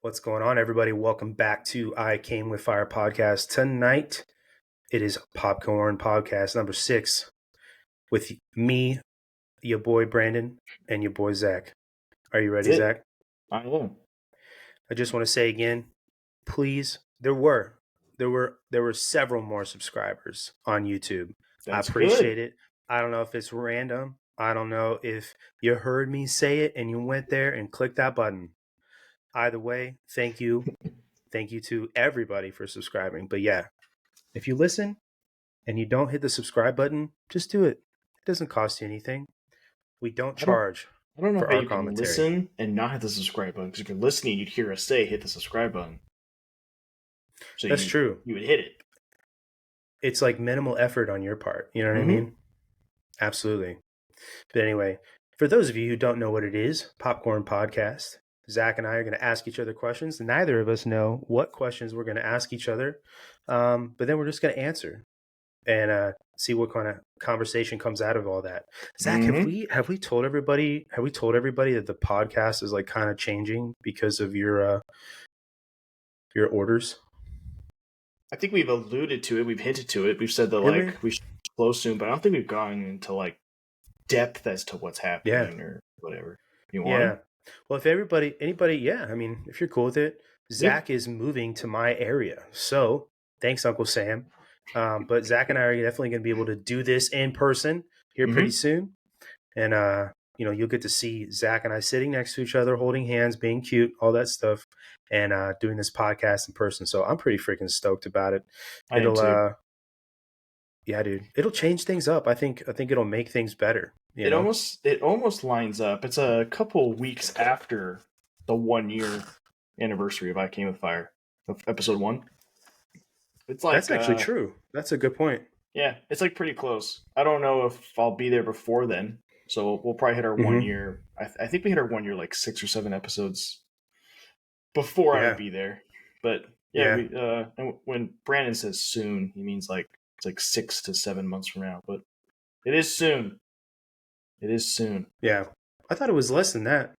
What's going on, everybody? Welcome back to I Came With Fire podcast. Tonight, it is Popcorn Podcast number 6 with me, your boy Brandon, and your boy Zach. Are you ready, Zach? I am. I just want to say again, please, there were several more subscribers on YouTube. That's I appreciate good. it. I don't know if it's random. I don't know if you heard me say it and you went there and clicked that button. Either way, thank you. Thank you to everybody for subscribing. But yeah, if you listen and you don't hit the subscribe button, just do it. It doesn't cost you anything. We don't charge I don't know for how our you can commentary. listen and not hit the subscribe button. Because if you're listening, you'd hear us say hit the subscribe button. So That's true. You would hit it. It's like minimal effort on your part. You know what I mean? Absolutely. But anyway, for those of you who don't know what it is, Popcorn Podcast, Zach and I are going to ask each other questions. Neither of us know what questions we're going to ask each other, but then we're just going to answer and see what kind of conversation comes out of all that. Zach, have we told everybody that the podcast is like kind of changing because of your orders? I think we've alluded to it. We've hinted to it. We've said that we should close soon, but I don't think we've gone into like depth as to what's happening or whatever. You want? Yeah. Well, if anybody, yeah. I mean, if you're cool with it, Zach is moving to my area, so thanks, Uncle Sam. But Zach and I are definitely going to be able to do this in person here pretty soon. And, you'll get to see Zach and I sitting next to each other, holding hands, being cute, all that stuff, and doing this podcast in person. So I'm pretty freaking stoked about it. Yeah, dude, it'll change things up. I think it'll make things better. It almost lines up. It's a couple weeks after the 1 year anniversary of I Came With Fire, of episode 1. It's like that's actually true. That's a good point. Yeah, it's like pretty close. I don't know if I'll be there before then, so we'll probably hit our 1 year. I think we hit our 1 year like 6 or 7 episodes before I would be there. But and when Brandon says soon, he means like it's like 6 to 7 months from now. But it is soon. It is soon. Yeah, I thought it was less than that.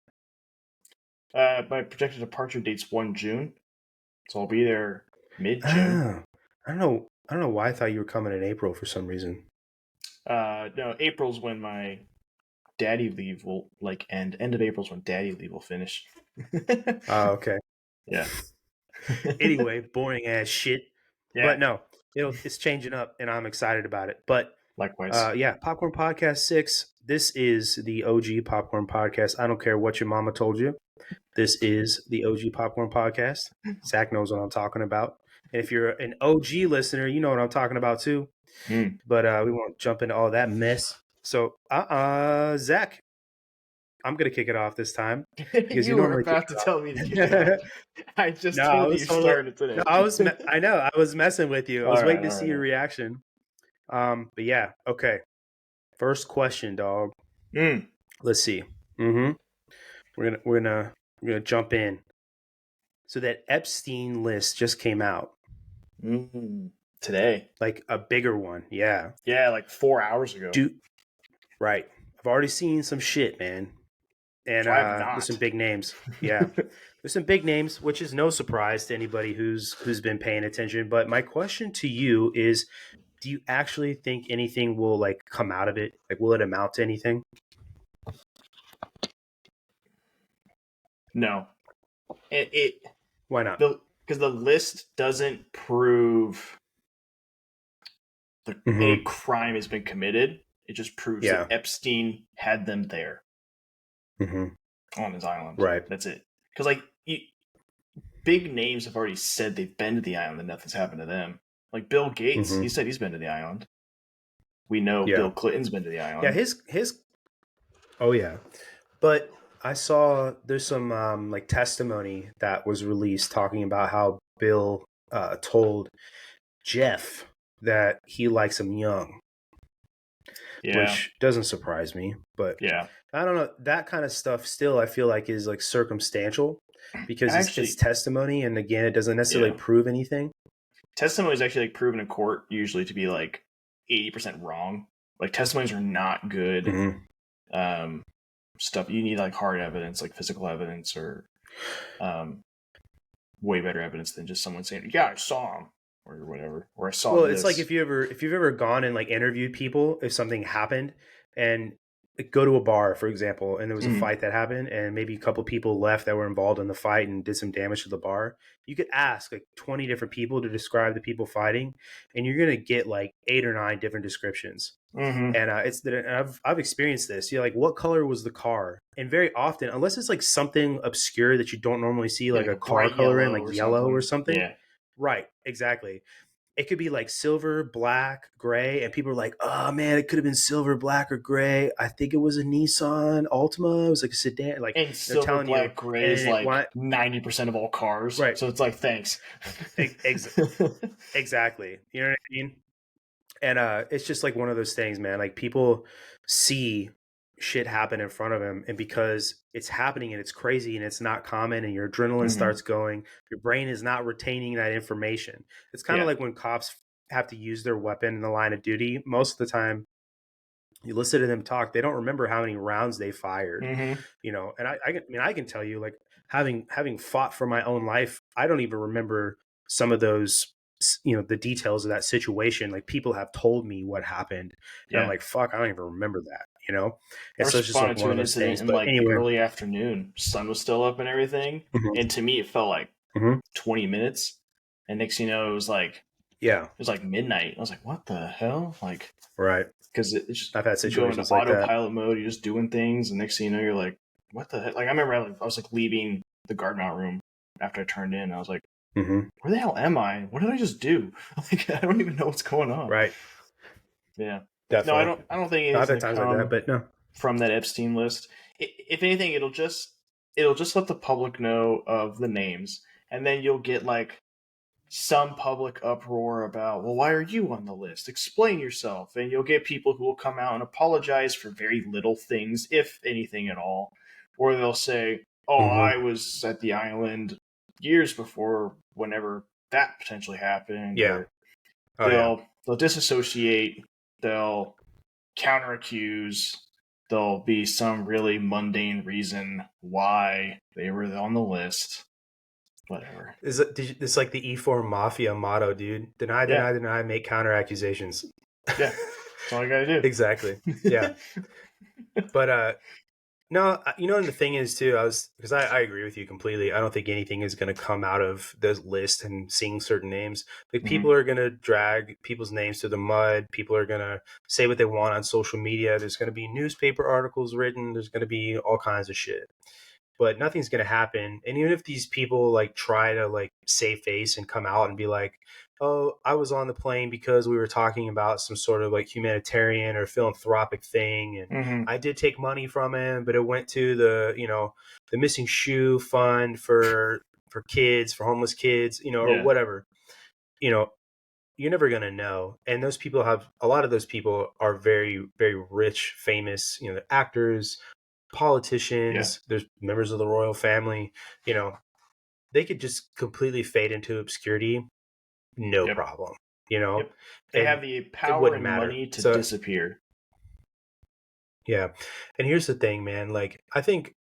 My projected departure date's 1 June, so I'll be there mid-June. I don't know why I thought you were coming in April for some reason. No, April's when my daddy leave will end. End of April's when daddy leave will finish. Oh, okay. Yeah. Anyway, boring ass shit. Yeah. But no, it's changing up, and I'm excited about it. But likewise. Popcorn Podcast 6. This is the OG Popcorn Podcast. I don't care what your mama told you. This is the OG Popcorn Podcast. Zach knows what I'm talking about. And if you're an OG listener, you know what I'm talking about too. But we won't jump into all that mess. So, Zach, I'm going to kick it off this time. Because you were about to tell me to kick it off. I just told you started today. No, I know. I was messing with you. I was waiting to see your reaction. But yeah, okay. First question, dog. Let's see. We're gonna jump in. So that Epstein list just came out today, like a bigger one. Yeah, like 4 hours ago. Right. I've already seen some shit, man, and there's some big names. Yeah, there's some big names, which is no surprise to anybody who's been paying attention. But my question to you is, do you actually think anything will like come out of it? Like, will it amount to anything? No. Why not? Because the list doesn't prove a crime has been committed. It just proves that Epstein had them there on his island. Right. That's it. Because big names have already said they've been to the island and nothing's happened to them. Like Bill Gates, he said he's been to the island. We know Bill Clinton's been to the island. Yeah, his. Oh yeah, but I saw there's some like testimony that was released talking about how Bill told Jeff that he likes him young. Yeah. Which doesn't surprise me, but I don't know. That kind of stuff still I feel like is like circumstantial because it's testimony, and again, it doesn't necessarily prove anything. Testimony is actually like proven in court usually to be like 80% wrong. Like testimonies are not good. Stuff you need like hard evidence, like physical evidence or way better evidence than just someone saying, "Yeah, I saw him," or whatever, or "I saw Well, it's like this." if you've ever gone and like interviewed people if something happened, and like, go to a bar, for example, and there was a Mm-hmm. fight that happened, and maybe a couple people left that were involved in the fight and did some damage to the bar. You could ask like 20 different people to describe the people fighting, and you're gonna get like 8 or 9 different descriptions. Mm-hmm. And I've experienced this. You're like, what color was the car? And very often, unless it's like something obscure that you don't normally see, Yeah, like like a a car bright color in, yellow like or yellow or something. something. Yeah. Right, exactly. It could be like silver, black, gray, and people are like, "Oh man, it could have been silver, black, or gray." I think it was a Nissan Altima. It was like a sedan. Like And they're silver, telling you, black, gray and is it like why 90% of all cars. right, So it's like, thanks. ex- exactly. You know what I mean? And it's just like one of those things, man. Like people see shit happen in front of them, and because it's happening and it's crazy and it's not common, and your adrenaline Mm-hmm. starts going, your brain is not retaining that information. It's kind of Yeah. like when cops have to use their weapon in the line of duty. Most of the time, you listen to them talk, they don't remember how many rounds they fired, Mm-hmm. and I can tell you, like, having fought for my own life, I don't even remember some of those, the details of that situation. Like, people have told me what happened, and I'm Yeah. like, fuck, I don't even remember that. I And so it's just like responded one to of an those incident things. in But like the anyway. early afternoon. Sun was still up and everything. Mhm, And to me, it felt like mhm. 20 minutes. And next thing you know, Yeah, it was like midnight. I was like, what the hell? Like, right. because it's just, I've had you go into situations like that. autopilot mode, you're just doing things. And next thing you know, you're like, what the heck? Like, I remember I was like leaving the guard mount room after I turned in. I was like, Hmm. where the hell am I? What did I just do? Like, I don't even know what's going on. Right, Yeah. No, definitely. I don't think I've anything's had going to times like that, come but no. from that Epstein list. If anything, it'll just let the public know of the names, and then you'll get like some public uproar about, well, why are you on the list? Explain yourself, and you'll get people who will come out and apologize for very little things, if anything at all, or they'll say, "Oh, Hmm. I was at the island years before whenever that potentially happened," Yeah. or Oh yeah. they'll disassociate, they'll counter accuse. There'll be some really mundane reason why they were on the list. Whatever. It's like the E4 Mafia motto, dude. Deny, Yeah, deny, deny, make counter accusations. yeah. That's all I gotta Exactly. do. Yeah. But no, and the thing is too, because I agree with you completely. I don't think anything is going to come out of the list and seeing certain names. Like, Hmm. people are going to drag people's names through the mud. People are going to say what they want on social media. There's going to be newspaper articles written. There's going to be all kinds of shit, but nothing's going to happen. And even if these people like try to like save face and come out and be like, "Oh, I was on the plane because we were talking about some sort of like humanitarian or philanthropic thing, and Hmm. I did take money from him, but it went to the missing shoe fund for kids, for homeless kids, or Yeah. whatever." You know, you're never going to know. And those people have a lot of those people are very, very rich, famous, they're actors, Yeah. politicians, there's members of the royal family, you know, they could just completely fade into obscurity, no Yep. problem, you know, Yep. They have and the it power wouldn't and matter. money to So, disappear. yeah. And here's the thing, man. Like, I think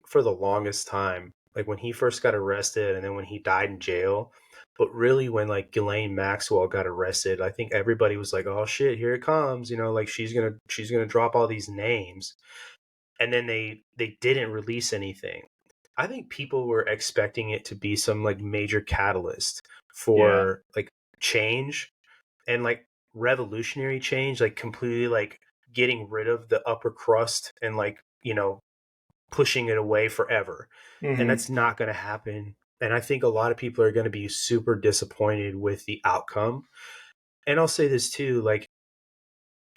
for the longest time, like when he first got arrested and then when he died in jail, but really when like Ghislaine Maxwell got arrested, I think everybody was like, "Oh shit, here it comes," like she's gonna drop all these names. And then they didn't release anything. I think people were expecting it to be some like major catalyst Yeah. for like change and like revolutionary change, like completely like getting rid of the upper crust and like, pushing it away forever. And Hmm. that's not going to happen. And I think a lot of people are going to be super disappointed with the outcome. And I'll say this too, like,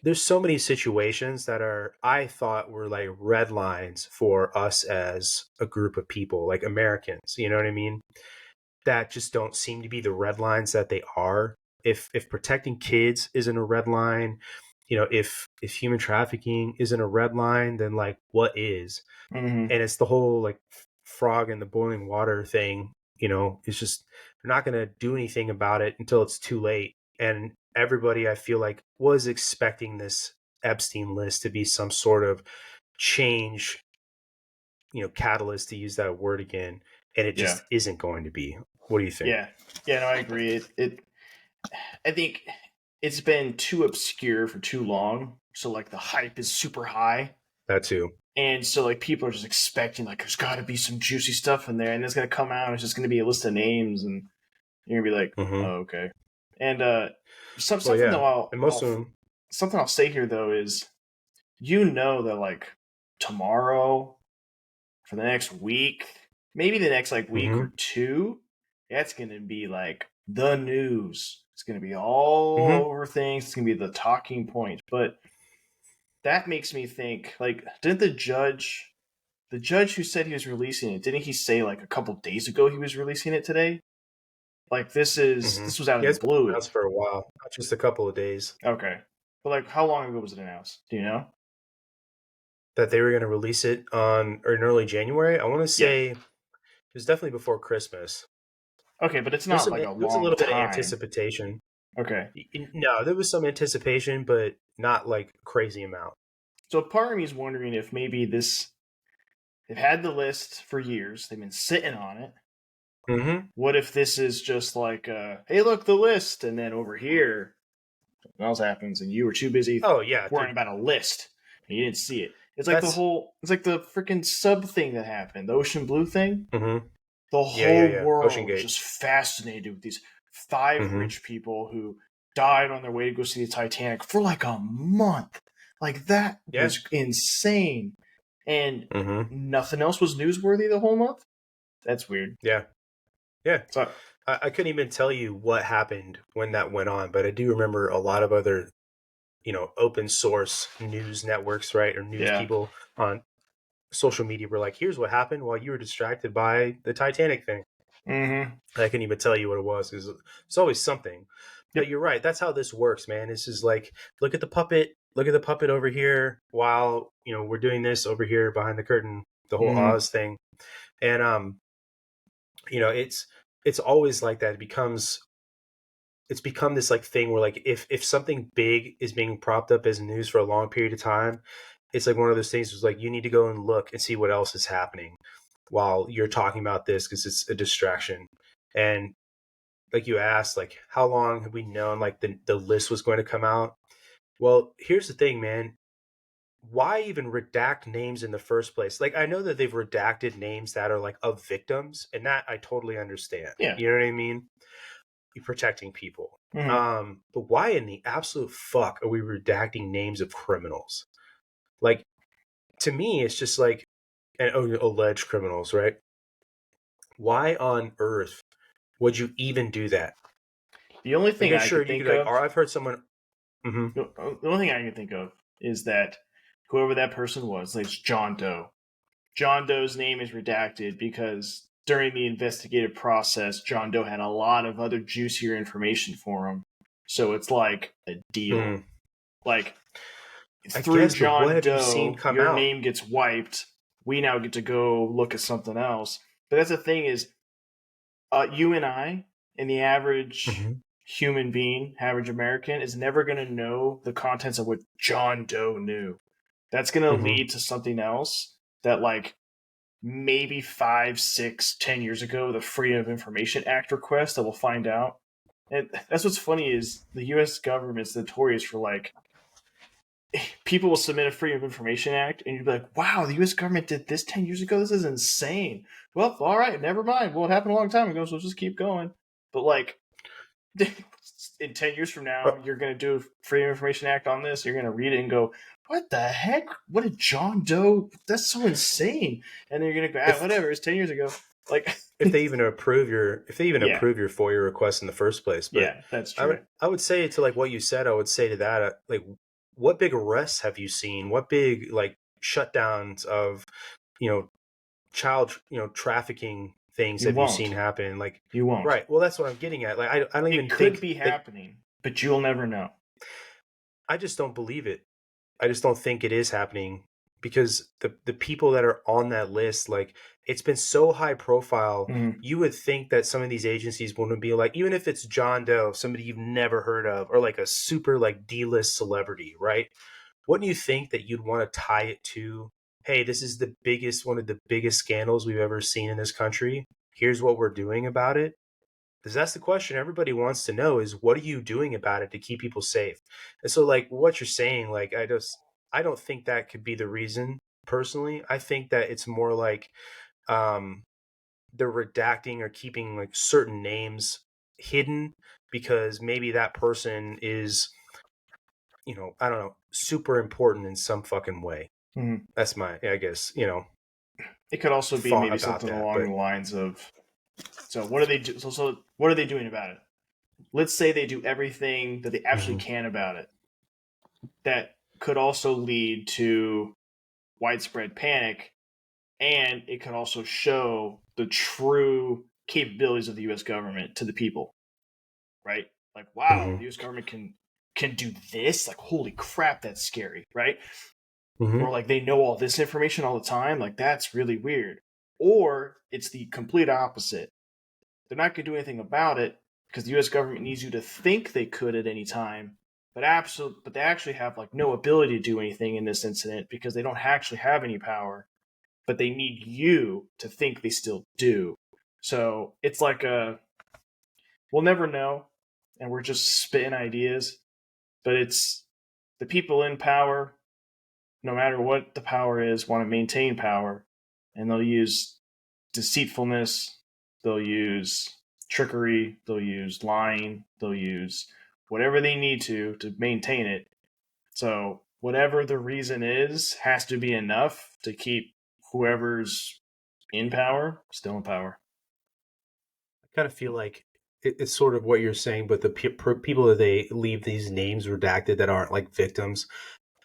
there's so many situations that are I thought were like red lines for us as a group of people, like Americans, you know what I mean? That just don't seem to be the red lines that they are. If protecting kids isn't a red line, if human trafficking isn't a red line, then like what is? Hmm. And it's the whole like frog in the boiling water thing. It's just they're not going to do anything about it until it's too late. And everybody, I feel like, was expecting this Epstein list to be some sort of change, catalyst, to use that word again, and it Yeah. just isn't going to be. What do you think? No, I agree. I think it's been too obscure for too long. So like the hype is super high. That too. And so like people are just expecting like there's got to be some juicy stuff in there, and it's gonna come out. And it's just gonna be a list of names, and you're gonna be like, Mm-hmm. oh, okay. And Well, something yeah, though and most of them. something I'll say here though is that like tomorrow for the next week, maybe the next like week Mm-hmm. or two, that's gonna be like the news. It's gonna be all Mm-hmm. over things. It's gonna be the talking point. But that makes me think like, didn't the judge who said he was releasing it, didn't he say like a couple days ago he was releasing it today? Like Mm-hmm. this was out of Yeah, the it's been blue. announced for a while, not just a couple of days, Okay. But like how long ago was it announced? Do you know? that they were going to release it on or in early January. I want to Yeah. say it was definitely before Christmas. Okay, but it's There was not some. like There a was a long little bit of time. anticipation. Okay. No, there was some anticipation, but not like a crazy amount. So part of me is wondering if maybe they've had the list for years, they've been sitting on it. Mm-hmm. What if this is just like hey look the list, and then over here something else happens and you were too busy Oh yeah, worrying dude. about a list and you didn't see it. That's. It's like the freaking sub thing that happened, the Ocean Blue thing. Mm-hmm. The Yeah, yeah, whole yeah. Ocean world was Gate. just fascinated with these five Mm-hmm. rich people who died on their way to go see the Titanic for like a month. Like that Yeah. was insane. And Mm-hmm. nothing else was newsworthy the whole month? That's weird. Yeah. Yeah. So I couldn't even tell you what happened when that went on, but I do remember a lot of other, open source news networks, right, or news yeah. people on social media were like, "Here's what happened while you were distracted by the Titanic thing." Mm-hmm. I couldn't even tell you what it was because it's always something. But Yep. you're right. That's how this works, man. This is like, look at the puppet. Look at the puppet over here while we're doing this over here behind the curtain. The whole Mm-hmm. Oz thing, and it's always like that. It's become this like thing where like if something big is being propped up as news for a long period of time, it's like one of those things was like you need to go and look and see what else is happening while you're talking about this because it's a distraction. And like you asked, like how long have we known like the list was going to come out? Well, here's the thing, man. Why even redact names in the first place? Like I know that they've redacted names that are like of victims, and that I totally understand. Yeah. You know what I mean? You're protecting people. Mm-hmm. But why in the absolute fuck are we redacting names of criminals? Like to me, it's just like and alleged criminals, right? Why on earth would you even do that? The only Like, thing yeah, I sure, could you could think like, of or I've heard someone. Mm-hmm. the only thing I can think of is that whoever that person was, like John Doe. John Doe's name is redacted because during the investigative process, John Doe had a lot of other juicier information for him. So it's like a deal. Mm. Like I through guess, but what John have you seen Doe, come your out? name gets wiped. We now get to go look at something else. But that's the thing is, you and I, and the average Mm-hmm. human being, average American, is never going to know the contents of what John Doe knew. That's going to Mm-hmm. lead to something else that, like, maybe 5, 6, 10 years ago, the Freedom of Information Act request that we'll find out. And that's what's funny is the U.S. government's notorious for like people will submit a Freedom of Information Act, and you'd be like, "Wow, the U.S. government did this 10 years ago. This is insane." Well, all right, never mind. Well, it happened a long time ago, so we'll just keep going. But like, in 10 years from now, you're going to do a Freedom of Information Act on this. You're going to read it and go, "What the heck? What did John Doe? That's so insane." And then you're going to go, "Ah, If whatever. It's 10 years ago." Like, if they even approve your yeah, FOIA request in the first place, but yeah, that's I true. would I would say to like what you said, I would say to that like what big arrests have you seen? What big like shutdowns of you know child trafficking things You have you seen won't. happen? Like You won't. right. Well, that's what I'm getting at. Like I don't It even could think be like happening, but you'll never know. I just don't believe it. I just don't think it is happening because the people that are on that list, like it's been so high profile. Mm-hmm. You would think that some of these agencies wouldn't be like, even if it's John Doe, somebody you've never heard of, or like a super like D-list celebrity, right? Wouldn't you think that you'd want to tie it to, hey, this is one of the biggest scandals we've ever seen in this country. Here's what we're doing about it. Because that's the question everybody wants to know is what are you doing about it to keep people safe? And so like what you're saying, like I don't think that could be the reason personally. I think that it's more like um they're redacting or keeping like certain names hidden because maybe that person is, I don't know, super important in some fucking way. Mm-hmm. That's my, I guess, It could also be thought maybe about something that. along But the lines of, so what are they so what are they doing about it? Let's say they do everything that they actually mhm, can about it. That could also lead to widespread panic, and it could also show the true capabilities of the U.S. government to the people, right? Like, wow, the mhm, U.S. government can do this. Like, holy crap, that's scary, right? Or mhm, like they know all this information all the time. Like, that's really weird. Or it's the complete opposite. They're not going to do anything about it because the U.S. government needs you to think they could at any time, but they actually have like no ability to do anything in this incident because they don't actually have any power. But they need you to think they still do. So it's like we'll never know, and we're just spitting ideas. But it's the people in power, no matter what the power is, want to maintain power, and they'll use deceitfulness, they'll use trickery, they'll use lying, they'll use whatever they need to maintain it. So whatever the reason is has to be enough to keep whoever's in power still in power. I kind of feel like it's sort of what you're saying, but the people that they leave these names redacted that aren't like victims,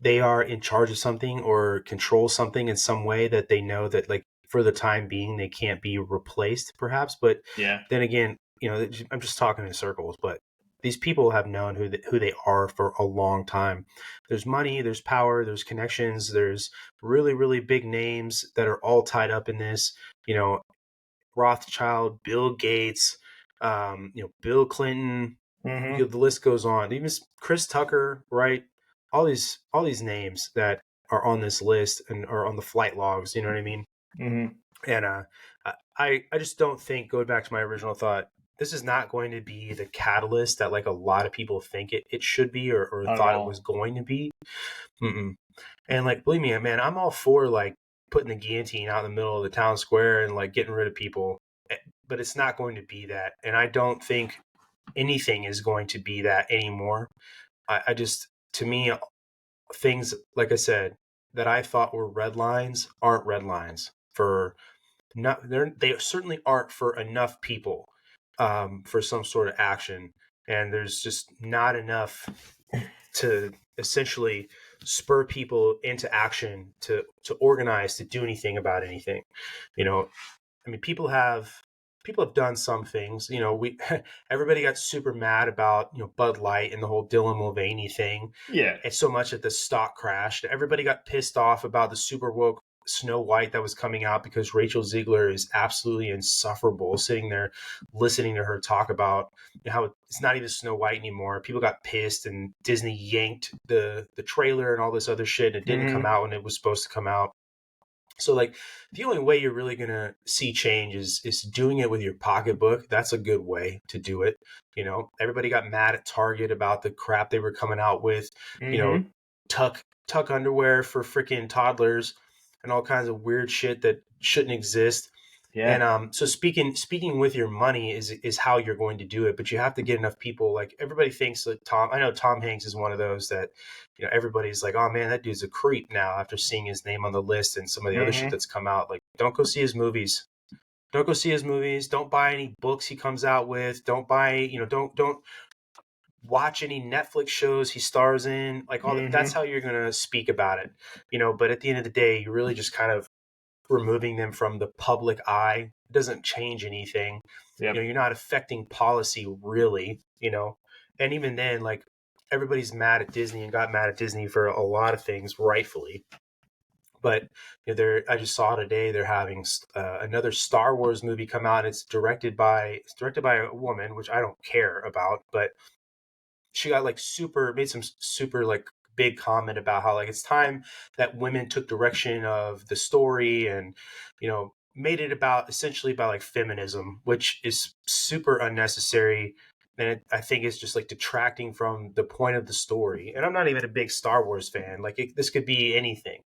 they are in charge of something or control something in some way that they know that like for the time being they can't be replaced perhaps. But Yeah. then again, I'm just talking in circles, but these people have known who they are for a long time. There's money, there's power, there's connections, there's really really big names that are all tied up in this. Rothschild, Bill Gates, Bill Clinton. Mm-hmm. The list goes on. Even Chris Tucker, right? All these names that are on this list and are on the flight logs. You know what I mean? Mm-hmm. And I just don't think, going back to my original thought, this is not going to be the catalyst that like a lot of people think it should be or Not at thought it was all. going to be. Mm-mm. And like, believe me, man, I'm all for like putting the guillotine out in the middle of the town square and like getting rid of people. But it's not going to be that. And I don't think anything is going to be that anymore. I just, to me, things, like I said, that I thought were red lines aren't red lines for not, they certainly aren't for enough people for some sort of action. And there's just not enough to essentially spur people into action to organize to do anything about anything. You know, I mean, people have done some things. We everybody got super mad about Bud Light and the whole Dylan Mulvaney thing, Yeah. and so much that the stock crashed. Everybody got pissed off about the super woke Snow White that was coming out because Rachel Ziegler is absolutely insufferable sitting there listening to her talk about how it's not even Snow White anymore. People got pissed and Disney yanked the trailer and all this other shit. And it didn't come Mm-hmm. out when it was supposed to come out. So like the only way you're really gonna see change is doing it with your pocketbook. That's a good way to do it. Everybody got mad at Target about the crap they were coming out with. You know, Mm-hmm. tuck underwear for freaking toddlers and all kinds of weird shit that shouldn't exist. And Yeah. so speaking with your money is how you're going to do it, but you have to get enough people. Like everybody thinks that Tom. I know Tom Hanks is one of those that everybody's like, oh man, that dude's a creep now after seeing his name on the list and some of the other shit Mm-hmm. that's come out. Like, don't go see his movies. Don't go see his movies. Don't buy any books he comes out with. Don't buy, don't watch any Netflix shows he stars in. Like all that. That's Mm-hmm. how you're gonna speak about it. But at the end of the day, you really just kind of removing them from the public eye. It doesn't change anything. Yep. You're not affecting policy really, and even then, like everybody's mad at Disney and got mad at Disney for a lot of things, rightfully. But I just saw today they're having another Star Wars movie come out. It's directed by a woman, which I don't care about, but she got like made some super like big comment about how like it's time that women took direction of the story and you know made it about essentially about like feminism, which is super unnecessary. And I think it's just like detracting from the point of the story. And I'm not even a big Star Wars fan. Like this could be anything.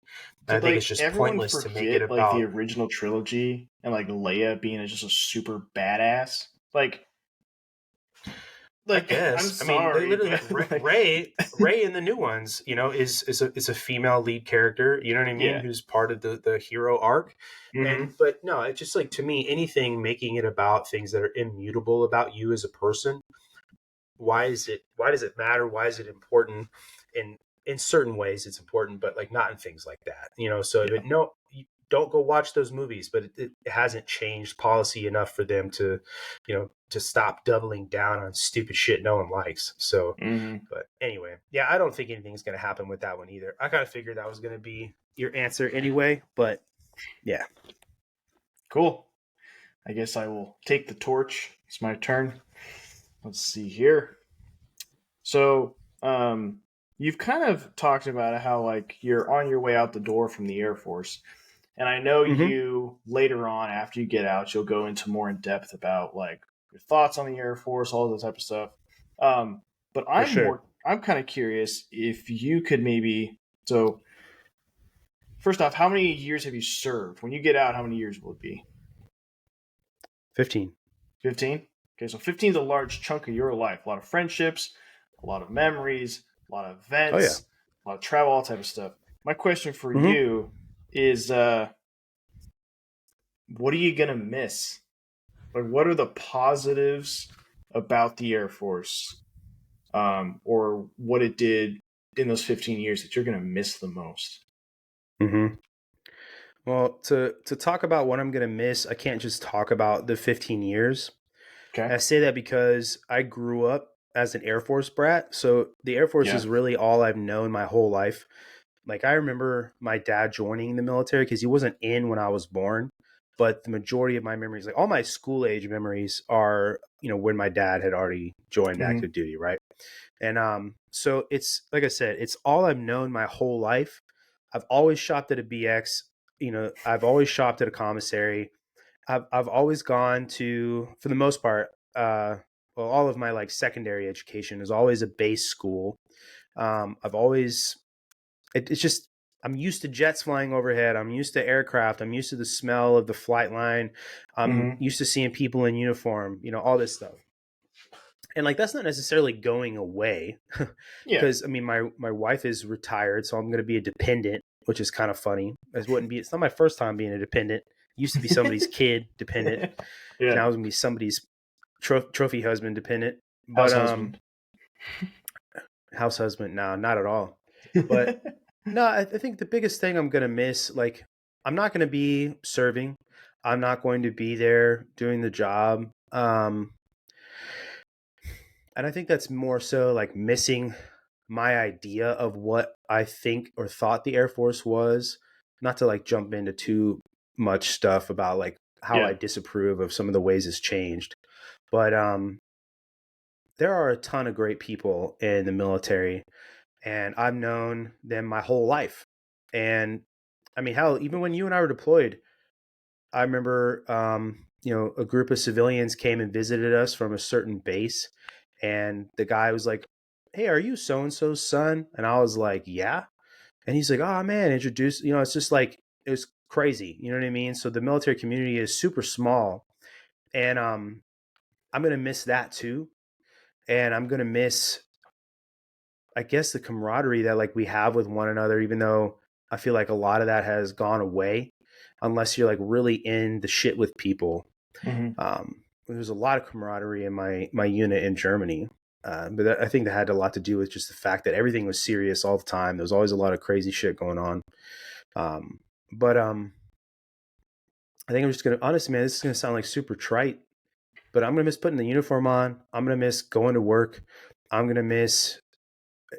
And I Did think it's like just everyone pointless to make it forget like the about. original trilogy and like Leia being just a super badass? I I'm guess. I mean, they sorry, literally but like like, Ray in the new ones, is a female lead character. You know what I mean? yeah. Who's part of the hero arc. Mm-hmm. And but no, it's just like to me, anything making it about things that are immutable about you as a person. Why does it matter? Why is it important? In certain ways, it's important, but like not in things like that. So Yeah. but no. You don't go watch those movies, but it hasn't changed policy enough for them to stop doubling down on stupid shit no one likes. So, Mm-hmm. but anyway, yeah, I don't think anything's going to happen with that one either. I kind of figured that was going to be your answer anyway, but yeah. Cool. I guess I will take the torch. It's my turn. Let's see here. So, you've kind of talked about how like you're on your way out the door from the Air Force, and I know Mm-hmm. you later on after you get out, you'll go into more in depth about like your thoughts on the Air Force, all that type of stuff. But For sure. I'm kind of curious if you could maybe. So, first off, how many years have you served? When you get out, how many years will it be? 15. 15? Okay, so 15 is a large chunk of your life. A lot of friendships, a lot of memories, a lot of Oh yeah. events, a lot of travel, all type of stuff. My question for Mm-hmm. you is what are you going to miss? Like, what are the positives about the Air Force or what it did in those 15 years that you're going to miss the most? Mm-hmm. Well, to talk about what I'm going to miss, I can't just talk about the 15 years. Okay. I say that because I grew up as an Air Force brat. So the Air Force Yeah. is really all I've known my whole life. Like I remember my dad joining the military because he wasn't in when I was born, but the majority of my memories, like all my school age memories, are when my dad had already joined Mm-hmm. active duty, right? And so it's like I said, it's all I've known my whole life. I've always shopped at a BX. I've always shopped at a commissary. I've always gone to, for the most part, well, all of my like secondary education is always a base school. I've always it's just I'm used to jets flying overhead. I'm used to aircraft. I'm used to the smell of the flight line. I'm Mm-hmm. used to seeing people in uniform. All this stuff. And like that's not necessarily going away, Yeah. because I mean my wife is retired, so I'm going to be a dependent, which is kind of funny. It's not my first time being a dependent. Used to be somebody's kid dependent. Yeah. Now it's gonna be somebody's trophy husband dependent. But House husband. house husband, no, not at all. But no, I think the biggest thing I'm gonna miss, like, I'm not gonna be serving. I'm not going to be there doing the job. And I think that's more so like missing my idea of what I think or thought the Air Force was. Not to like jump into too much stuff about like how I Yeah. disapprove of some of the ways it's changed. But there are a ton of great people in the military, and I've known them my whole life. And I mean, hell, even when you and I were deployed, I remember, a group of civilians came and visited us from a certain base, and the guy was like, "Hey, are you so and so's son?" And I was like, "Yeah." And he's like, "Oh man, introduce." It's just like it's crazy. You know what I mean? So the military community is super small, and I'm gonna miss that too, and I'm gonna miss, I guess, the camaraderie that like we have with one another, even though I feel like a lot of that has gone away, unless you're like really in the shit with people. Mm-hmm. There's a lot of camaraderie in my unit in Germany, but I think that had a lot to do with just the fact that everything was serious all the time. There was always a lot of crazy shit going on. But I think I'm just gonna, honestly, man, this is gonna sound like super trite, but I'm gonna miss putting the uniform on. I'm gonna miss going to work. I'm gonna miss,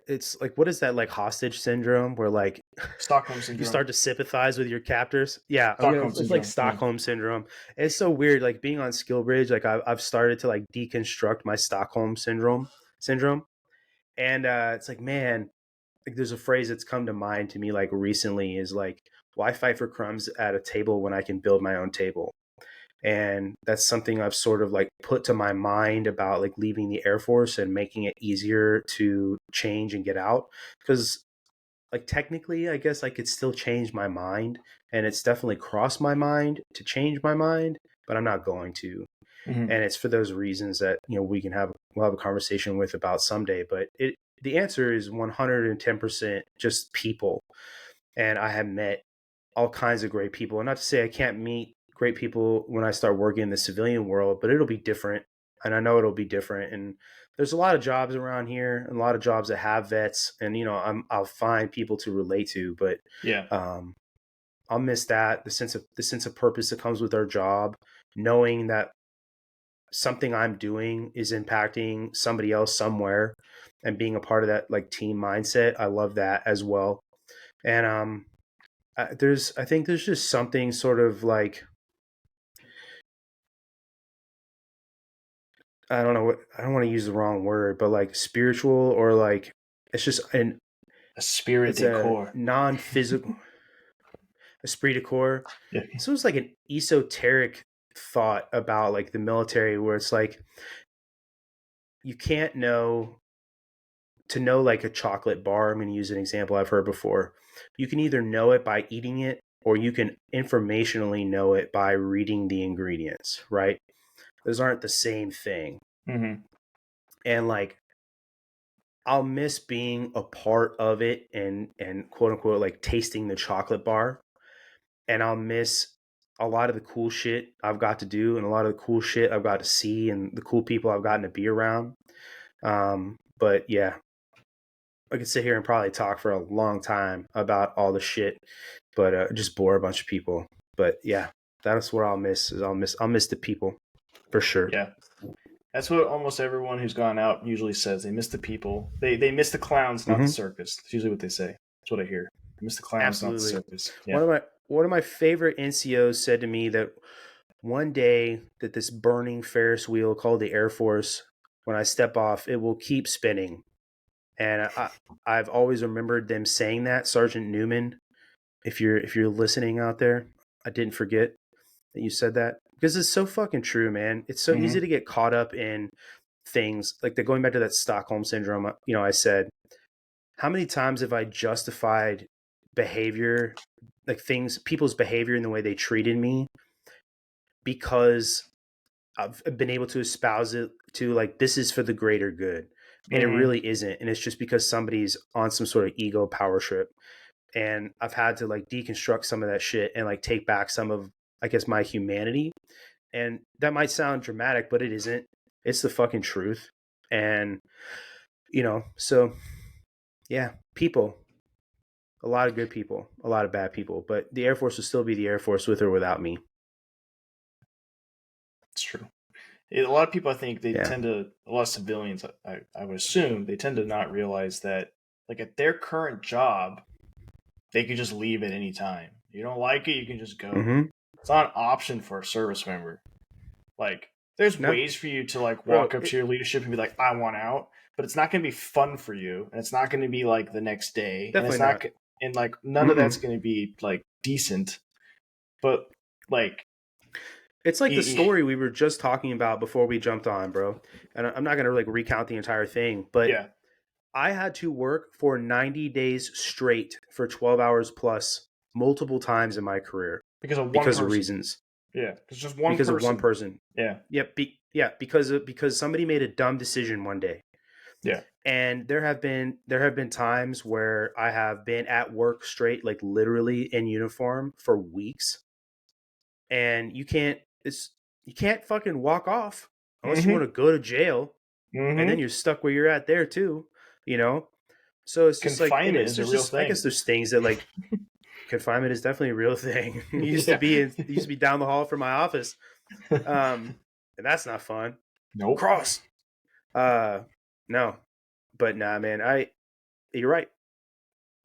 it's like, what is that, like hostage syndrome where like Stockholm you syndrome. start to sympathize with your captors? Yeah, Stockholm it's like syndrome. Yeah. Stockholm syndrome. It's so weird, like being on Skill Bridge, like I've started to like deconstruct my Stockholm syndrome. And it's like, man, like there's a phrase that's come to mind to me like recently is like, Why fight for crumbs at a table when I can build my own table? And that's something I've sort of like put to my mind about like leaving the Air Force and making it easier to change and get out. Because like technically, I guess I could still change my mind, and it's definitely crossed my mind to change my mind, but I'm not going to. Mm-hmm. And it's for those reasons that we'll have a conversation with about someday. But the answer is 110% just people, and I have met all kinds of great people. And not to say I can't meet great people when I start working in the civilian world, but it'll be different. And I know it'll be different. And there's a lot of jobs around here and a lot of jobs that have vets. And, I'll find people to relate to, but Yeah. um, I'll miss that. The sense of purpose that comes with our job, knowing that something I'm doing is impacting somebody else somewhere and being a part of that like team mindset. I love that as well. And I think there's just something sort of like, I don't know, I don't want to use the wrong word, but like spiritual, or like it's just Spirit it's de a corps. non-physical, esprit de corps. Yeah. So it's like an esoteric thought about like the military, where it's like you can't know to know like a chocolate bar. I'm going to use an example I've heard before. You can either know it by eating it, or you can informationally know it by reading the ingredients, right? Those aren't the same thing. Mm-hmm. And like, I'll miss being a part of it and quote unquote like tasting the chocolate bar. And I'll miss a lot of the cool shit I've got to do, and a lot of the cool shit I've got to see, and the cool people I've gotten to be around. But yeah, I could sit here and probably talk for a long time about all the shit, but just bore a bunch of people. But yeah, that's what I'll miss. I'll miss the people for sure. Yeah. That's what almost everyone who's gone out usually says. They miss the people. They miss the clowns, not the Mm-hmm. circus. That's usually what they say. That's what I hear. They miss the clowns, not the Absolutely. circus. Yeah. One of my favorite NCOs said to me that one day that this burning Ferris wheel called the Air Force, when I step off, it will keep spinning. And I've always remembered them saying that. Sergeant Newman, if you're listening out there, I didn't forget that you said that, because it's so fucking true, man. It's so easy Mm-hmm. to get caught up in things like going back to that Stockholm syndrome. I said, how many times have I justified behavior, like things, people's behavior and the way they treated me, because I've been able to espouse it to like, this is for the greater good. And it Mm-hmm. really isn't. And it's just because somebody's on some sort of ego power trip. And I've had to like deconstruct some of that shit and like take back some of, I guess, my humanity. And that might sound dramatic, but it isn't. It's the fucking truth. And, so yeah, people, a lot of good people, a lot of bad people, but the Air Force will still be the Air Force with or without me. It's true. A lot of people, I think, they Yeah. tend to, a lot of civilians, I would assume, they tend to not realize that, like, at their current job, they could just leave at any time. You don't like it, you can just go. Mm-hmm. It's not an option for a service member. Like, there's No, ways for you to, like, bro, walk up to your leadership and be like, I want out, but it's not going to be fun for you, and it's not going to be, like, the next day, and it's definitely not, not. and, like, none of that's Mm-mm. going to be, like, decent, but, like, It's like the y- story we were just talking about before we jumped on, bro. And I'm not going to like recount the entire thing, but yeah, I had to work for 90 days straight for 12 hours plus multiple times in my career because of one because of person. reasons, Yeah, it's just one because of one person. person. Yeah, Yep. Yeah. Because somebody made a dumb decision one day. yeah. And there have been times where I have been at work straight, like literally in uniform for weeks, and you can't fucking walk off unless you want Mm-hmm. to go to jail, and then Mm-hmm. you're stuck where you're at there too, you know. So it's just like, Confinement anyways, is a real I guess thing. there's things that like, confinement is definitely a real thing. It used to Yeah. be down the hall from my office, and that's not fun. Nope. Cross, uh, no, but nah, man, you're right.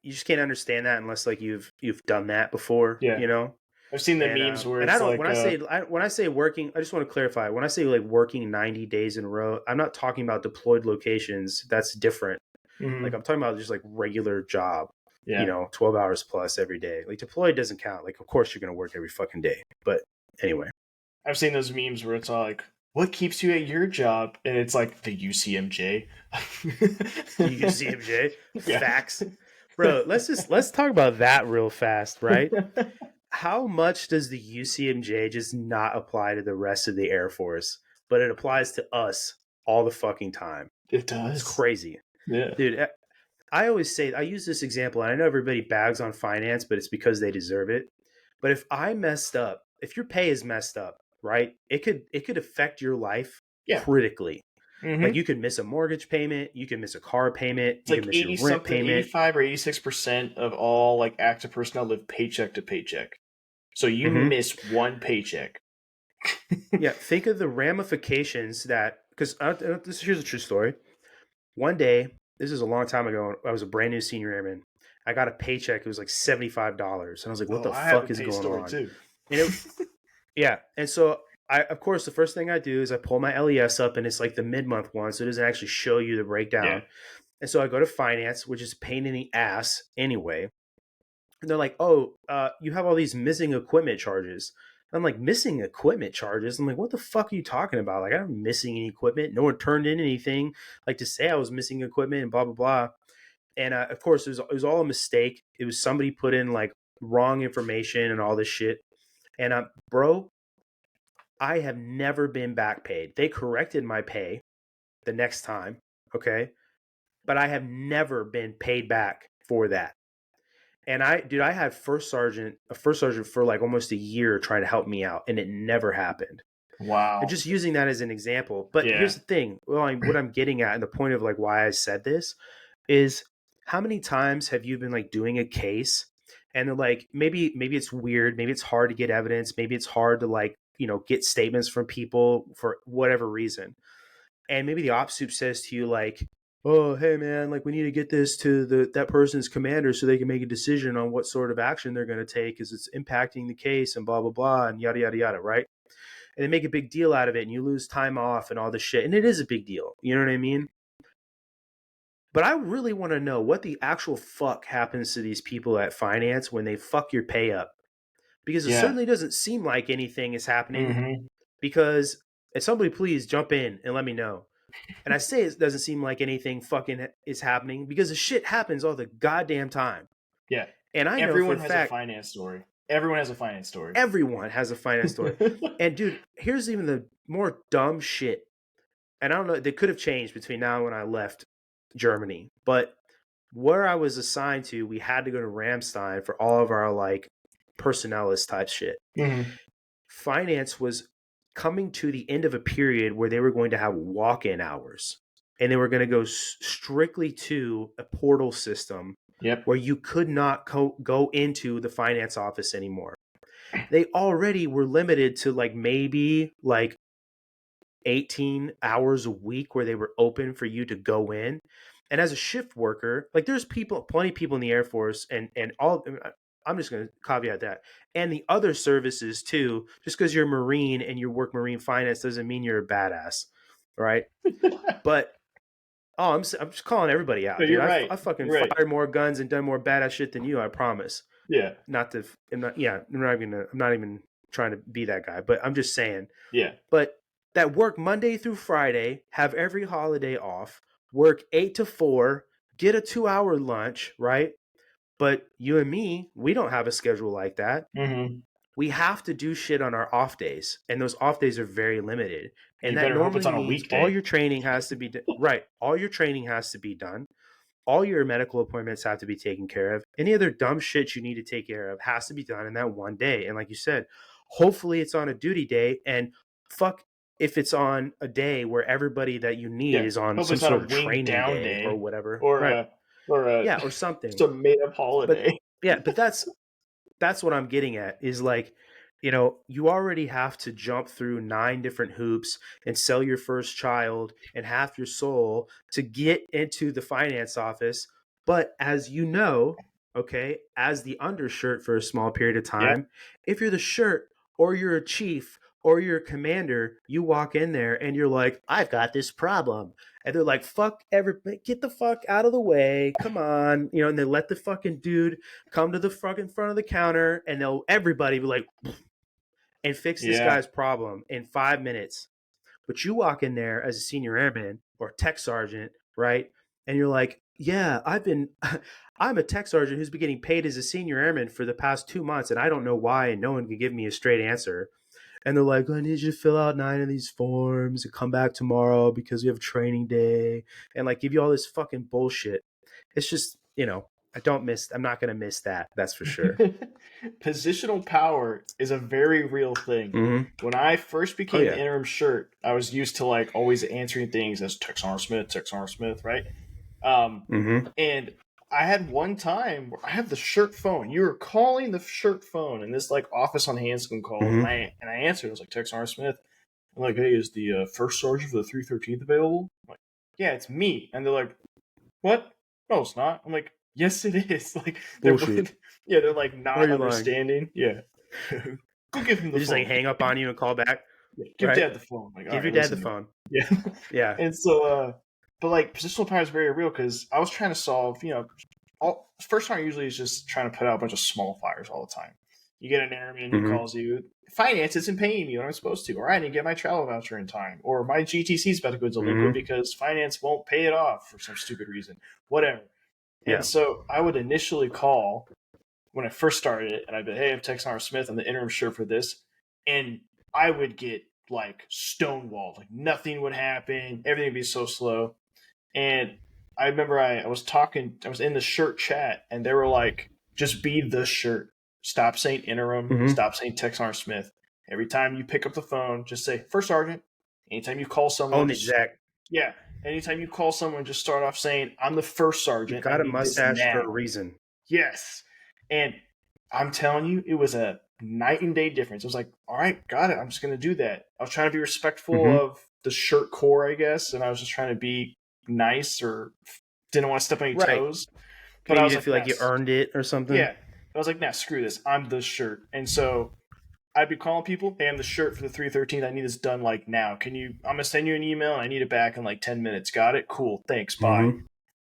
You just can't understand that unless like you've done that before, Yeah. I've seen the And memes where I it's don't like, when I say working, I just want to clarify. When I say like working 90 days in a row, I'm not talking about deployed locations. That's different. Like mm-hmm. I'm talking about just like regular job. Yeah. 12 hours plus every day. Like deployed doesn't count. Like, of course you're going to work every fucking day. But anyway. I've seen those memes where it's all like, what keeps you at your job? And it's like the UCMJ. UCMJ. Yeah. Facts. Bro, let's talk about that real fast, right? How much does the UCMJ just not apply to the rest of the Air Force, but it applies to us all the fucking time? It It's does. crazy. Yeah. Dude, I always say, I use this example, and I know everybody bags on finance, but it's because they deserve it. But if I messed up, if your pay is messed up, right, it could affect your life Yeah. critically. Like Mm-hmm. you could miss a mortgage payment, you can miss a car payment, It's you can like miss your 80 rent something, payment. 85 or 86% of all like active personnel live paycheck to paycheck. So you Mm-hmm. miss one paycheck. Yeah, think of the ramifications that, because here's a true story. One day, this is a long time ago, I was a brand new senior airman. I got a paycheck. It was like $75, and I was like, "What Oh, the I have a fuck is pay going story on?" too. And it, yeah, and so of course, the first thing I do is I pull my LES up, and it's like the mid-month one, so it doesn't actually show you the Yeah. breakdown. And so I go to finance, which is a pain in the ass anyway. And they're like, "Oh, you have all these missing equipment charges." I'm like, "Missing equipment charges?" I'm like, "What the fuck are you talking about? Like, I'm missing any equipment. No one turned in anything like to say I was missing equipment and blah blah blah." And of course, it was all a mistake. It was somebody put in like wrong information and all this shit. And bro, I have never been back paid. They corrected my pay the next time, okay, but I have never been paid back for that. And I had a first sergeant for like almost a year trying to help me out, and it never happened. And Wow. just using that as an example. But Yeah. here's the thing. Well, what I'm getting at, and the point of like why I said this is, how many times have you been like doing a case, and they're like, maybe it's weird, maybe it's hard to get evidence, maybe it's hard to like get statements from people for whatever reason, and maybe the ops soup says to you like, "Oh, hey man, like we need to get this to that person's commander so they can make a decision on what sort of action they're going to take because it's impacting the case and blah blah blah and yada yada yada," right? And they make a big deal out of it, and you lose time off and all this shit, and it is a big deal. You know what I mean? But I really want to know what the actual fuck happens to these people at finance when they fuck your pay up, because it Yeah. certainly doesn't seem like anything is happening. Mm-hmm. Because if somebody please jump in and let me know. And I say it doesn't seem like anything fucking is happening because the shit happens all the goddamn time. Yeah. And I know for a Everyone has a fact finance story. Everyone has a finance story. everyone has a finance story. And dude, here's even the more dumb shit. And I don't know, they could have changed between now and when I left Germany, but where I was assigned to, we had to go to Ramstein for all of our like personnelist type shit. Mm-hmm. Finance was coming to the end of a period where they were going to have walk-in hours, and they were going to go strictly to a portal system Yep. where you could not go into the finance office anymore. They already were limited to like maybe like 18 hours a week where they were open for you to go in. And as a shift worker, like there's plenty of people in the Air Force and all, I'm just going to caveat that. And the other services too, just because you're a Marine and you work Marine finance doesn't mean you're a badass. Right. But, I'm just calling everybody No, out, dude. you're right. I fucking You're right. fired more guns and done more badass shit than you. I promise. Yeah. Not to, I'm not even trying to be that guy, but I'm just saying, Yeah. but that work Monday through Friday, have every holiday off, work 8 to 4, get a 2 hour lunch, right? But you and me, we don't have a schedule like that. Mm-hmm. We have to do shit on our off days, and those off days are very limited. And You that better hope it's normally on a means all weekday. your training has to be right. All your training has to be done. All your medical appointments have to be taken care of. Any other dumb shit you need to take care of has to be done in that one day. And like you said, hopefully it's on a duty day, and fuck if it's on a day where everybody that you need Yeah. is on Hopefully some it's not sort a of winged training down day or day whatever. or Right. a Yeah, or something. some made up But holiday. yeah, but that's what I'm getting at is like, you already have to jump through 9 different hoops and sell your first child and half your soul to get into the finance office. But as you know, okay, as the undershirt for a small period of Yeah. time, if you're the shirt or you're a chief or you're a commander, you walk in there and you're like, I've got this problem. And they're like, fuck everybody, get the fuck out of the way. Come on. And they let the fucking dude come to the fucking front of the counter and everybody be like, and fix this Yeah. guy's problem in 5 minutes. But you walk in there as a senior airman or tech sergeant, right? And you're like, yeah, I'm a tech sergeant who's been getting paid as a senior airman for the past 2 months, and I don't know why, and no one can give me a straight answer. And they're like, I need you to fill out 9 of these forms and come back tomorrow because we have training day, and like give you all this fucking bullshit. It's just, I'm not going to miss that. That's for sure. Positional power is a very real thing. Mm-hmm. When I first Oh, became the yeah. interim shirt, I was used to like always answering things as Tex Smith, right? Mm-hmm. And I had one time where I have the shirt phone. You were calling the shirt phone in this like office on Hanscom call, Mm-hmm. and I answered. I was like, Tex Smith. I'm like, hey, is the first sergeant for the 313th available? I'm like, yeah, it's me. And they're like, what? No, it's not. I'm like, yes, it is. Like Bullshit. they're like Why are not you lying? understanding. Yeah, go give him They the just like phone. hang up on you and call back, Yeah, give right? dad the phone. I'm like, all Give your right, dad the listen. phone. Yeah, Yeah. and so, but like positional power is very real because I was trying to solve. First time usually is just trying to put out a bunch of small fires all the time. You get an airman who Mm-hmm. calls you, finance isn't paying me what I'm supposed to, or I didn't get my travel voucher in time, or my GTC is about to go delinquent Mm-hmm. because finance won't pay it off for some stupid reason, whatever. And Yeah. so I would initially call when I first started it, and I'd be, hey, I'm Tex Smith, I'm the interim shirt for this, and I would get like stonewalled, like nothing would happen, everything would be so slow. And I remember I was in the shirt chat, and they were like, just be the shirt. Stop saying interim. Mm-hmm. Stop saying Tex Smith. Every time you pick up the phone, just say first sergeant. Anytime you call someone, Own the just exact. yeah. Anytime you call someone, just start off saying, I'm the first You've sergeant. I got a need this mustache for a now. reason. Yes. And I'm telling you, it was a night and day difference. I was like, all right, got it. I'm just going to do that. I was trying to be respectful Mm-hmm. of the shirt core, I guess. And I was just trying to be nice or didn't want to step on any Right. toes. But Maybe I you was didn't like, feel like you earned it or something. yeah. I was like, nah, screw this. I'm the shirt. And so I'd be calling people, hey, I'm the shirt for the 313th. I need this done like now. I'm going to send you an email and I need it back in like 10 minutes. Got it? Cool. Thanks. Bye. Mm-hmm.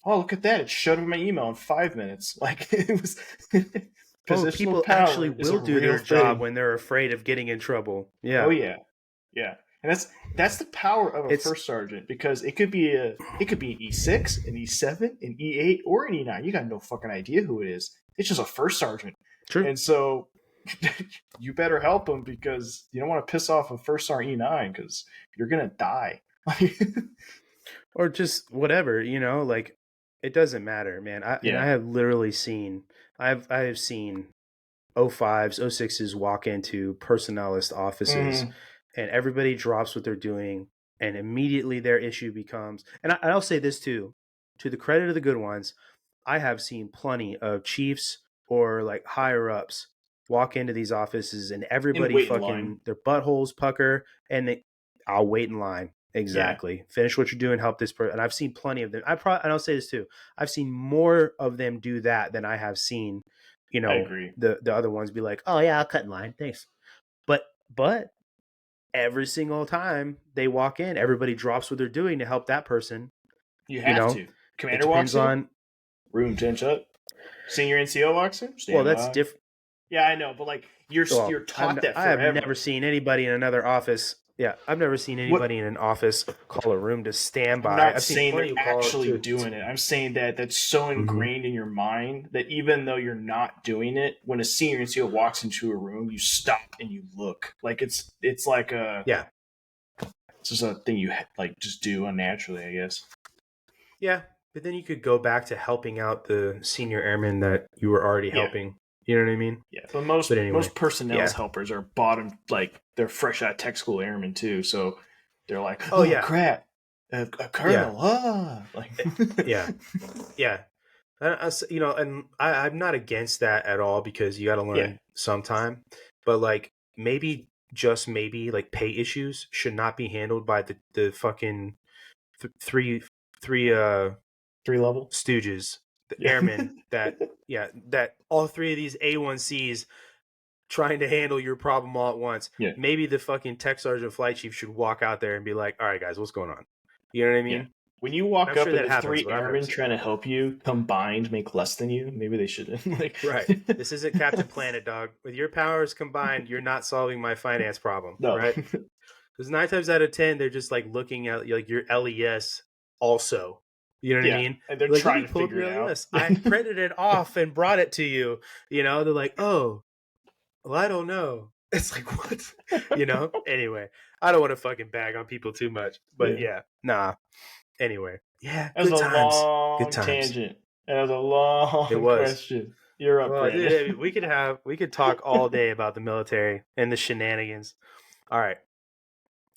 Oh, look at that. It showed up in my email in 5 minutes. Like, it was. Oh, Positional people actually power is a will do real their job thing. when they're afraid of getting in trouble. Oh, Yeah. yeah. Yeah. And that's the power of a It's first sergeant because it could be an E6, an E7, an E8, or an E9. You got no fucking idea who it is. It's just a first sergeant. true. And so you better help them because you don't want to piss off a first sergeant E9 because you're going to die. Or just whatever, like it doesn't matter, man. I Yeah. have literally seen I have seen O5s, O6s walk into personnelist offices Mm-hmm. and everybody drops what they're doing and immediately their issue becomes, and I'll say this too, to the credit of the good ones, I have seen plenty of chiefs or like higher ups walk into these offices and And everybody wait in line. fucking their buttholes pucker and I'll wait in line. Yeah. Exactly. Finish what you're doing. Help this person. And I've seen plenty of them. And I'll say this too. I've seen more of them do that than I have seen, I agree. the other ones be like, oh yeah, I'll cut in line. Thanks. But every single time they walk in, everybody drops what they're doing to help that person. You You have know, to. it Commander walks depends in, on. room 10 shut. Senior NCO walks in, Well, stand that's by. different. Yeah, I know, but like you're Well, taught that I have forever. never seen anybody in another office. Yeah, I've never seen What anybody in an office call a room to stand I'm by. not I've seen saying they're plenty who call it actually to. doing it. I'm saying that that's so Mm-hmm. ingrained in your mind that even though you're not doing it, when a senior NCO walks into a room, you stop and you look. Like it's like Yeah, it's just a thing you like just do unnaturally, I guess. yeah, but then you could go back to helping out the senior airmen that you were already Yeah. helping. You know what I mean? Yeah, but But anyway, most personnel's yeah. helpers are bottom like they're fresh out of tech school airmen too, so they're like, Oh oh yeah, crap, a yeah, colonel, like yeah, yeah. And I'm not against that at all because you got to yeah, learn sometime. But like maybe just maybe like pay issues should not be handled by the fucking three three level, stooges, the yeah, airmen that all three of these A1Cs trying to handle your problem all at once. Yeah. Maybe the fucking tech sergeant flight chief should walk out there and be like, all right, guys, what's going on? You know what I Yeah. mean? When you walk I'm up sure and that the happens, three but I've never airmen seen trying it. to help you combined make less than you, maybe they shouldn't. Like, Right. This isn't Captain Planet, dog. With your powers combined, you're not solving my finance problem, no. right? Because 9 times out of 10, they're just like looking at like your LES also. You know what I Yeah, mean? and they're They're like, let trying me to pull up figure your it out. LES. I printed it off and brought it to you. You know, they're like, oh, well, I don't know. It's like, what? You know? Anyway, I don't want to fucking bag on people too much. But Yeah. yeah, nah. Anyway, yeah, That was good a times. Good long times. tangent. That was a It long was. question. You're up, Well, dude, I mean, Brandon. we could talk all day about the military and the shenanigans. All right.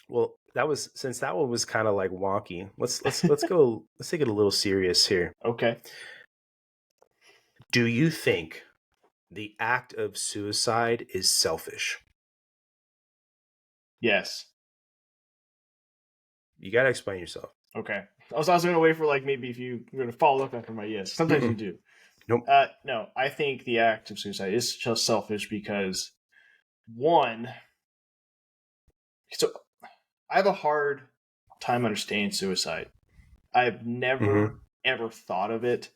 Well, since that one was kind of like wonky. Let's take it a little serious here. Okay. Do you think the act of suicide is selfish? Yes. You got to explain yourself. Okay. I was also going to wait for like maybe if you were going to follow up after my yes. Sometimes you Mm-mm. do. Nope. No, I think the act of suicide is just selfish because one, so I have a hard time understanding suicide. I've Mm-hmm. never ever thought of it.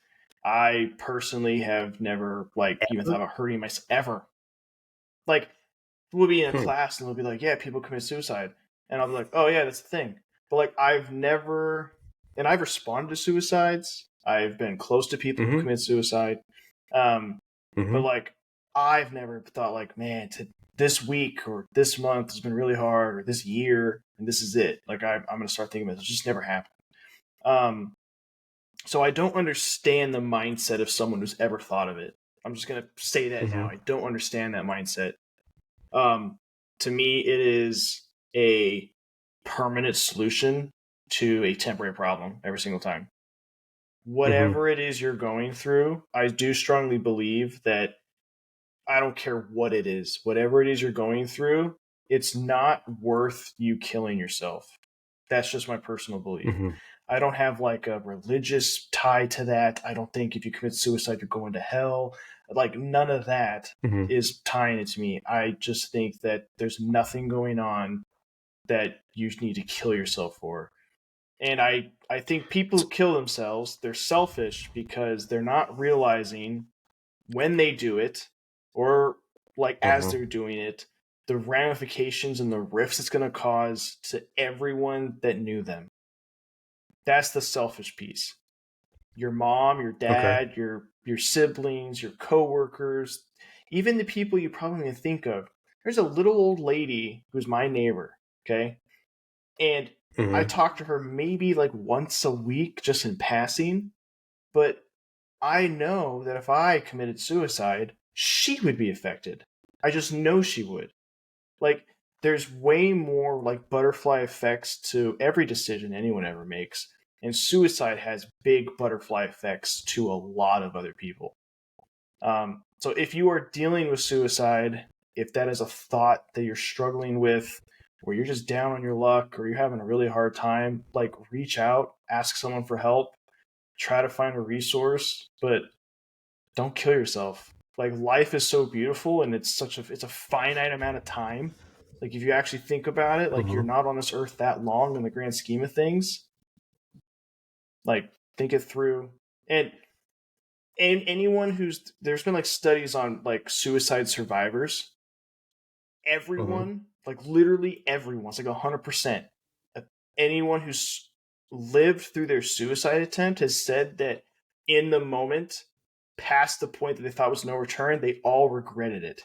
I personally have never like even thought about hurting myself ever. Like we'll be in a Hmm. class and they'll be like, "Yeah, people commit suicide," and I'll be like, "Oh yeah, that's the thing." But like I've never, and I've responded to suicides. I've been close to people who Mm-hmm. commit suicide, um, but Mm-hmm. like I've never thought like, man, this week or this month has been really hard, or this year, and this is it. Like I'm gonna start thinking about this. It's just never happened. Um, so I don't understand the mindset of someone who's ever thought of it. I'm just gonna say that now. Mm-hmm. I don't understand that mindset. Um, to me, it is a permanent solution to a temporary problem every single time. Mm-hmm. Whatever it is you're going through, I do strongly believe that I don't care what it is, whatever it is you're going through, it's not worth you killing yourself. That's just my personal belief. Mm-hmm. I don't have like a religious tie to that. I don't think if you commit suicide, you're going to hell. Like, none of that Mm-hmm. is tying it to me. I just think that there's nothing going on that you need to kill yourself for. And I think people who kill themselves, they're selfish because they're not realizing when they do it or like as Mm-hmm. they're doing it, the ramifications and the rifts it's going to cause to everyone that knew them. That's the selfish piece. Your mom, your Okay. dad, your siblings, your coworkers, even the people you probably didn't think of. There's a little old lady who's my neighbor, okay? And I Mm-hmm. talk to her maybe like once a week just in passing, but I know that if I committed suicide, she would be affected. I just know she would. Like, there's way more like butterfly effects to every decision anyone ever makes. And suicide has big butterfly effects to a lot of other people. So if you are dealing with suicide, if that is a thought that you're struggling with, or you're just down on your luck, or you're having a really hard time, like reach out, ask someone for help, try to find a resource, but don't kill yourself. Like life is so beautiful and it's a finite amount of time. Like if you actually think about it, like you're Mm-hmm. not on this earth that long in the grand scheme of things. Like think it through. And anyone who's there's been like studies on like suicide survivors. Mm-hmm. Everyone, like literally everyone, it's like 100%. Anyone who's lived through their suicide attempt has said that in the moment, past the point that they thought was no return, they all regretted it.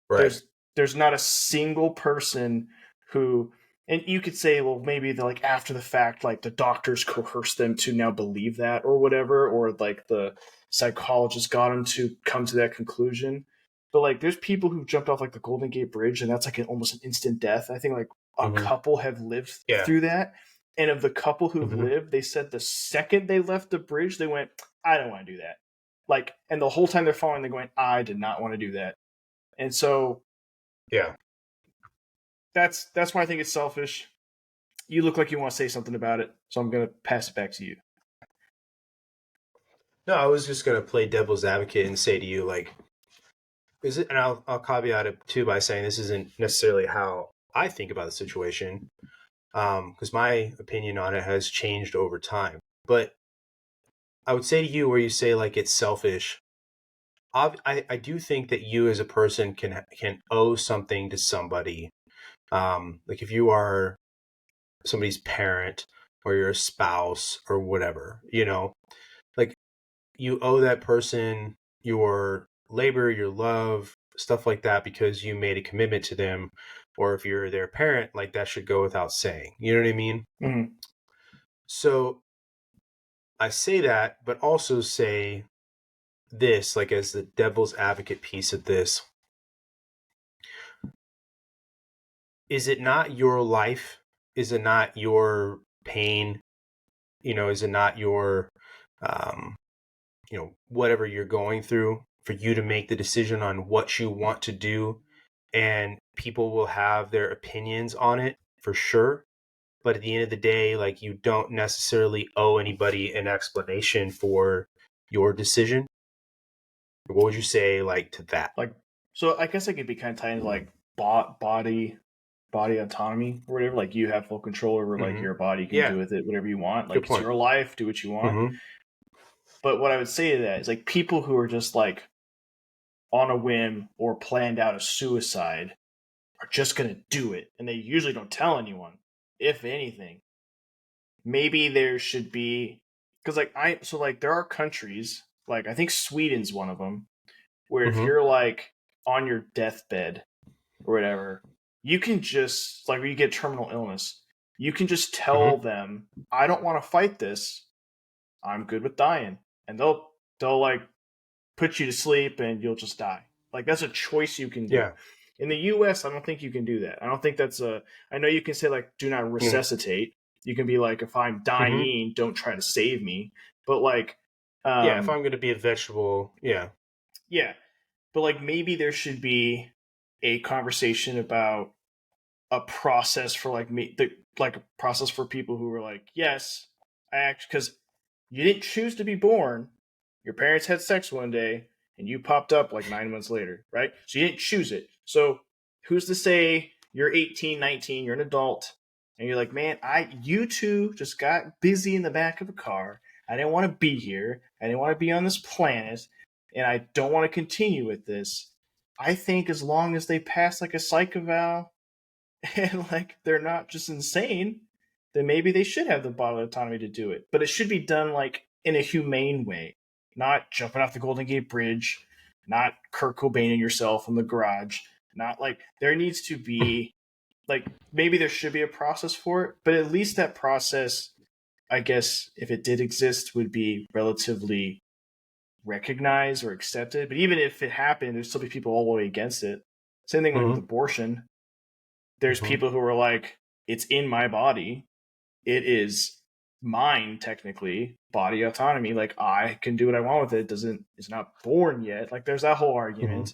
Right. There's not a single person who, and you could say, well, maybe the like after the fact, like the doctors coerced them to now believe that or whatever, or like the psychologist got them to come to that conclusion. But like, there's people who jumped off like the Golden Gate Bridge, and that's like almost an instant death. I think like a Mm-hmm. couple have lived Yeah. through that, and of the couple who've Mm-hmm. lived, they said the second they left the bridge, they went, "I don't want to do that." Like, and the whole time they're falling, they're going, "I did not want to do that." And so Yeah. that's why I think it's selfish. You look like you want to say something about it, so I'm gonna pass it back to you. No, I was just gonna play devil's advocate and say to you, like, Is it? And I'll caveat it too by saying this isn't necessarily how I think about the situation, because my opinion on it has changed over time. But I would say to you, where you say like it's selfish, I do think that you as a person can owe something to somebody. Like if you are somebody's parent or you're a spouse or whatever, like you owe that person your labor, your love, stuff like that because you made a commitment to them. Or if you're their parent, like that should go without saying. You know what I mean? Mm-hmm. So I say that, but also say this, like as the devil's advocate piece of this. Is it not your life? Is it not your pain? Is it not your, um, whatever you're going through for you to make the decision on what you want to do? And people will have their opinions on it for sure. But at the end of the day, like you don't necessarily owe anybody an explanation for your decision. What would you say like to that? Like, so I guess I could be kind of tied into like body autonomy or whatever. Like you have full control over like Mm-hmm. your body, you can Yeah, do with it whatever you want. good Like it's point. your life, do what you want. Mm-hmm. But what I would say to that is like people who are just like on a whim or planned out a suicide are just gonna do it, and they usually don't tell anyone, if anything. Maybe there should be because like there are countries like I think Sweden's one of them where if Mm-hmm. you're like on your deathbed or whatever, you can just like when you get terminal illness, you can just tell Mm-hmm. them, I don't want to fight this. I'm good with dying. And they'll like put you to sleep and you'll just die. Like that's a choice you can do. Yeah. In the US, I don't think you can do that. I don't think that's a I know you can say like do not Mm-hmm. resuscitate. You can be like if I'm Mm-hmm. dying, don't try to save me. But like Yeah, if um I'm going to be a vegetable, yeah. yeah, but like maybe there should be a conversation about a process for like like a process for people who were like, yes, I actually because you didn't choose to be born. Your parents had sex one day, and you popped up like 9 months later, right? So you didn't choose it. So who's to say you're 18, 19, you're an adult, and you're like, man, you two just got busy in the back of a car. I didn't want to be here. I didn't want to be on this planet, and I don't want to continue with this. I think as long as they pass like a psych eval and like they're not just insane, then maybe they should have the bodily autonomy to do it. But it should be done like in a humane way, not jumping off the Golden Gate Bridge, not Kurt Cobain yourself in the garage, not like there needs to be like maybe there should be a process for it, but at least that process, I guess, if it did exist, would be relatively recognized or accepted. But even if it happened, there'd still be people all the way against it. Same thing like with Mm-hmm. abortion, there's Mm-hmm. people who are like, it's in my body. It is mine, technically, body autonomy. Like I can do what I want with it. It's not born yet. Like there's that whole Mm-hmm. argument.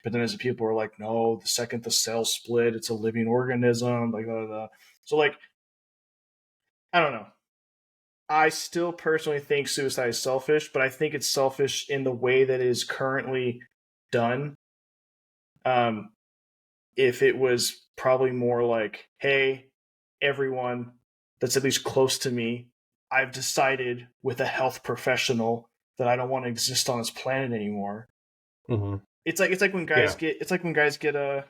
But then there's the people who are like, no, the second the cells split, it's a living organism. Like blah, blah, blah. So like, I don't know. I still personally think suicide is selfish, but I think it's selfish in the way that it is currently done. Um, if it was probably more like, hey, everyone that's at least close to me, I've decided with a health professional that I don't want to exist on this planet anymore. Mm-hmm. It's like when guys Yeah. get a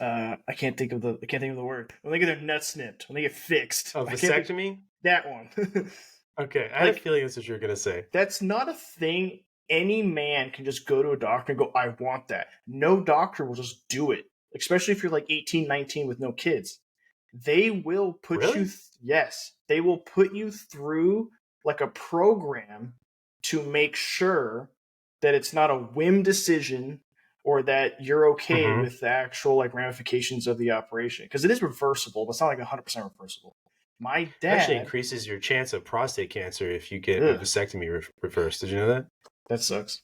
I can't think of the word when they get their nuts snipped when they get fixed. A I can't think vasectomy? that one. Okay, I had a Like feeling that's what you were going to say. that's not a thing. Any man can just go to a doctor and go, I want that. No doctor will just do it, especially if you're like 18, 19 with no kids. They will put you, Really? yes, they will put you through like a program to make sure that it's not a whim decision or that you're okay Mm-hmm. with the actual like ramifications of the operation. Because it is reversible, but it's not like 100% reversible. My Actually dad, increases your chance of prostate cancer if you get a ugh, vasectomy reversed. Did you know that? that sucks.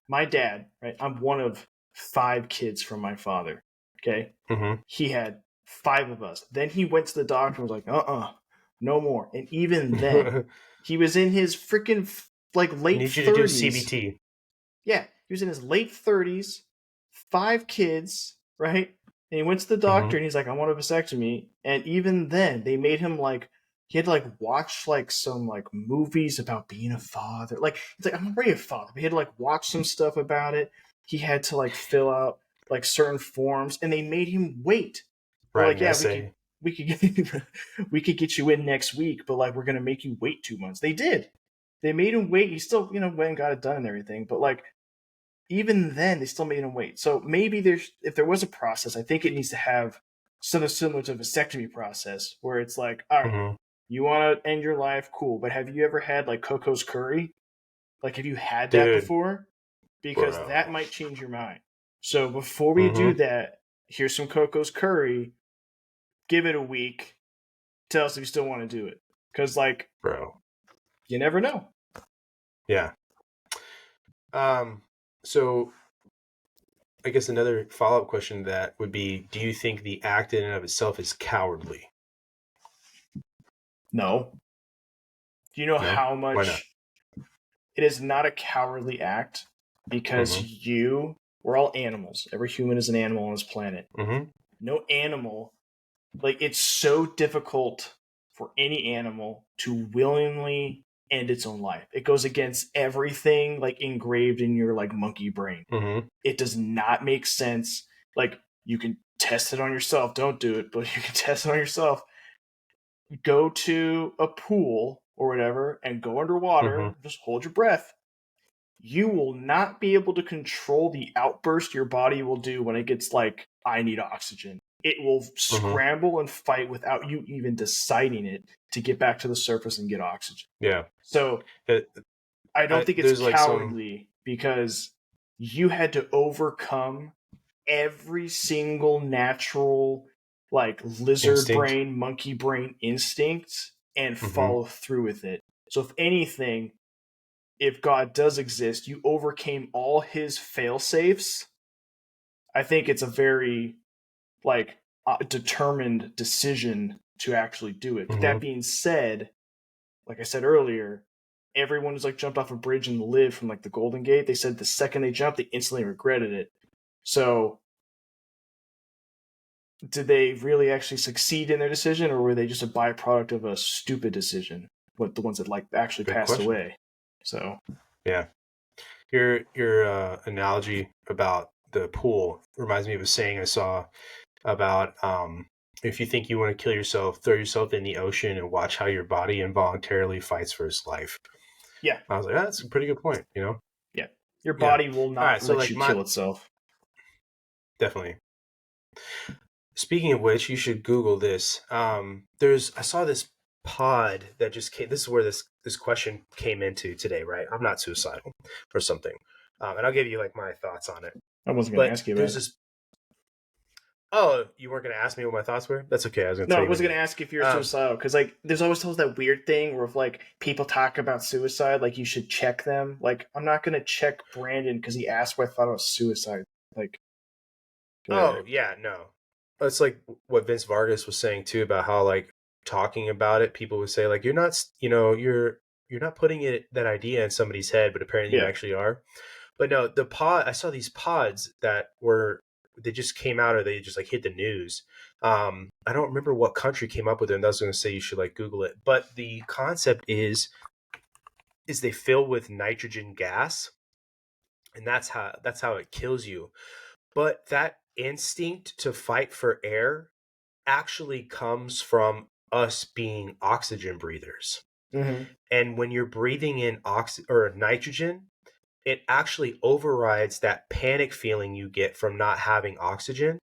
My dad, right? I'm one of 5 kids from my father. Okay. Mm-hmm. He had 5 of us. Then he went to the doctor and was like, no more. And even then, he was in his freaking like late Need you to do 30s. CBT. Yeah. He was in his late 30s, 5 kids, right? And he went to the doctor and he's like, I want a vasectomy. And even then, they made him like, he had to like watch like some like movies about being a father. Like, it's like, I'm already a father. But he had to like watch some stuff about it. He had to like fill out like certain forms and they made him wait. They're Write like, an yeah, essay. we could get, we could get you in next week, but like, we're going to make you wait 2 months. They did. They made him wait. He still, went and got it done and everything. But like, even then, they still made him wait. So maybe if there was a process, I think it needs to have something similar to a vasectomy process, where it's like, all right, you want to end your life, cool. But have you ever had like Coco's curry? Like, have you had that Dude, before? Because bro. that might change your mind. So before we do that, here's some Coco's curry. Give it a week. Tell us if you still want to do it. Because like, bro, you never know. Yeah. So I guess another follow-up question to that would be, do you think the act in and of itself is cowardly? No. Do you know No? how Why not? much it is not a cowardly act? Because we're all animals. Every human is an animal on this planet. No animal, like, it's so difficult for any animal to willingly end its own life. It goes against everything like engraved in your like monkey brain. It does not make sense. Like, you can test it on yourself. Don't do it, but you can test it on yourself. Go to a pool or whatever and go underwater. Just hold your breath. You will not be able to control the outburst your body will do when it gets like, I need oxygen. It will scramble and fight without you even deciding it to get back to the surface and get oxygen. Yeah. So I don't think it's cowardly because you had to overcome every single natural like lizard brain, monkey brain instinct and follow through with it. So if anything, if God does exist, you overcame all his fail safes. I think it's a very like determined decision to actually do it. But that being said, like I said earlier, everyone who's like jumped off a bridge and lived from like the Golden Gate, they said the second they jumped, they instantly regretted it. So did they really actually succeed in their decision, or were they just a byproduct of a stupid decision? What the ones that like actually passed away. So yeah, your analogy about the pool reminds me of a saying I saw about if you think you want to kill yourself, throw yourself in the ocean and watch how your body involuntarily fights for its life. Yeah, I was like, that's a pretty good point. Yeah, your body will not let you kill itself. Definitely. Speaking of which, you should Google this. I saw this pod that just came. This is where this question came into today, right? I'm not suicidal or something, and I'll give you like my thoughts on it. I wasn't going to ask you about it. Oh, you weren't going to ask me what my thoughts were? That's okay. I was going to No, tell I you. wasn't going to ask if you're suicidal because like there's always that weird thing where if like people talk about suicide, like you should check them. Like I'm not going to check Brandon because he asked what I thought about suicide. Like, oh yeah, no. It's like what Vince Vargas was saying too about how like talking about it, people would say like you're not, you're not putting that idea in somebody's head, but apparently you actually are. But no, I saw these pods that they just came out or they just like hit the news. I don't remember what country came up with it. And I was going to say you should like Google it. But the concept is they fill with nitrogen gas, and that's how it kills you. But that instinct to fight for air actually comes from us being oxygen breathers. And when you're breathing in or nitrogen, it actually overrides that panic feeling you get from not having oxygen,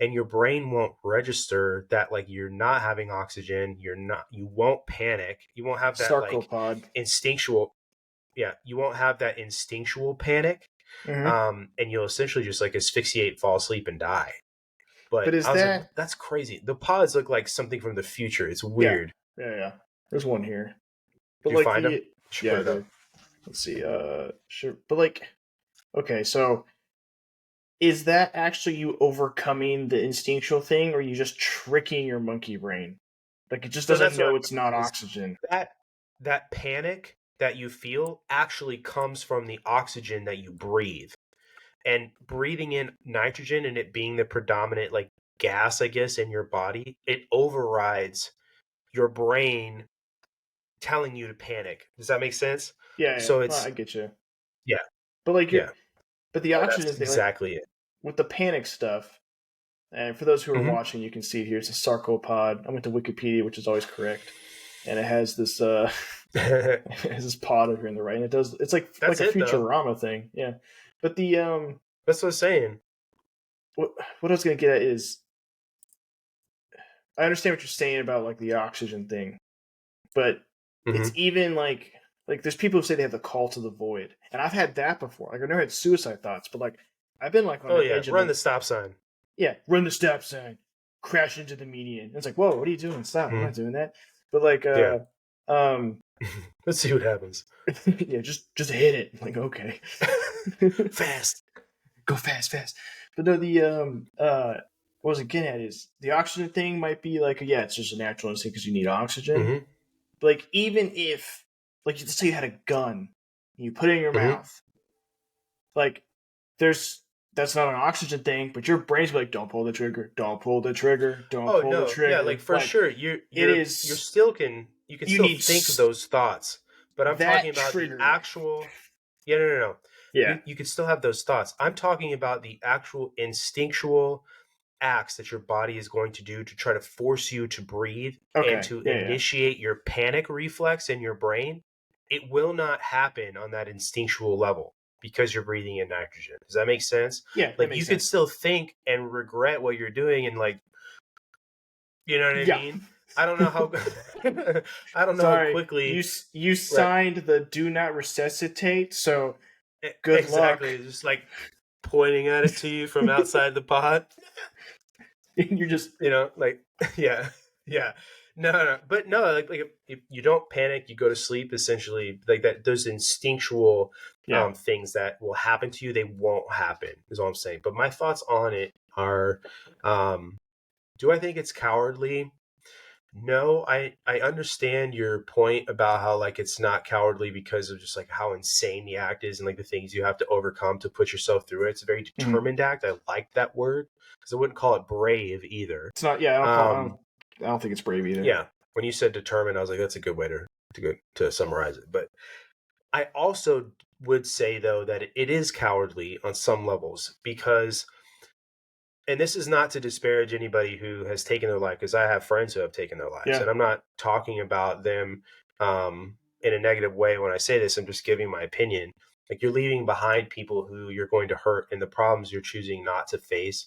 and your brain won't register that like you're not having oxygen. You won't panic. You won't have that like instinctual. Yeah, you won't have that instinctual panic. And you'll essentially just like asphyxiate, fall asleep, and die. But is I was that like, that's crazy. The pods look like something from the future. It's weird. Yeah. There's one here. But Did you find them? Yeah, I did. Let's see. Sure. But like, okay, so is that actually you overcoming the instinctual thing, or are you just tricking your monkey brain? Like it just doesn't know it's not oxygen. That panic that you feel actually comes from the oxygen that you breathe. and breathing in nitrogen and it being the predominant like gas, I guess, in your body, it overrides your brain telling you to panic. Does that make sense? Yeah. So Well, it's I get you. yeah, But like yeah. but the No, oxygen that's thing, like exactly it. with the panic stuff. And for those who are Mm-hmm. watching, you can see it here. It's a sarcopod. I went to Wikipedia, which is always correct, and it has this it has this pod over here on the right, and it does. It's like That's a it though. Futurama thing, yeah. But the That's what I'm saying. what I was gonna get at is I understand what you're saying about like the oxygen thing, but it's Mm-hmm. even like there's people who say they have the call to the void, and I've had that before. Like I've never had suicide thoughts, but like I've been like on Oh the yeah, edge of run the the stop sign. yeah, run the stop sign, crash into the median. And it's like, whoa, what are you doing? Stop! I'm Mm-hmm. not doing that. But like, Yeah. um, Let's see what happens. yeah, just hit it. I'm like, okay, Fast. go fast, fast. But no, the what I was getting at is the oxygen thing might be like, yeah, it's just a natural instinct because you need oxygen. Mm-hmm. But like, even if like let's say you had a gun, and you put it in your Mm-hmm. mouth, like there's that's not an oxygen thing, but your brain's be like, don't pull the trigger, don't pull the trigger, don't Oh pull the no, yeah, like trigger. for Like sure, it you're is, still you can you still need think those thoughts, but I'm talking that about the trigger. actual. Yeah, no. Yeah. You can still have those thoughts. I'm talking about the actual instinctual acts that your body is going to do to try to force you to breathe and Okay. to Yeah. initiate your panic reflex in your brain. It will not happen on that instinctual level because you're breathing in nitrogen. Does that make sense? Yeah. That Like makes you could sense. still think and regret what you're doing and like, you know what I Yeah. mean? I don't know how I don't know how Sorry, quickly you right signed the do not resuscitate. So good luck. exactly just like pointing at it to you from outside the pod. And you're just Like yeah, yeah, no, but no, like if you don't panic, you go to sleep. Essentially, like that, those instinctual yeah. things that will happen to you, they won't happen. Is all I'm saying. But my thoughts on it are, um, do I think it's cowardly? No, I understand your point about how like it's not cowardly because of just like how insane the act is and like the things you have to overcome to put yourself through it. It's a very Mhm. determined act. I like that word because I wouldn't call it brave either. It's not. Yeah. Um, I don't think it's brave either. yeah, when you said determined, I was like, that's a good way to summarize it. But I also would say though that it is cowardly on some levels because, and this is not to disparage anybody who has taken their life because I have friends who have taken their lives, Yeah. and I'm not talking about them in a negative way when I say this. I'm just giving my opinion. Like you're leaving behind people who you're going to hurt and the problems you're choosing not to face.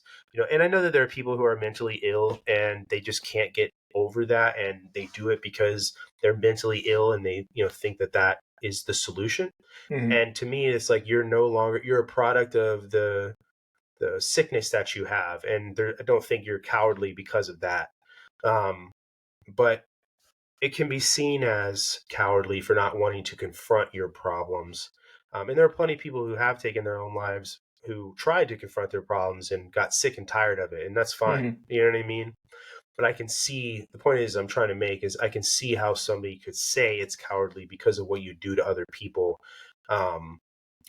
And I know that there are people who are mentally ill and they just can't get over that and they do it because they're mentally ill and they think that that is the solution. Hmm. And to me, it's like you're a product of the sickness that you have, and I don't think you're cowardly because of that. But it can be seen as cowardly for not wanting to confront your problems. And there are plenty of people who have taken their own lives who tried to confront their problems and got sick and tired of it, and that's fine. Hmm. You know what I mean? But I can see the point is I'm trying to make is I can see how somebody could say it's cowardly because of what you do to other people. Um,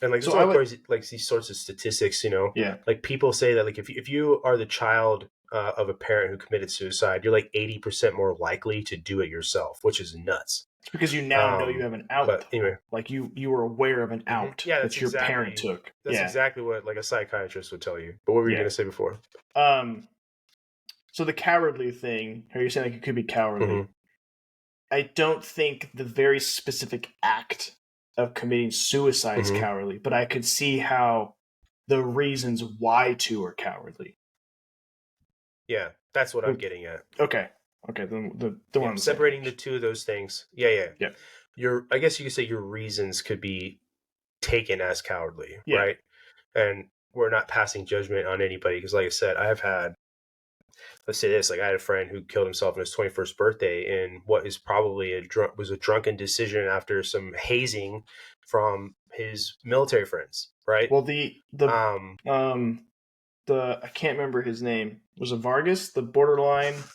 and like So there's I all would. crazy like these sorts of statistics, Yeah. like people say that like if you are the child of a parent who committed suicide, you're like 80% more likely to do it yourself, which is nuts. It's because you now know you have an out. But anyway, Like you were aware of an out yeah, that your parent took. that's Yeah. exactly what like a psychiatrist would tell you. But what were you Yeah. gonna say before? Um. So the cowardly thing, are you saying like it could be cowardly? Mm-hmm. I don't think the very specific act of committing suicide is Mm-hmm. cowardly, but I could see how the reasons why to are cowardly. Yeah, that's what I'm getting at. Okay. Okay, then the one Yeah, on the same separating the page. two of those things. Yeah. Yeah. I guess you could say your reasons could be taken as cowardly, Yeah. right? And we're not passing judgment on anybody because, like I said, let's say this, like I had a friend wwho killed himself on his 21st birthday in what is probably was a drunken decision after some hazing from his military friends, right? Well, Um, um the I can't remember his name. Was it Vargas? The yeah, Vince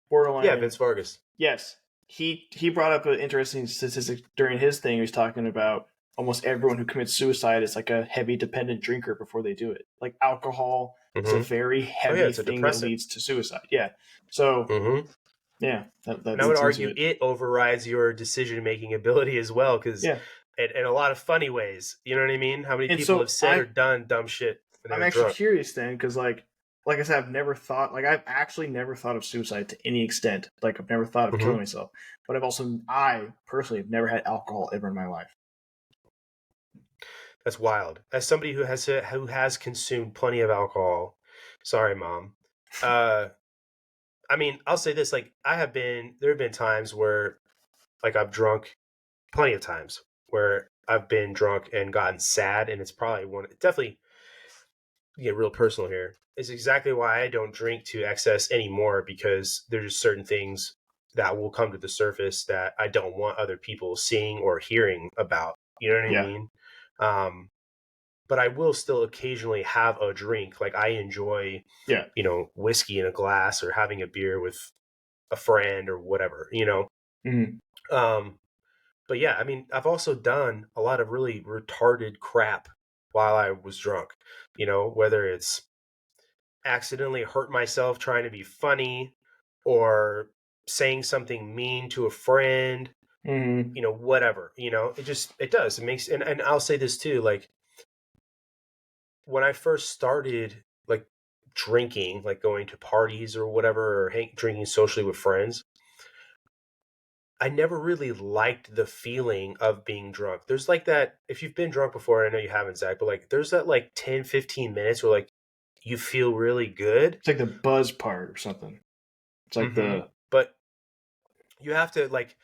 borderline. Vargas. Yes. He brought up an interesting statistic during his thing. He was talking about almost everyone who commits suicide is like a heavy dependent drinker before they do it. Like alcohol is a Mm-hmm. very Oh yeah, heavy it's a thing that depressant. leads to suicide. Yeah. So Mm-hmm. yeah, that And I would leads into argue it. it overrides your decision making ability as well, because Yeah. in a lot of funny ways. You know what I mean? How many And people have so said or done dumb shit when they I'm were actually drunk? curious then, because like I said, I've actually never thought of suicide to any extent. Like I've never thought of killing Mm-hmm. myself, but I personally have never had alcohol ever in my life. That's wild. As somebody who has consumed plenty of alcohol, sorry, mom. Uh, I mean, I'll say this: like, there have been times where, like, I've drunk plenty of times where I've been drunk and gotten sad, and it's probably definitely get real personal here. It's exactly why I don't drink to excess anymore, because there's just certain things that will come to the surface that I don't want other people seeing or hearing about. You know what I Yeah. mean? Um, but I will still occasionally have a drink. Like, I enjoy, Yeah. whiskey in a glass or having a beer with a friend or whatever. Hmm. Um, but yeah, I mean, I've also done a lot of really retarded crap while I was drunk, whether it's accidentally hurt myself trying to be funny or saying something mean to a friend, Hmm. whatever, it does. It makes, and I'll say this too, like, when I first started, like, drinking, like going to parties or whatever, or drinking socially with friends, I never really liked the feeling of being drunk. There's like that, if you've been drunk before, I know you haven't, Zach, but like there's that like 10, 15 minutes where like you feel really good. It's like the buzz part or something. It's like Mm-hmm. the But you have to like,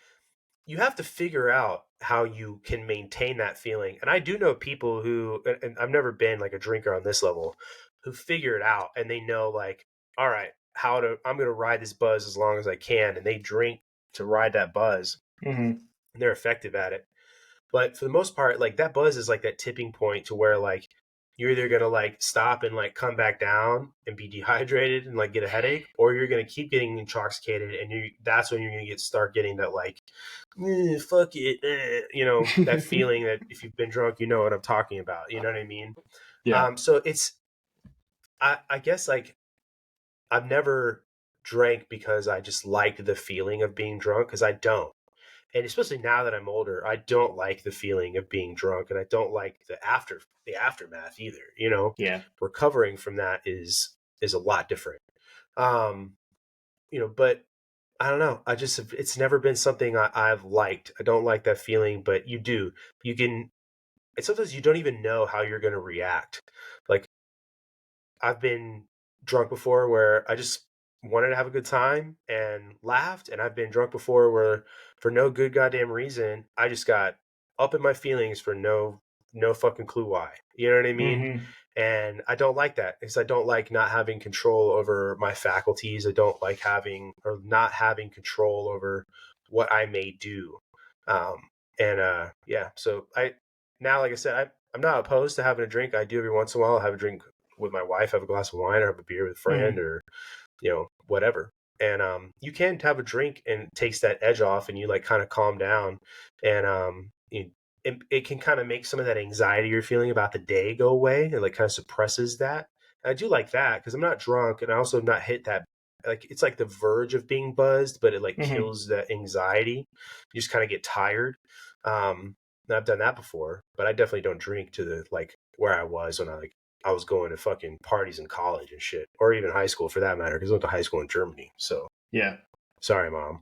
you have to figure out how you can maintain that feeling. And I do know people who, and I've never been like a drinker on this level, who figure it out and they know, like, all right, I'm going to ride this buzz as long as I can. And they drink to ride that buzz, hmm and they're effective at it. But for the most part, like, that buzz is like that tipping point to where like you're either gonna like stop and like come back down and be dehydrated and like get a headache, or you're gonna keep getting intoxicated, and that's when you're gonna start getting that like, fuck it, that feeling that if you've been drunk, you know what I'm talking about. You know what I mean? yeah. So I guess like I've never drank because I just liked the feeling of being drunk, because I don't. And especially now that I'm older, I don't like the feeling of being drunk, and I don't like the aftermath either. Yeah. Recovering from that is a lot different. Um, but I don't know. It's never been something I've liked. I don't like that feeling, but you can. And sometimes you don't even know how you're going to react. Like, I've been drunk before where I just wanted to have a good time and laughed, and I've been drunk before where, for no good goddamn reason, I just got up in my feelings for no fucking clue why. You know what I mean? Hmm. And I don't like that, because I don't like not having control over my faculties. I don't like having or not having control over what I may do. Um, and yeah, so I now, like I said, I'm not opposed to having a drink. I do every once in a while. I'll have a drink with my wife, have a glass of wine, or have a beer with a friend, Hmm. or whatever. And you can have a drink and it takes that edge off, and you like kind of calm down, and it can kind of make some of that anxiety you're feeling about the day go away, and like kind of suppresses that. And I do like that because I'm not drunk, and I also have not hit that, like, it's like the verge of being buzzed, but it like Hmm. kills the anxiety. You just kind of get tired. And I've done that before, but I definitely don't drink to the like where I was when I was going to fucking parties in college and shit, or even high school for that matter, because I went to high school in Germany. So Yeah. sorry, mom.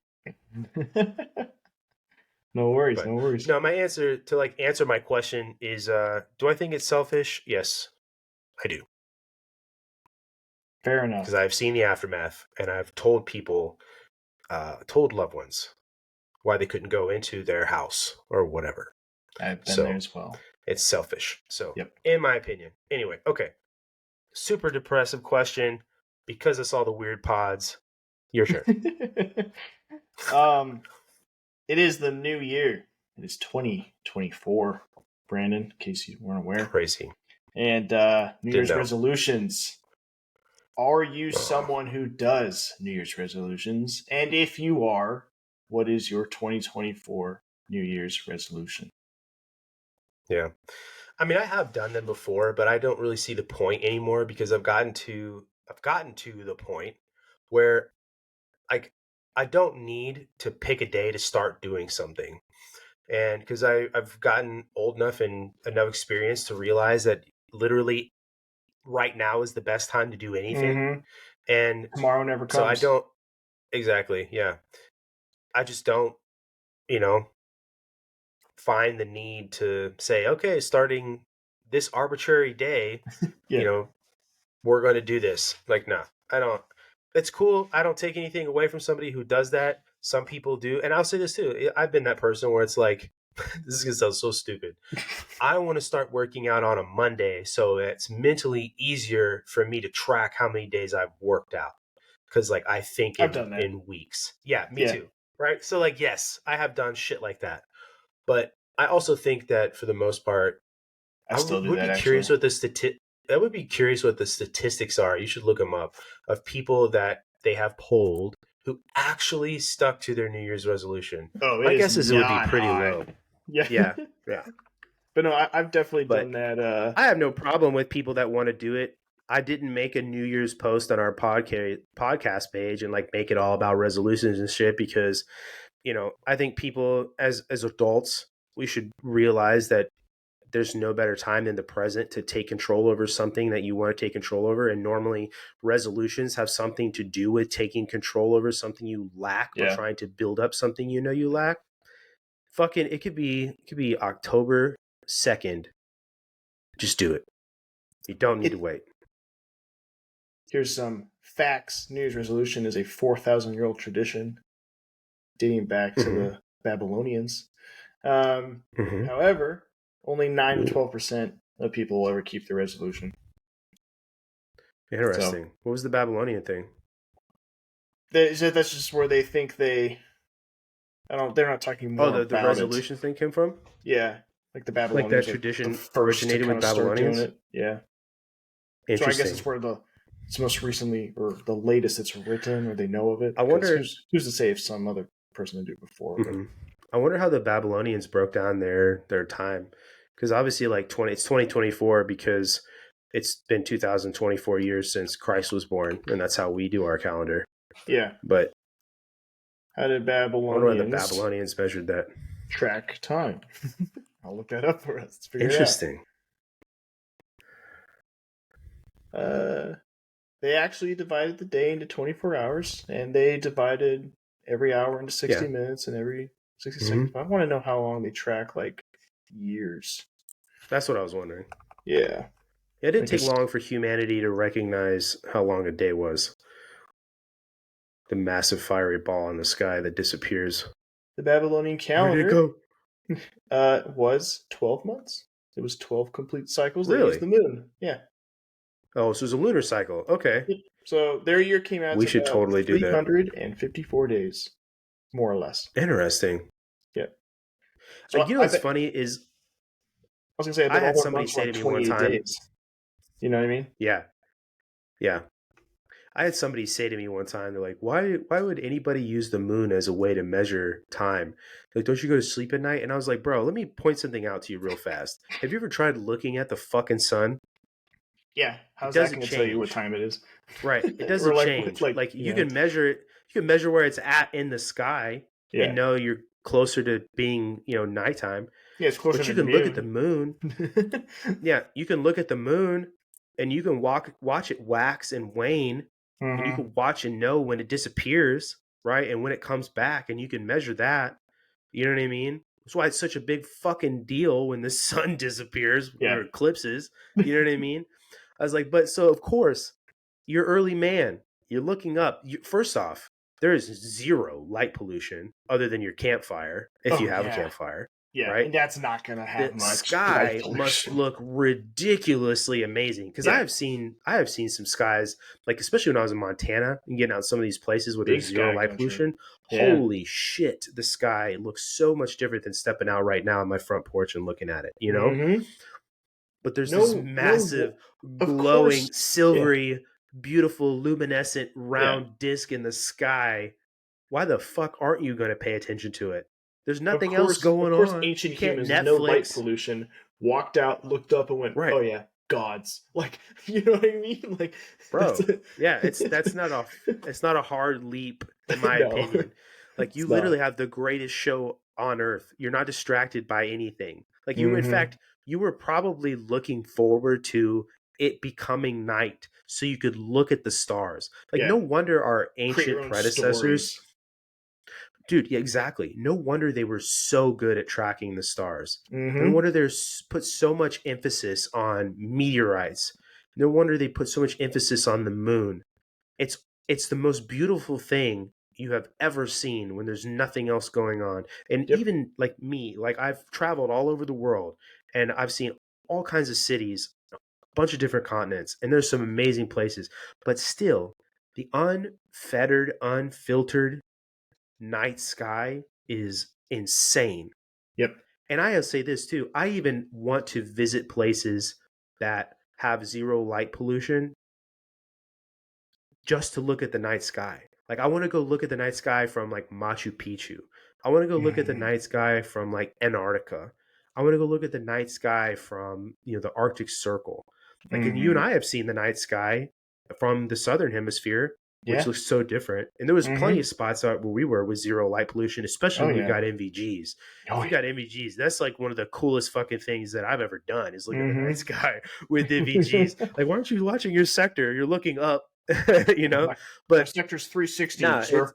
No worries. But No worries. no, my answer to like answer my question is, do I think it's selfish? Yes, I do, Fair because enough. I've seen the aftermath, and I've told people, told loved ones why they couldn't go into their house or whatever. I've been there So as well. it's selfish. So, Yep. in my opinion, anyway. Okay, super depressive question, because I saw the weird pods. Your turn. um, it is the new year. It is 2024, Brandon, in case you weren't aware. Crazy. And New Didn't Year's know. resolutions. Are you Oh. someone who does New Year's resolutions? And if you are, what is your 2024 New Year's resolution? Yeah. I mean, I have done them before, but I don't really see the point anymore because I've gotten to the point where like I don't need to pick a day to start doing something. And because I've gotten old enough and enough experience to realize that literally right now is the best time to do anything. Mm-hmm. And Tomorrow never so I comes. don't exactly, yeah. I just don't, you know, find the need to say, okay, starting this arbitrary day, Yeah, you know, we're going to do this. Like, no, I don't. It's cool. I don't take anything away from somebody who does that. Some people do. And I'll say this too. I've been that person where it's like, this is going to sound so stupid. I want to start working out on a Monday so it's mentally easier for me to track how many days I've worked out. Because, like, I think I've done that. in weeks. Yeah, me Yeah, too. Right. So, like, yes, I have done shit like that. But I also think that for the most part, I still do would that be actually. curious what I would be curious what the statistics are. You should look them up of people that they have polled who actually stuck to their New Year's resolution. Oh, it My is guess is it would be not pretty high. low. Yeah, Yeah, yeah. but no, I've definitely But done that. I have no problem with people that want to do it. I didn't make a New Year's post on our podcast page and like make it all about resolutions and shit because I think people as adults we should realize that there's no better time than the present to take control over something that you want to take control over. And normally resolutions have something to do with taking control over something you lack or Yeah, trying to build up something you lack. Fucking it could be October 2nd. Just do it. You don't need to it. wait. Here's some facts. New Year's resolution is a 4,000-year-old tradition dating back to Mm-hmm. the Babylonians. Mm-hmm. However, only 9 to 12% of people will ever keep the resolution. So Interesting. What was the Babylonian thing? that's just where they think they. I don't. They're not talking Oh, more the about it. resolution thing came from? Yeah, like the Like that Babylonians are the tradition first to originated kind with of start doing Babylonians? it. Yeah. So I guess Interesting. it's where it's most recently or the latest it's written or they know of it. I Because wonder. who's to say if some other person would do it before? But Mhm. I wonder how the Babylonians broke down their time, because obviously, like it's 2024 because it's been 2024 years since Christ was born, and that's how we do our calendar. yeah, But how did I wonder why the Babylonians Babylonians measured that. track time? I'll look that up for us. Let's figure it out. Interesting. Uh, they actually divided the day into 24 hours, and they divided every hour into 60 Yeah. minutes and every 60 seconds. Hmm. But I want to know how long they track, like years. That's what I was wondering. Yeah, It didn't I take guess long for humanity to recognize how long a day was. The massive fiery ball in the sky that disappears. the Babylonian Where did it calendar go? was 12 months. It was 12 complete cycles. They used Really? the moon. Yeah. Oh, so it was a lunar cycle. Okay. So their year came out We to should about totally do that. 354 days, more or less. Interesting. Yeah. So I What's bet funny is I was gonna say I I bet all had their somebody months were say like to me one 28 time, days. You know what I mean? yeah, yeah. I had somebody say to me one time, they're like, why would anybody use the moon as a way to measure time? Like, don't you go to sleep at night? And I was like, bro, let me point something out to you real fast. Have you ever tried looking at the fucking sun? Yeah. It How's that doesn't going to tell you what change. time it is? Right. It Or doesn't change. Like you yeah, can measure it, you can measure where it's at in the sky yeah, and know you're closer to being, nighttime. yeah. It's closer But to you can look at the noon. moon. Yeah, you can look at the moon and you can watch it wax and wane, and you Mm-hmm. can watch and know when it disappears, right? And when it comes back, and you can measure that. You know what I mean? That's why it's such a big fucking deal when the sun disappears Yeah. or eclipses. You know what I mean? I was like, but so of course, you're early man. You're looking up. First off, there is zero light pollution other than your campfire, if you Oh have a yeah, campfire, yeah. right? And that's not going to The have much light sky must pollution. look ridiculously amazing because I Yeah. have seen some skies, like especially when I was in Montana and getting out some of these places where Big there's zero sky light country. pollution. Yeah. Holy shit, the sky looks so much different than stepping out right now on my front porch and looking at it. Mm-hmm. But there's this No, massive of glowing course. Yeah. silvery beautiful luminescent Yeah. round disc in the sky. Why the fuck aren't you going to pay attention to it? There's Of nothing else course, going on. ancient You can't humans, no light Netflix. pollution walked out, looked up, and went, Right. "Oh yeah, gods." Like, you know what I mean? Like, that's Bro. Yeah, it's not a hard leap in my no, opinion. Like you it's not. literally have the greatest show on earth. You're not distracted by anything. Like you in Mm-hmm. fact, you were probably looking forward to it becoming night so you could look at the stars. Like Yeah, no wonder our create your ancient own predecessors, stories. dude, yeah, exactly. No wonder they were so good at tracking the stars. No Mm-hmm. wonder they put so much emphasis on meteorites. No wonder they put so much emphasis on the moon. It's it's the most beautiful thing you have ever seen when there's nothing else going on. And Yep. even like me, like I've traveled all over the world and I've seen all kinds of cities, a bunch of different continents, and there's some amazing places. But still, the unfettered, unfiltered night sky is insane. Yep. And I say this too. I even want to visit places that have zero light pollution just to look at the night sky. Like I want to go look at the night sky from like Machu Picchu. I want to go look at the Mm-hmm. night sky from like Antarctica. I want to go look at the night sky from, the Arctic Circle. Like and you and Mm-hmm. I have seen the night sky from the southern hemisphere, which Yeah. looks so different. And there was plenty Mm-hmm. of spots out where we were with zero light pollution, especially Oh when you yeah. got NVGs. If Oh you yeah. got NVGs, that's like one of the coolest fucking things that I've ever done is look at the night Mm-hmm. sky with NVGs. Like, why aren't you watching your sector? You're looking up, you know. my, my But sector's 360, nah, sir.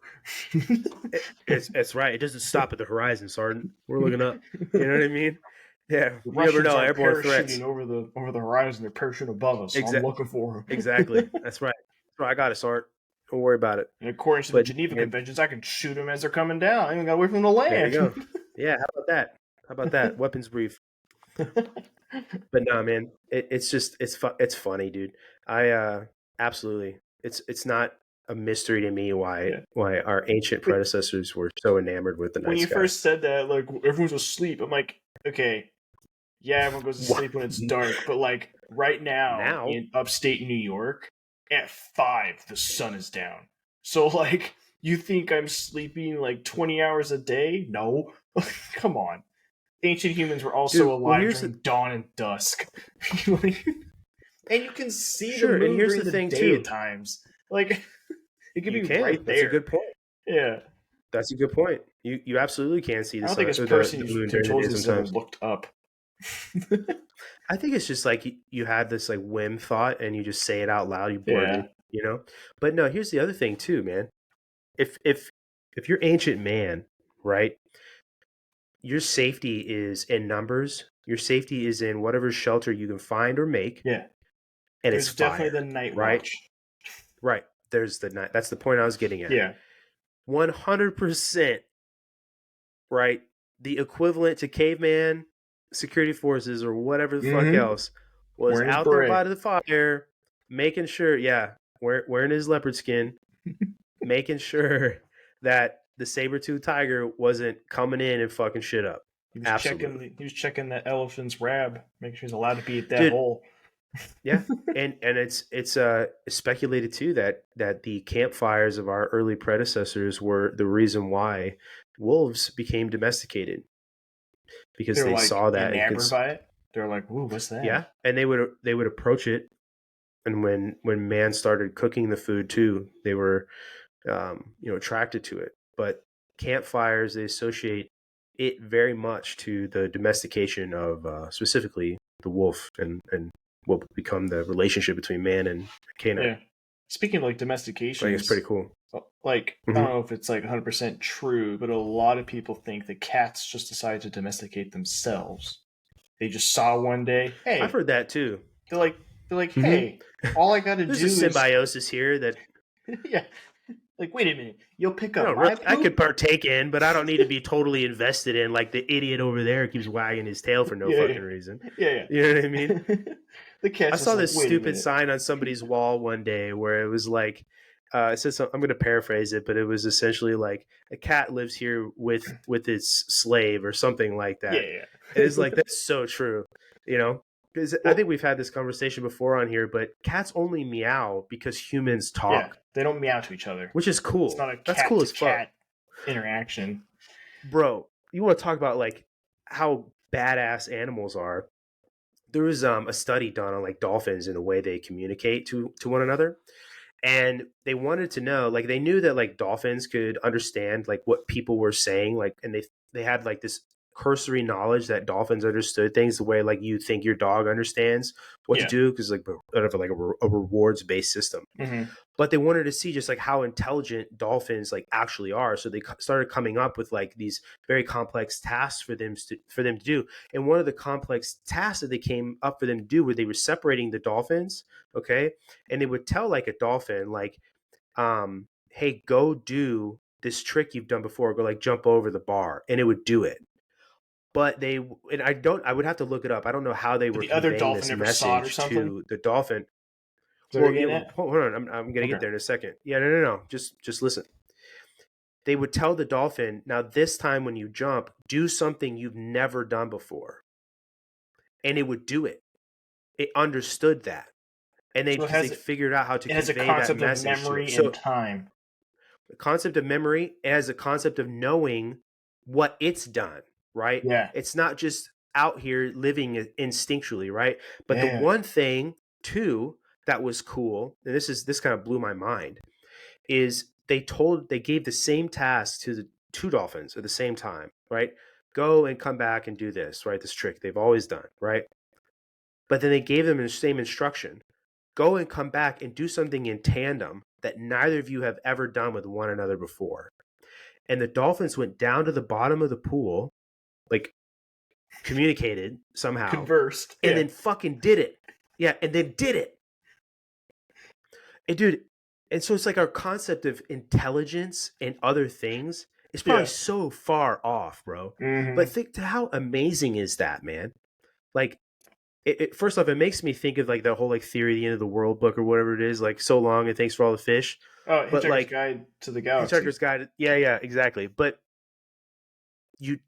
it's right. It doesn't stop at the horizon, Sergeant. We're looking up. You know what I mean? Yeah. The You never Russians know aren't airborne parachuting threats. over the horizon; they're parachuting above us. So I'm Exactly. looking for Exactly. them. That's right. That's right. I got it, Sergeant. Don't worry about it. And according to the But Geneva man, Conventions, I can shoot them as they're coming down. I ain't got to wait for them to there you land. go. Yeah. How about that? How about that? Weapons brief. But no, man, it's just it's funny, dude. I absolutely. It's not a mystery to me why Yeah. our ancient But predecessors were so enamored with the when night you sky. first said that, like everyone's asleep, I'm like, okay, yeah, everyone goes to Wow. sleep when it's dark, but like right now Now, in upstate New York, at 5 the sun is down. So like, you think I'm sleeping like 20 hours a day? No, come on. Ancient humans were also dude. Well, alive here's during the dawn and dusk. Like, and you can see the sure, and moon here's during the the thing day at too. times. Like, it could You be can. right That's a there. good point. Yeah. That's a good point. You absolutely can see I the don't think sun this or person the who moon during the told day you this ever sometimes. looked up. I think it's just like you had this like whim thought and you just say it out loud. You Yeah. blurted, you know. But no, here's the other thing too, man. If you're ancient man, right? Your safety is in numbers. Your safety is in whatever shelter you can find or make, Yeah. and it's There's definitely the fire, night right? watch. Right. There's the night. That's the point I was getting at. Yeah. 100%, right? The equivalent to caveman security forces or whatever the fuck Mm-hmm. else was Wearing his out there beret. by the fire, making sure, yeah, wearing his leopard skin, making sure that the saber-tooth tiger wasn't coming in and fucking shit up. Absolutely. He was checking that elephant's rab, making sure he's allowed to be at that Dude, hole. yeah. And it's speculated too that the campfires of our early predecessors were the reason why wolves became domesticated because They're they like saw that and could enamored by it. They're like, "Ooh, what's yeah, that?" and they would approach it, and when man started cooking the food too, they were attracted to it. But campfires, they associate it very much to the domestication of specifically the wolf and what would become the relationship between man and canine. Yeah. Speaking of like I think it's pretty domestications, cool. like I Mm-hmm. don't know if it's like 100% true, but a lot of people think that cats just decided to domesticate themselves. They just saw one day, I've hey, heard that too. they're like they're like, Mm-hmm. hey, all I got to There's a do is symbiosis here that yeah, like wait a minute, you'll pick I up don't really my I could poop. partake in, but I don't need to be totally invested in like the idiot over there keeps wagging his tail for no Yeah, fucking yeah, reason. yeah, You know what I mean? yeah. The I cat's just saw like, this wait a stupid minute. sign on somebody's wall one day where it was like, it says I'm going to paraphrase it, but it was essentially like a cat lives here with its slave or something like Yeah, that. And yeah. it's like that's so true, you know. Because I think Well, we've had this conversation before on here, but cats only meow because humans yeah, talk, they don't meow to each other. which is It's cool. not a That's cat cool to as fuck, cat interaction. bro. You want to talk about like how badass animals are? there was a study done on like dolphins and the way they communicate to one another, and they wanted to know, like, they knew that like dolphins could understand like what people were saying, like, and they had like this cursory knowledge that dolphins understood things the way like you think your dog understands what to Yeah. do, because like whatever, like a rewards based system. Mm-hmm. But they wanted to see just like how intelligent dolphins like actually are, so they started coming up with like these very complex tasks for them to do. And one of the complex tasks that they came up for them to do, where they were separating the dolphins, okay, and they would tell like a dolphin like, hey, go do this trick you've done before, go like jump over the bar, and it would do it. But they, and I would have to look it up, I don't know how they But were the other conveying dolphin this never saw it or message something. to the dolphin. Is that what Well, you're yeah, getting at? hold on. I'm gonna Okay. get there in a second. Yeah, no. Just listen. They would tell the dolphin, now this time when you jump, do something you've never done before, and it would do it. It understood that, and So because they figured out how to it has a convey that concept of message to it. memory and So time. the concept of memory as a concept of knowing what it's done. Right? Yeah. It's not just out here living instinctually, right? But the Yeah. one thing too that was cool, and this kind of blew my mind, is they gave the same task to the two dolphins at the same time, right? Go and come back and do this, right? This trick they've always done, right? But then they gave them the same instruction. Go and come back and do something in tandem that neither of you have ever done with one another before. And the dolphins went down to the bottom of the pool, like communicated somehow, Conversed. and Yeah. then fucking did it. Yeah, and then did it. And dude, and so it's like our concept of intelligence and other things is probably Yeah. so far off, bro. But Mm-hmm. think to how amazing is that, man? Like, first off, it makes me think of like the whole like theory of the end of the world book or whatever it is, like so long and thanks for all the fish. Oh, But Hitchhiker's like Guide to the Galaxy. Hitchhiker's Guide, yeah, exactly. But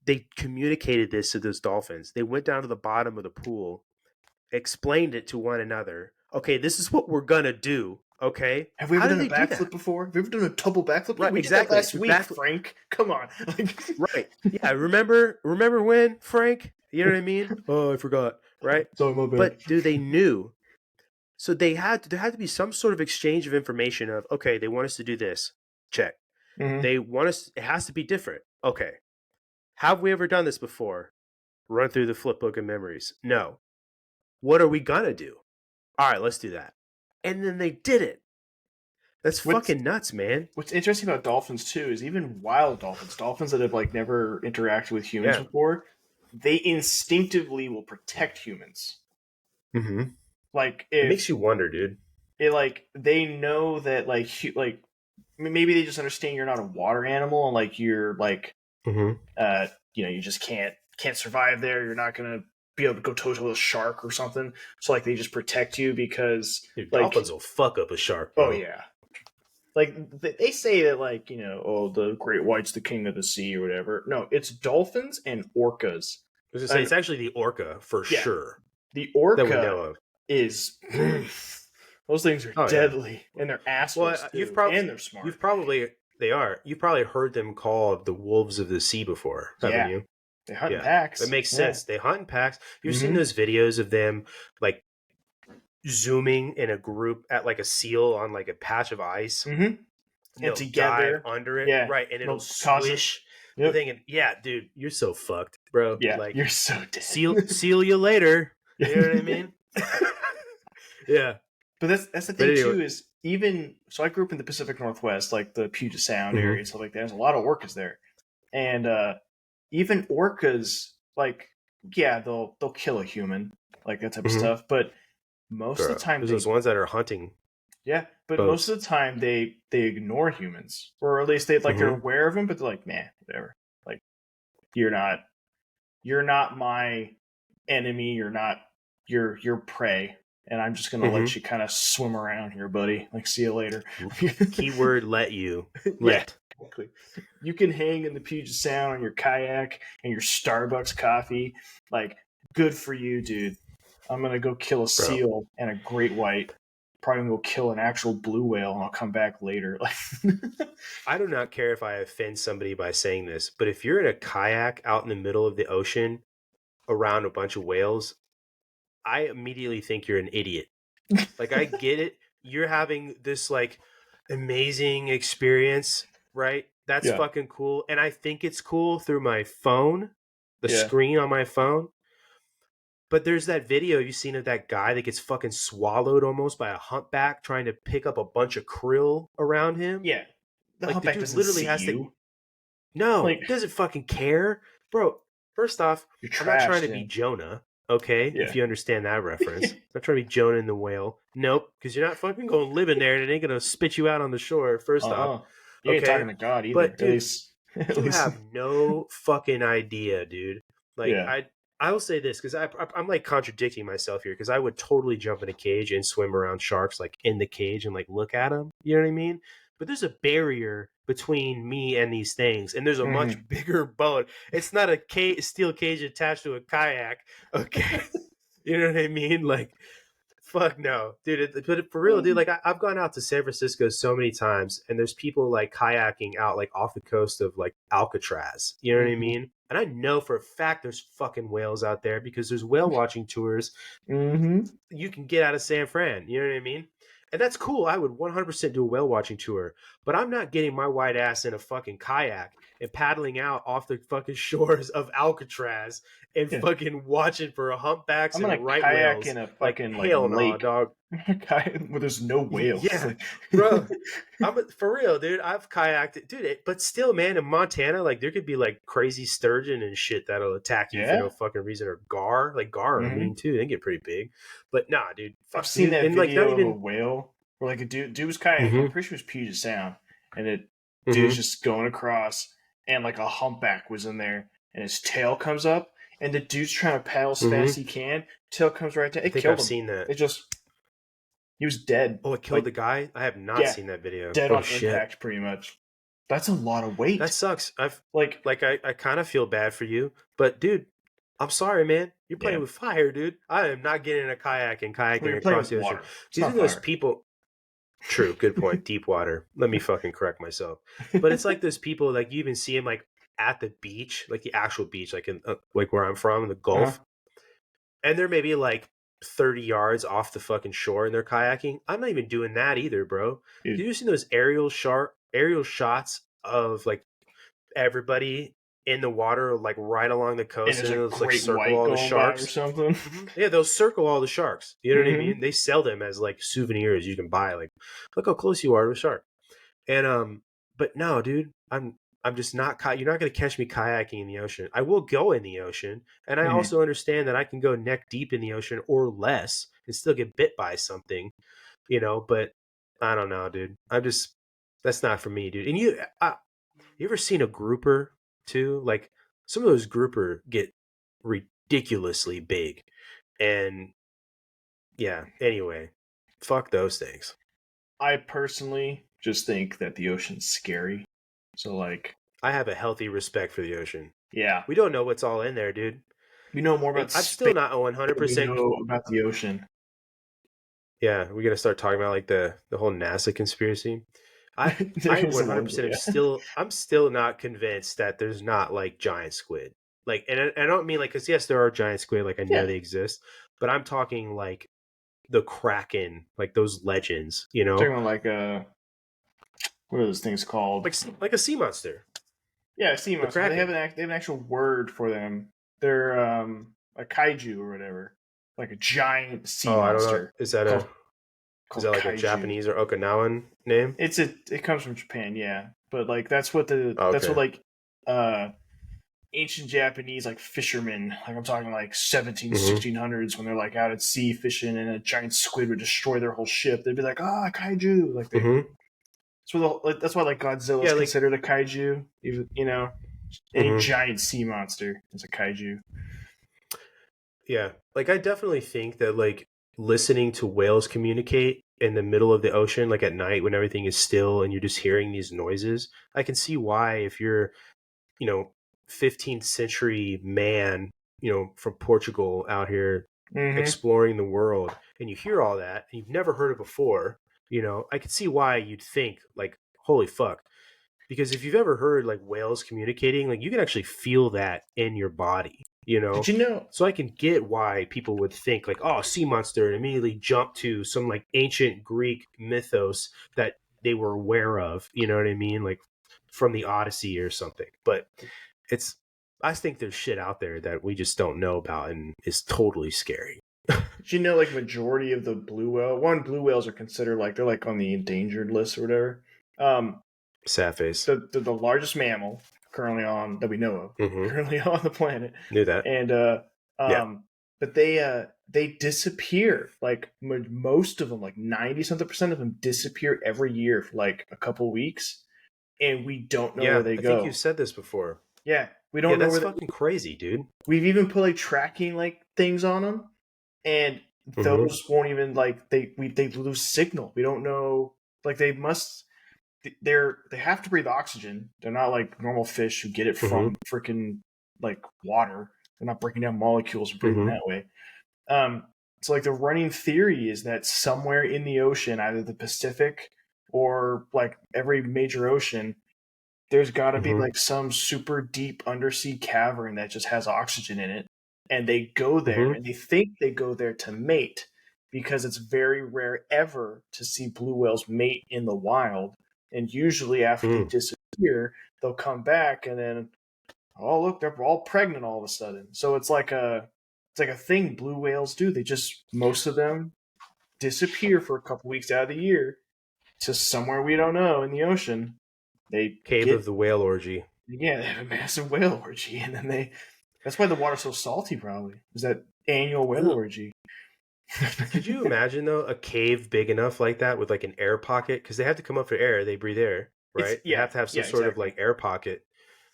they communicated this to those dolphins. They went down to the bottom of the pool, explained it to one another. Okay, this is what we're gonna do. Okay, Have we how ever did done a they do backflip that? before? Have we ever done a double backflip? Yeah, Right, we did that exactly. last We week, back Frank. Come on. right. Yeah, remember when, Frank? You know what I mean? Oh, I forgot. Right? Sorry, my bad. But dude, they knew. So there had to be some sort of exchange of information of, okay, they want us to do this. Check. Mm-hmm. They want us, it has to be different. Okay. Have we ever done this before? Run through the flip book of memories. No. What are we gonna do? All right, let's do that. And then they did it. That's What's fucking nuts, man. What's interesting about dolphins too is even wild dolphins, dolphins that have like never interacted with humans Yeah. before, they instinctively will protect humans. Mm-hmm. Like It makes if you wonder, dude. it like they know that like maybe they just understand you're not a water animal and like you're like Mm-hmm. you just can't survive there. You're not gonna be able to go toe to toe with a shark or something. So like they just protect you because Dude, like dolphins will fuck up a shark, oh bro. yeah. Like they say that like oh the great white's the king of the sea or whatever. No, it's dolphins and orcas. I was gonna say And it's actually the orca for yeah, sure the that we orca know of. is those things are Oh yeah. deadly and they're Well, assholes you've too, and they're smart. probably they are. You've probably heard them called the wolves of the sea before, haven't Yeah, you? they hunt in Yeah, that packs. makes Yeah. sense. They hunt in packs. You've seen Mm-hmm. those videos of them like zooming in a group at like a seal on like a patch of ice. Mm-hmm. And And they'll dive together, under it, yeah, right? And it'll it'll cause it. swish the Yep. thing. And yeah, dude, you're so fucked, bro. Yeah, Like, you're so dead. seal you later. You know what I mean? Yeah. But that's the But thing anyway. too is even so I grew up in the Pacific Northwest, like the Puget Sound area Mm-hmm. and stuff like that. There's a lot of orcas there, and even orcas, like yeah, they'll kill a human, like that type of Mm-hmm. stuff. But most of the time There's those ones that are hunting yeah, but most boats. of the time they ignore humans, or at least they're Mm-hmm. aware of them, but they're like, man, whatever. Like you're not you're not my enemy. You're not your prey, and I'm just gonna let Mm-hmm. you kind of swim around here, buddy. Like, see you later. Keyword let you. Yeah, Let. exactly. You can hang in the Puget Sound on your kayak and your Starbucks coffee. Like, good for you, dude. I'm gonna go kill a Bro. seal and a great white. Probably gonna go kill an actual blue whale, and I'll come back later. Like, I do not care if I offend somebody by saying this, but if you're in a kayak out in the middle of the ocean around a bunch of whales, I immediately think you're an idiot. Like, I get it. You're having this like amazing experience, right? That's Yeah. fucking cool. And I think it's cool through my phone, the Yeah. screen on my phone. But there's that video you've seen of that guy that gets fucking swallowed almost by a humpback trying to pick up a bunch of krill around him. Yeah. The Like, the humpback dude doesn't literally see has to. you. No, Like, he doesn't fucking care. Bro, first off, you're I'm not trying trashed to be in. Jonah, okay? If Yeah. you understand that reference. I'm not trying to be Jonah in the whale. Nope, because you're not fucking going to live in there and it ain't going to spit you out on the shore, first off. You ain't talking Okay? to God either. But, At dude, least. At you least. have no fucking idea, dude. Like, Yeah. I will say this because I'm like contradicting myself here because I would totally jump in a cage and swim around sharks like in the cage and like look at them. You know what I mean? But there's a barrier between me and these things, and there's a much Mm-hmm. bigger boat. It's not a steel cage attached to a kayak. Okay, you know what I mean? Like, fuck no, dude. But for real, dude, like I've gone out to San Francisco so many times, and there's people like kayaking out like off the coast of like Alcatraz. You know what I Mm-hmm. mean? And I know for a fact there's fucking whales out there because there's whale watching tours Mm-hmm. you can get out of San Fran. You know what I mean? And that's cool. I would 100% do a whale watching tour, but I'm not getting my white ass in a fucking kayak and paddling out off the fucking shores of Alcatraz and Yeah. fucking watching for humpbacks I'm gonna and right kayak whales. in a Like, fucking like hell no, lake. dog. Where there's no whales. Yeah, Like, bro. For real, dude. I've kayaked, dude. But still, man, in Montana, like there could be like crazy sturgeon and shit that'll attack you for no yeah. fucking reason, or gar. Like gar are Mm-hmm. mean too. They get pretty big. But nah, dude. I've Fuck, seen dude. that And like not video of a even. whale where like a dude was kayaking. I'm Mm-hmm. pretty sure it was Puget Sound, and it dude's Mm-hmm. just going across, and like a humpback was in there, and his tail comes up, and the dude's trying to paddle as fast as Mm-hmm. he can. Tail comes right down. I It think killed I've him. seen that. It just he was dead. Oh, it killed Like the guy. I have not yeah, seen that video. dead Oh on shit, impact, pretty much. That's a lot of that weight. sucks. Like I kind of feel bad for you, but dude, I'm sorry, man. You're playing yeah, with fire, dude. I am not getting in a kayak and well, kayaking you're playing across with the ocean. water. It's These are not those fire. people. True, good point. Deep water. Let me fucking correct myself. But it's like those people, like you even see them like at the beach, like the actual beach, like in like where I'm from in the Uh-huh. Gulf, and they're maybe like 30 yards off the fucking shore and they're kayaking. I'm not even doing that either, bro. Did Dude, you see those aerial shots of like everybody in the water, like right along the and coast, there's and a it'll like great circle white all the going by or sharks? something. Yeah, they'll circle all the sharks. You know what I Mm-hmm. mean? They sell them as like souvenirs you can buy. Like, look how close you are to a shark. And but no, dude, I'm just not. You're not gonna catch me kayaking in the ocean. I will go in the ocean, and I Mm-hmm. also understand that I can go neck deep in the ocean or less and still get bit by something. But I don't know, dude. I'm just that's not for me, dude. And you ever seen a grouper too? Like some of those grouper get ridiculously big, and yeah. Anyway, fuck those things. I personally just think that the ocean's scary. So like, I have a healthy respect for the ocean. yeah, We don't know what's all in there, dude. we know more Like about I'm space still not than we 100%. know about the ocean. Yeah, we're gonna start talking about like the whole NASA conspiracy. I There I is a little bit, 100% I'm still not convinced that there's not like giant squid. Like, and I don't mean like because yes, there are giant squid. Like I know yeah. they exist, but I'm talking like the kraken, like those legends. You know, Talking about like what are those things called? like a sea monster, Yeah, sea the monsters. But kraken. they have an actual word for them. They're a kaiju or whatever, like a giant sea Oh, I don't know. monster Is called that like a kaiju. Japanese or Okinawan name? It comes from Japan, yeah. But like Oh, that's what okay. like uh ancient Japanese like fishermen, like I'm talking like 17, Mm-hmm. 1600s when they're like out at sea fishing and a giant squid would destroy their whole ship. They'd be like, "Ah, kaiju!" Like they. Mm-hmm. That's why like Godzilla is Yeah, like. considered a kaiju. Even any Mm-hmm. giant sea monster is a kaiju. Yeah, like I definitely think that like listening to whales communicate in the middle of the ocean, like at night when everything is still and you're just hearing these noises, I can see why if you're, you know, 15th century man, from Portugal out here Mm-hmm. exploring the world and you hear all that and you've never heard it before, I could see why you'd think like, holy fuck. Because if you've ever heard like whales communicating, like you can actually feel that in your body. Did you know? So I can get why people would think like, oh, sea monster, and immediately jump to some like ancient Greek mythos that they were aware of. You know what I mean? Like from the Odyssey or something. But I think there's shit out there that we just don't know about and is totally scary. Did you know, like, majority of the blue whales are considered like they're like on the endangered list or whatever. Sad face. The largest mammal currently on that we know of, currently on the planet. Knew that. And but they disappear. Like most of them, like 90-something% of them disappear every year for like a couple weeks, and we don't know where they go. I think you said this before. Yeah, we don't know where. That's fucking crazy, dude. We've even put like tracking like things on them, and those won't even like they lose signal. We don't know, like they have to breathe oxygen. They're not like normal fish who get it from freaking like water. They're not breaking down molecules and breathing that way. So like the running theory is that somewhere in the ocean, either the Pacific or like every major ocean, there's got to be like some super deep undersea cavern that just has oxygen in it. And they go there and they think they go there to mate, because it's very rare ever to see blue whales mate in the wild. And usually after they disappear, they'll come back and then, oh, look, they're all pregnant all of a sudden. So it's like a thing blue whales do. They just, most of them disappear for a couple weeks out of the year to somewhere we don't know in the ocean. Cave of the whale orgy. Yeah, they have a massive whale orgy, and then that's why the water's so salty, probably, is that annual whale orgy. Could you imagine, though, a cave big enough like that with like an air pocket? Because they have to come up for air. They breathe air, right? You have to have some sort of like air pocket.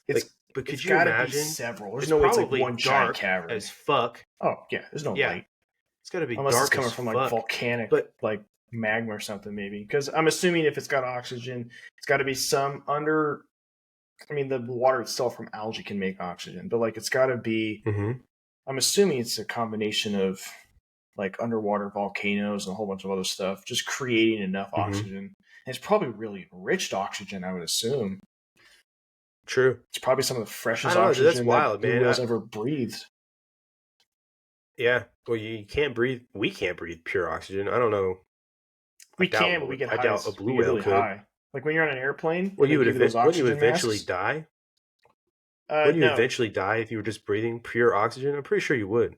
But could you imagine? Several. There's no way it's like one giant cavern. As fuck. Oh, yeah. There's no light. It's got to be unless dark it's coming as from fuck. like volcanic, like magma or something, maybe. Because I'm assuming if it's got oxygen, it's got to be some under. I mean, the water itself from algae can make oxygen, but like it's got to be. I'm assuming it's a combination of like underwater volcanoes and a whole bunch of other stuff, just creating enough oxygen. And it's probably really enriched oxygen, I would assume. True. It's probably some of the freshest oxygen that's wild, that blue whales ever breathed. Yeah. Well, you can't breathe. We can't breathe pure oxygen. I don't know. We can, but we get high. I doubt a blue whale really could. High. Like when you're on an airplane, wouldn't you eventually die? Wouldn't you eventually die if you were just breathing pure oxygen? I'm pretty sure you would.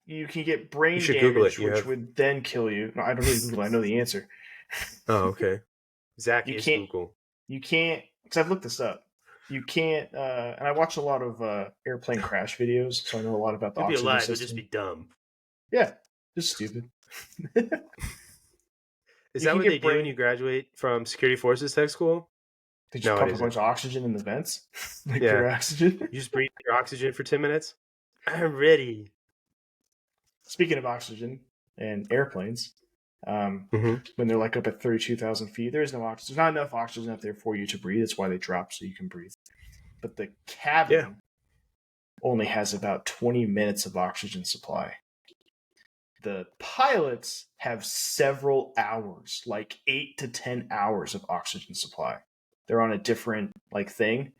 You can get brain damage, which would then kill you. No, I don't need Google. I know the answer. Oh, okay. Zach is Google. You can't, because I've looked this up. You can't, and I watch a lot of airplane crash videos, so I know a lot about the oxygen be alive, system. But just be dumb. Yeah, just stupid. Is that what they do when you graduate from security forces tech school? They just pump a bunch of oxygen in the vents? Like pure oxygen? You just breathe your oxygen for 10 minutes? I'm ready. Speaking of oxygen and airplanes, when they're like up at 32,000 feet, there's no oxygen. There's not enough oxygen up there for you to breathe. That's why they drop so you can breathe. But the cabin only has about 20 minutes of oxygen supply. The pilots have several hours, like 8 to 10 hours of oxygen supply. They're on a different like thing.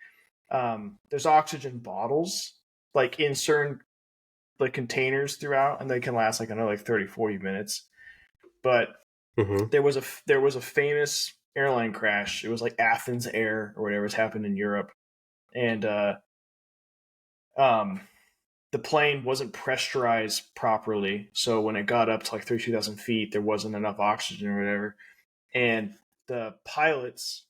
There's oxygen bottles like in certain like containers throughout, and they can last like another like 30-40 minutes. But there was a famous airline crash. It was like Athens Air or whatever's happened in Europe, and the plane wasn't pressurized properly, so when it got up to like 32,000 feet, there wasn't enough oxygen or whatever, and the pilots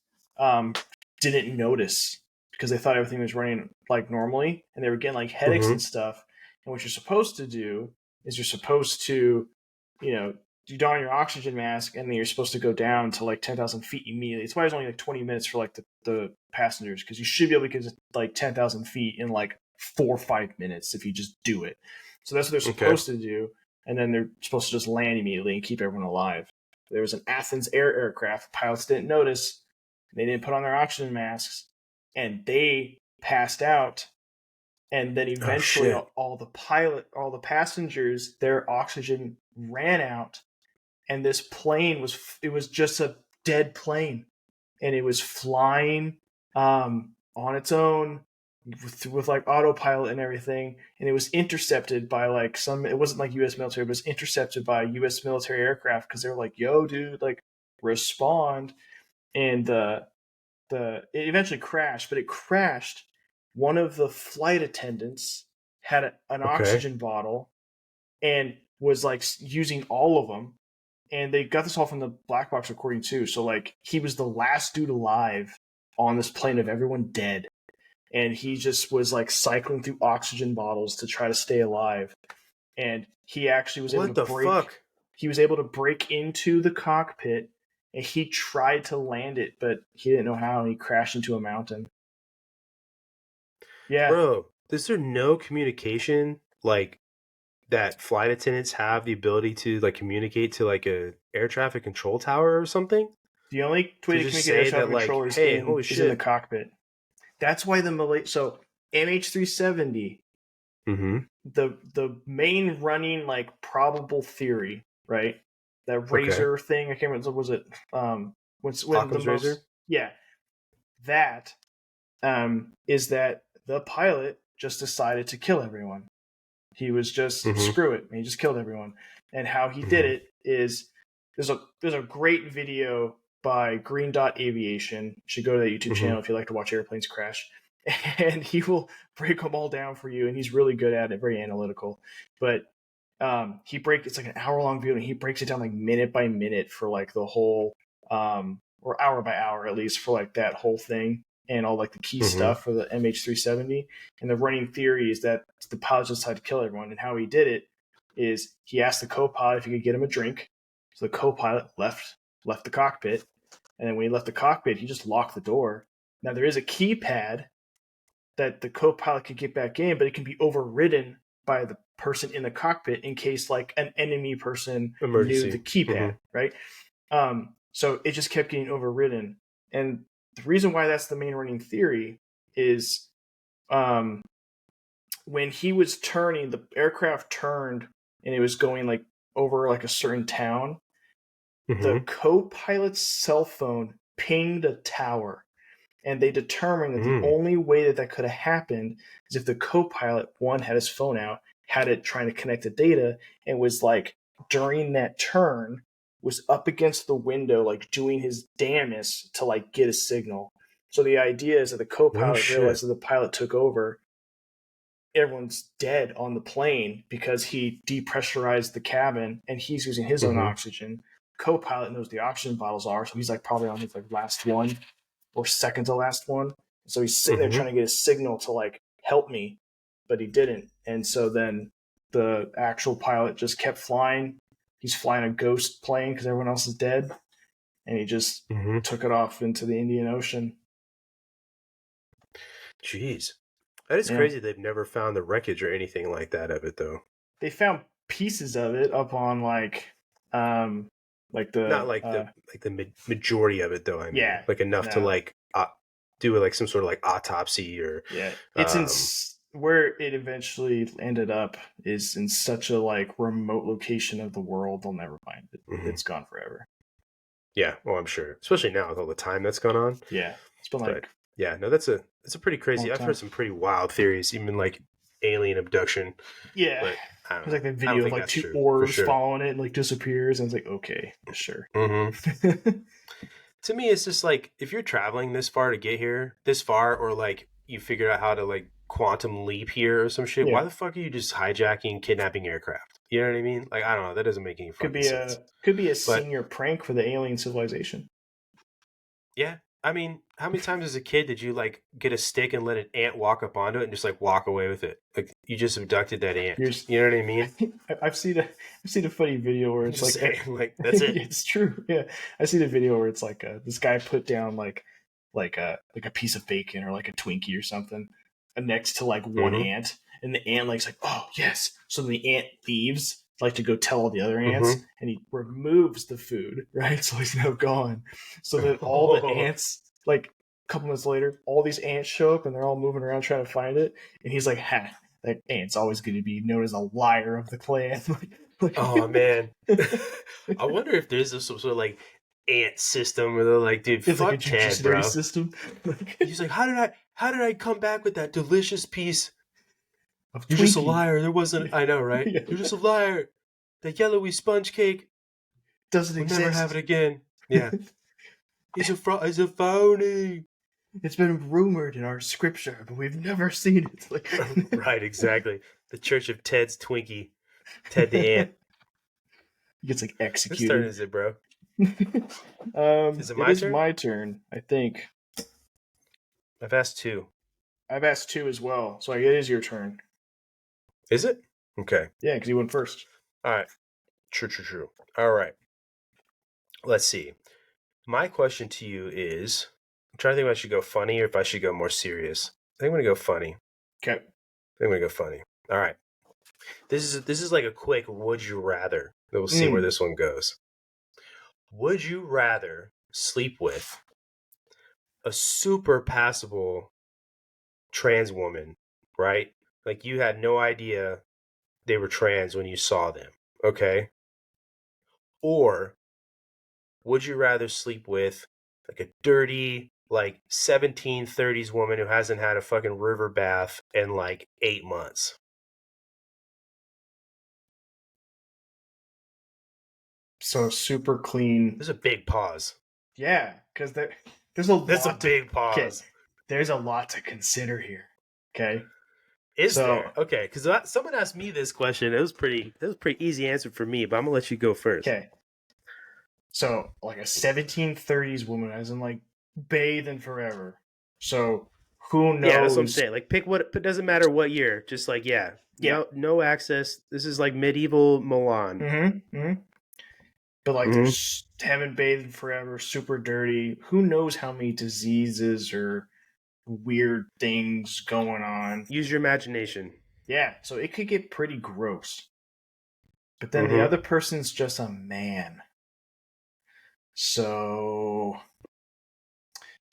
didn't notice because they thought everything was running like normally, and they were getting like headaches and stuff. And what you're supposed to do is you're supposed to, you don your oxygen mask, and then you're supposed to go down to like 10,000 feet immediately. It's why there's only like 20 minutes for like the passengers, because you should be able to get like 10,000 feet in like 4 or 5 minutes if you just do it. So that's what they're supposed to do. And then they're supposed to just land immediately and keep everyone alive. There was an Athens Air aircraft. Pilots didn't notice. They didn't put on their oxygen masks, and they passed out. And then eventually all the passengers, their oxygen ran out, and this plane was just a dead plane, and it was flying on its own with like autopilot and everything, and it was intercepted by like it wasn't like U.S. military, but it was intercepted by U.S. military aircraft because they were like, "Yo, dude, like respond," and it eventually crashed, but it crashed. One of the flight attendants had an Okay. oxygen bottle and was like using all of them, and they got this all from the black box recording too. So like he was the last dude alive on this plane of everyone dead, and he just was like cycling through oxygen bottles to try to stay alive. And he actually was able What to the break. fuck? He was able to break into the cockpit, and he tried to land it, but he didn't know how, and he crashed into a mountain. Yeah, Bro, is there no communication like that flight attendants have the ability to like communicate to like a air traffic control tower or something? the only way To to just communicate air say traffic that like, control hey, holy is in the shit. cockpit. That's why so MH370, Mm-hmm. the main running like probable theory, right? That Okay. razor thing, I can't remember, was it when the Occam's most, razor? yeah, that is that the pilot just decided to kill everyone. He was just Mm-hmm. screw it, and he just killed everyone. And how he did Mm-hmm. it is there's a great video by Green Dot Aviation. You should go to that YouTube Mm-hmm. channel if you like to watch airplanes crash. And he will break them all down for you, and he's really good at it, very analytical. But it's like an hour long video, and he breaks it down like minute by minute for like the whole or hour by hour at least for like that whole thing and all like the key Mm-hmm. stuff for the MH370. And the running theory is that the pilot just decided to kill everyone. And how he did it is he asked the co-pilot if he could get him a drink. So the co-pilot left the cockpit, and then when he left the cockpit, he just locked the door. Now there is a keypad that the co-pilot could get back in, but it can be overridden by the person in the cockpit in case like an enemy person knew the Emergency. Mm-hmm. keypad, right? So it just kept getting overridden. And the reason why that's the main running theory is when he was turning, the aircraft turned and it was going like over like a certain town. The Mm-hmm. co-pilot's cell phone pinged a tower, and they determined that the Mm-hmm. only way that that could have happened is if the co-pilot one had his phone out, had it trying to connect the data, and was like during that turn was up against the window like doing his damnedest to like get a signal. So the idea is that the No co-pilot realized shit. that the pilot took over, everyone's dead on the plane because he depressurized the cabin and he's using his own Mm-hmm. oxygen. Co-pilot knows the oxygen bottles are, so he's like probably on his like last one or second to last one. So he's sitting there Mm-hmm. trying to get a signal to like help me, but he didn't. And so then the actual pilot just kept flying. He's flying a ghost plane because everyone else is dead, and he just Mm-hmm. took it off into the Indian Ocean. Jeez. That is Yeah, crazy they've never found the wreckage or anything like that of it though. they found pieces of it up on um like Not the like the majority of it though, I mean. yeah, Like enough to no, like do like some sort of like autopsy or yeah, it's in um where it eventually ended up is in such a like remote location of the world they'll never find it. mhm. It's gone forever. Yeah, well I'm sure. Especially now with all the time that's gone on. Yeah, it's been But like yeah, no, that's a pretty a long crazy. I've heard time. some pretty wild theories, even like alien abduction. Yeah, But I don't there's know. like that I don't video of think like that's two true for orbs sure. following it and like disappears, and it's like okay, sure. Hmm. To me, it's just like if you're traveling this far to get here, this far, or like you figured out how to like quantum leap here or some shit, Yeah, why the fuck are you just hijacking, kidnapping aircraft? You know what I mean? Like I don't know. That doesn't make any fucking sense. could be a But senior prank for the alien civilization. yeah, I mean, how many times as a kid did you like get a stick and let an ant walk up onto it and just like walk away with it? Like you just abducted that ant. Here's You know what I mean? I've seen a funny video where I'm it's just like saying, like that's it. it's true. Yeah, I seen a video where it's like this guy put down like a piece of bacon or like a Twinkie or something next to like one Mm-hmm. ant, and the ant like oh yes. So then the ant leaves like to go tell all the other ants, Mm-hmm. and he removes the food, right? So he's now gone. So then all the Oh, ants like a couple minutes later, all these ants show up and they're all moving around trying to find it, and he's like, "Ha, that ant's always going to be known as a liar of the clan." oh man. I wonder if there's some sort of like ant system where they're like, dude, it's fuck like a Ted, judiciary bro. system. He's like, how did I come back with that delicious piece? Of You're just a Twinkie. liar. There wasn't. I know, right? Yeah. You're just a liar. That yellowy sponge cake. Doesn't We'll never have exist. it again. Yeah. He's a phony. It's been rumored in our scripture, but we've never seen it. Like... Right, exactly. The Church of Ted's Twinkie. Ted the Ant. He gets like Whose turn executed. is it, bro? Is it It my is turn? my turn, I think. I've asked 2. I've asked 2 as well, so it is your turn. Is it? Okay. Yeah, because you went first. All right. True. All right. Let's see. My question to you is, I'm trying to think if I should go funny or if I should go more serious. I think I'm going to go funny. Okay. I'm going to go funny. All right. This is like a quick would you rather. We'll see where this one goes. Would you rather sleep with a super passable trans woman, right? Like you had no idea they were trans when you saw them, okay? Or would you rather sleep with like a dirty, like 1730s woman who hasn't had a fucking river bath in like 8 months? So super clean. There's a big pause. Yeah, because there's a lot. That's a big pause. Okay, there's a lot to consider here. Okay. Is there? Okay, because someone asked me this question. It was pretty easy answer for me, but I'm gonna let you go first. Okay. So like a 1730s woman, as in like bathing forever. So who knows? Yeah, that's what I'm saying. Like pick what. It doesn't matter what year. Just like yeah. No access. This is like medieval Milan. Mm-hmm. But like there's haven't bathed forever, super dirty. Who knows how many diseases or weird things going on. Use your imagination. Yeah, so it could get pretty gross. But then the other person's just a man. So,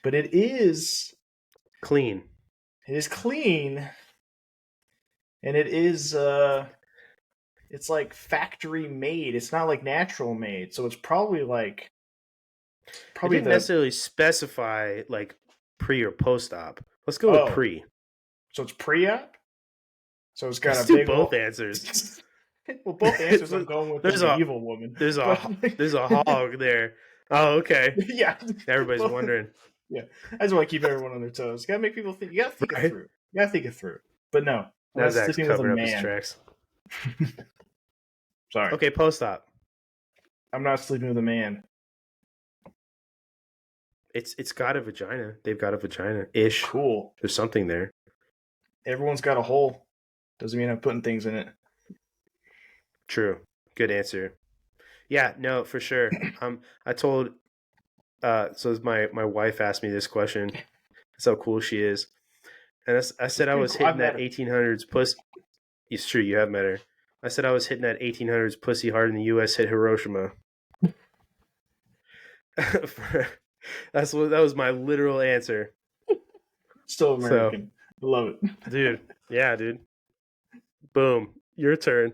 but it is clean. It is clean. And it is it's like factory made. It's not like natural made. So it's probably like It didn't necessarily specify like pre or post op. Let's go with pre. So it's pre-op? So it's got Let's a do big both answers. Well, both answers I'm going with the evil woman. There's a hog there. Oh, okay. Yeah. Everybody's wondering. Yeah. I just want to keep everyone on their toes. You gotta make people think. You gotta think it through. You gotta think it through. But no. Now Zach's covering up his tracks. Sorry. Okay, post-op. I'm not sleeping with a man. It's got a vagina. They've got a vagina-ish. Cool. There's something there. Everyone's got a hole. Doesn't mean I'm putting things in it. True. Good answer. Yeah, no, for sure. I told so my wife asked me this question. That's how cool she is. And I said I was hitting that 1800s pussy. It's true, you have met her. I said I was hitting that 1800s pussy hard in the U.S. hit Hiroshima. That was my literal answer. Still American. So, love it. Dude. Yeah, dude. Boom. Your turn.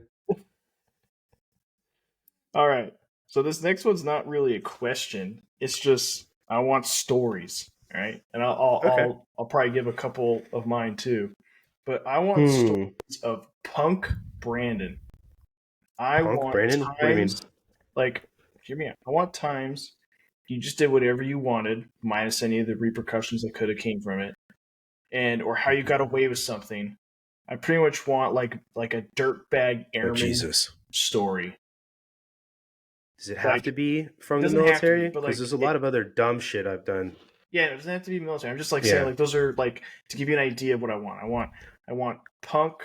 All right. So this next one's not really a question. It's just I want stories. All right. And I'll probably give a couple of mine too. But I want stories of Punk Brandon. I want Brandon? times like hear me out. I want times you just did whatever you wanted, minus any of the repercussions that could have came from it, and or how you got away with something. I pretty much want like a dirtbag airman story. Does it have to be from the military? Because there's a lot of other dumb shit I've done. Yeah, it doesn't have to be military. I'm just like saying like those are like to give you an idea of what I want. I want Punk,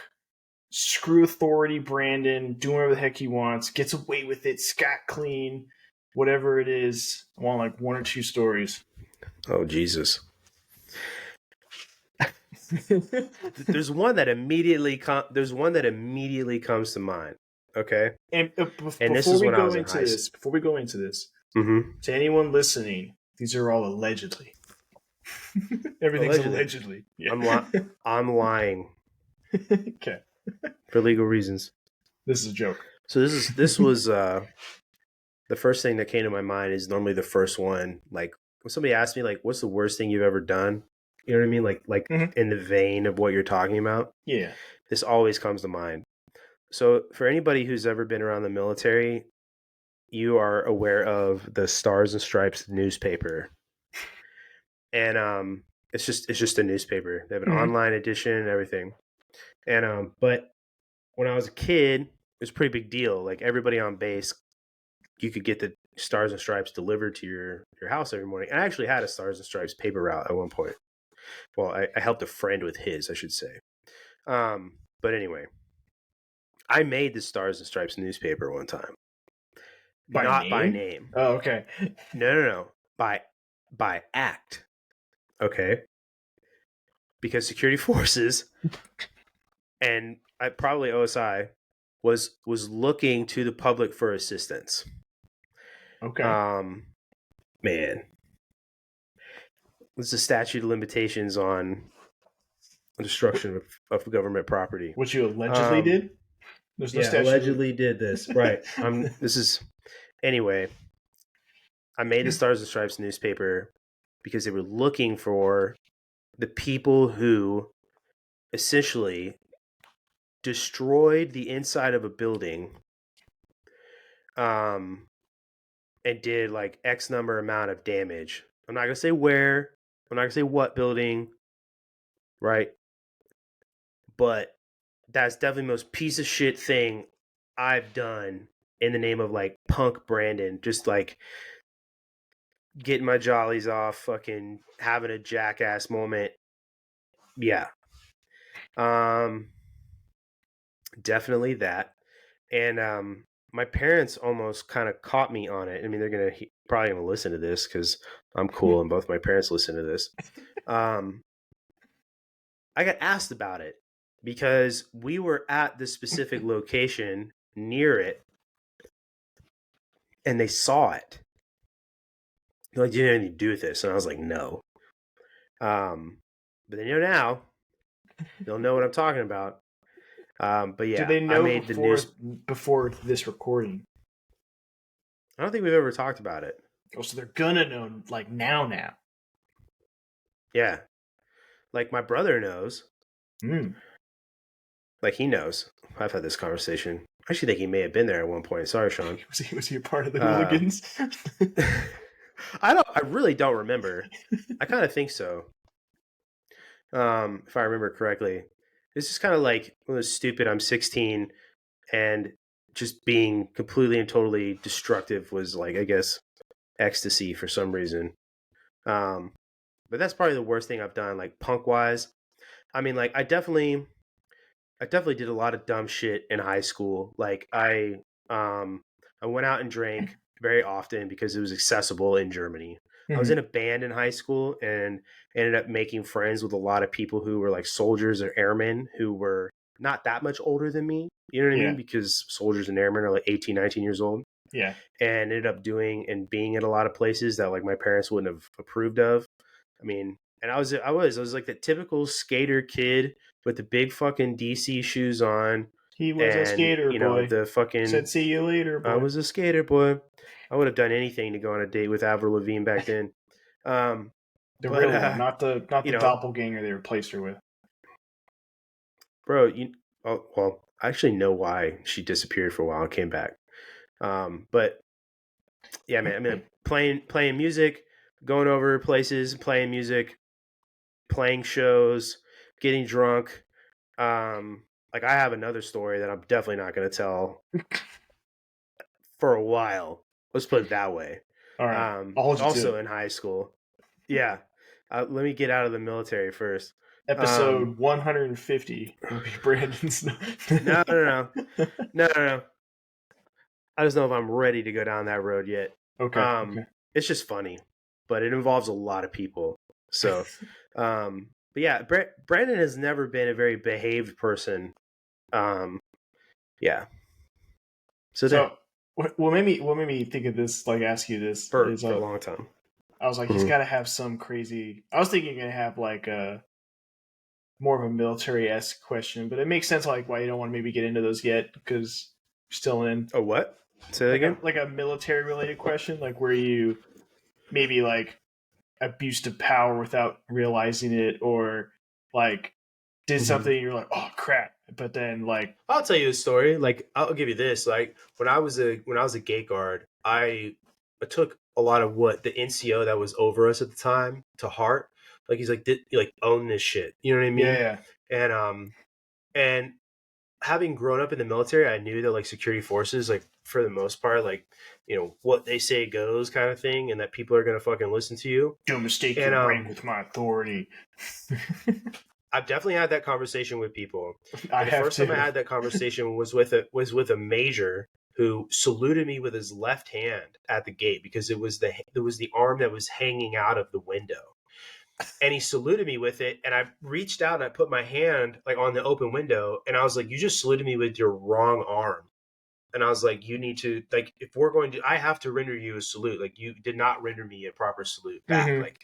screw authority Brandon, doing whatever the heck he wants, gets away with it, scot clean, whatever it is. I want like 1 or 2 stories. Oh Jesus. There's one that immediately comes to mind. Okay, and before we go into this, to anyone listening, these are all allegedly. Everything's allegedly. Yeah. I'm lying. Okay. For legal reasons. This is a joke. So this was the first thing that came to my mind is normally the first one. Like when somebody asks me, like, "What's the worst thing you've ever done?" You know what I mean? Like Mm-hmm. in the vein of what you're talking about. Yeah. This always comes to mind. So for anybody who's ever been around the military, you are aware of the Stars and Stripes newspaper, and it's just a newspaper. They have an Mm-hmm. online edition and everything. And but when I was a kid, it was a pretty big deal. Like everybody on base, you could get the Stars and Stripes delivered to your house every morning. And I actually had a Stars and Stripes paper route at one point. Well, I helped a friend with his, I should say. But anyway, I made the Stars and Stripes newspaper one time, By not by name? name. Oh, okay. No, by act. Okay, because security forces and probably OSI was looking to the public for assistance. Okay. Man, what's the statute of limitations on destruction of government property? What you allegedly did? There's no Yeah, statute. allegedly did this. Right. This is anyway. I made the Stars and Stripes newspaper because they were looking for the people who essentially destroyed the inside of a building, um, and did like X number amount of damage. I'm not gonna say where. I'm not gonna say what building. Right. But that's definitely the most piece of shit thing I've done in the name of like punk Brandon. Just like getting my jollies off, fucking having a jackass moment. Yeah. Um Definitely that. And my parents almost kind of caught me on it. I mean, they're probably gonna listen to this because I'm cool and both my parents listen to this. Um I got asked about it because we were at this specific location near it and they saw it. They're like, "Do you have anything to do with this?" And I was like, "No." But they know now. They'll know what I'm talking about. But Did yeah, they I know made the news. before this recording? I don't think we've ever talked about it. Oh, so they're gonna know like now. Yeah, like my brother knows. Mm. Like he knows. I've had this conversation. I actually think he may have been there at one point. Sorry, Sean. Was he a part of the Uh, hooligans? I really don't remember. I kind of think so. If I remember correctly, this is kind of like one of those stupid. I'm 16 and just being completely and totally destructive was like, I guess, ecstasy for some reason. Um, but that's probably the worst thing I've done, like punk wise. I mean, like I definitely did a lot of dumb shit in high school. Like I went out and drank very often because it was accessible in Germany. I was Mm-hmm. in a band in high school and ended up making friends with a lot of people who were like soldiers or airmen who were not that much older than me. You know what I mean? Yeah. Because soldiers and airmen are like 18, 19 years old. Yeah. And ended up doing and being at a lot of places that like my parents wouldn't have approved of. I mean, and I was like the typical skater kid with the big fucking DC shoes on, He was a and skater boy. the Said, fucking "See you later, I boy." was a skater boy. I would have done anything to go on a date with Avril Lavigne back then. Um, The but real one, not you the know, doppelganger they replaced her with. bro, well, I actually know why she disappeared for a while and came back. But yeah, man, I mean, playing music, going over places, playing music, playing shows, getting drunk. Like I have another story that I'm definitely not going to tell for a while. Let's put it that way. All right, I'll hold you to Also it. in high school. Yeah. Let me get out of the military first. Episode 150 will be Brandon's. No, no, no, no, no, no. I just know if I'm ready to go down that road yet. Okay. Okay. It's just funny, but it involves a lot of people. So, but yeah, Brandon has never been a very behaved person. Um, yeah. So So there what made me think of this, like ask you this is for a long time. I was like, he's Mm-hmm. got to have some crazy. I was thinking you're gonna have like a more of a military-esque question, but it makes sense like why you don't want to maybe get into those yet because you're still in. Oh, what? Say that again? Like a military related question, like where you maybe like abused of power without realizing it, or like did something and you're like, oh crap, but then like, I'll tell you a story. Like, I'll give you this. Like, when I was a gate guard, I took a lot of what the NCO that was over us at the time to heart. Like, he's like, like own this shit. You know what I mean? yeah, And having grown up in the military, I knew that like security forces, like for the most part, like what they say goes kind of thing, and that people are gonna fucking listen to you. don't mistake And your rank with my authority. I've definitely had that conversation with people. I And the have first time I too. had that conversation was with a major who saluted me with his left hand at the gate because it was the arm that was hanging out of the window. And he saluted me with it, and I reached out and I put my hand like on the open window, and I was like, "You just saluted me with your wrong arm." And I was like, you need to, like, if we're going to, I have to render you a salute. Like, you did not render me a proper salute back. Mm-hmm. Like,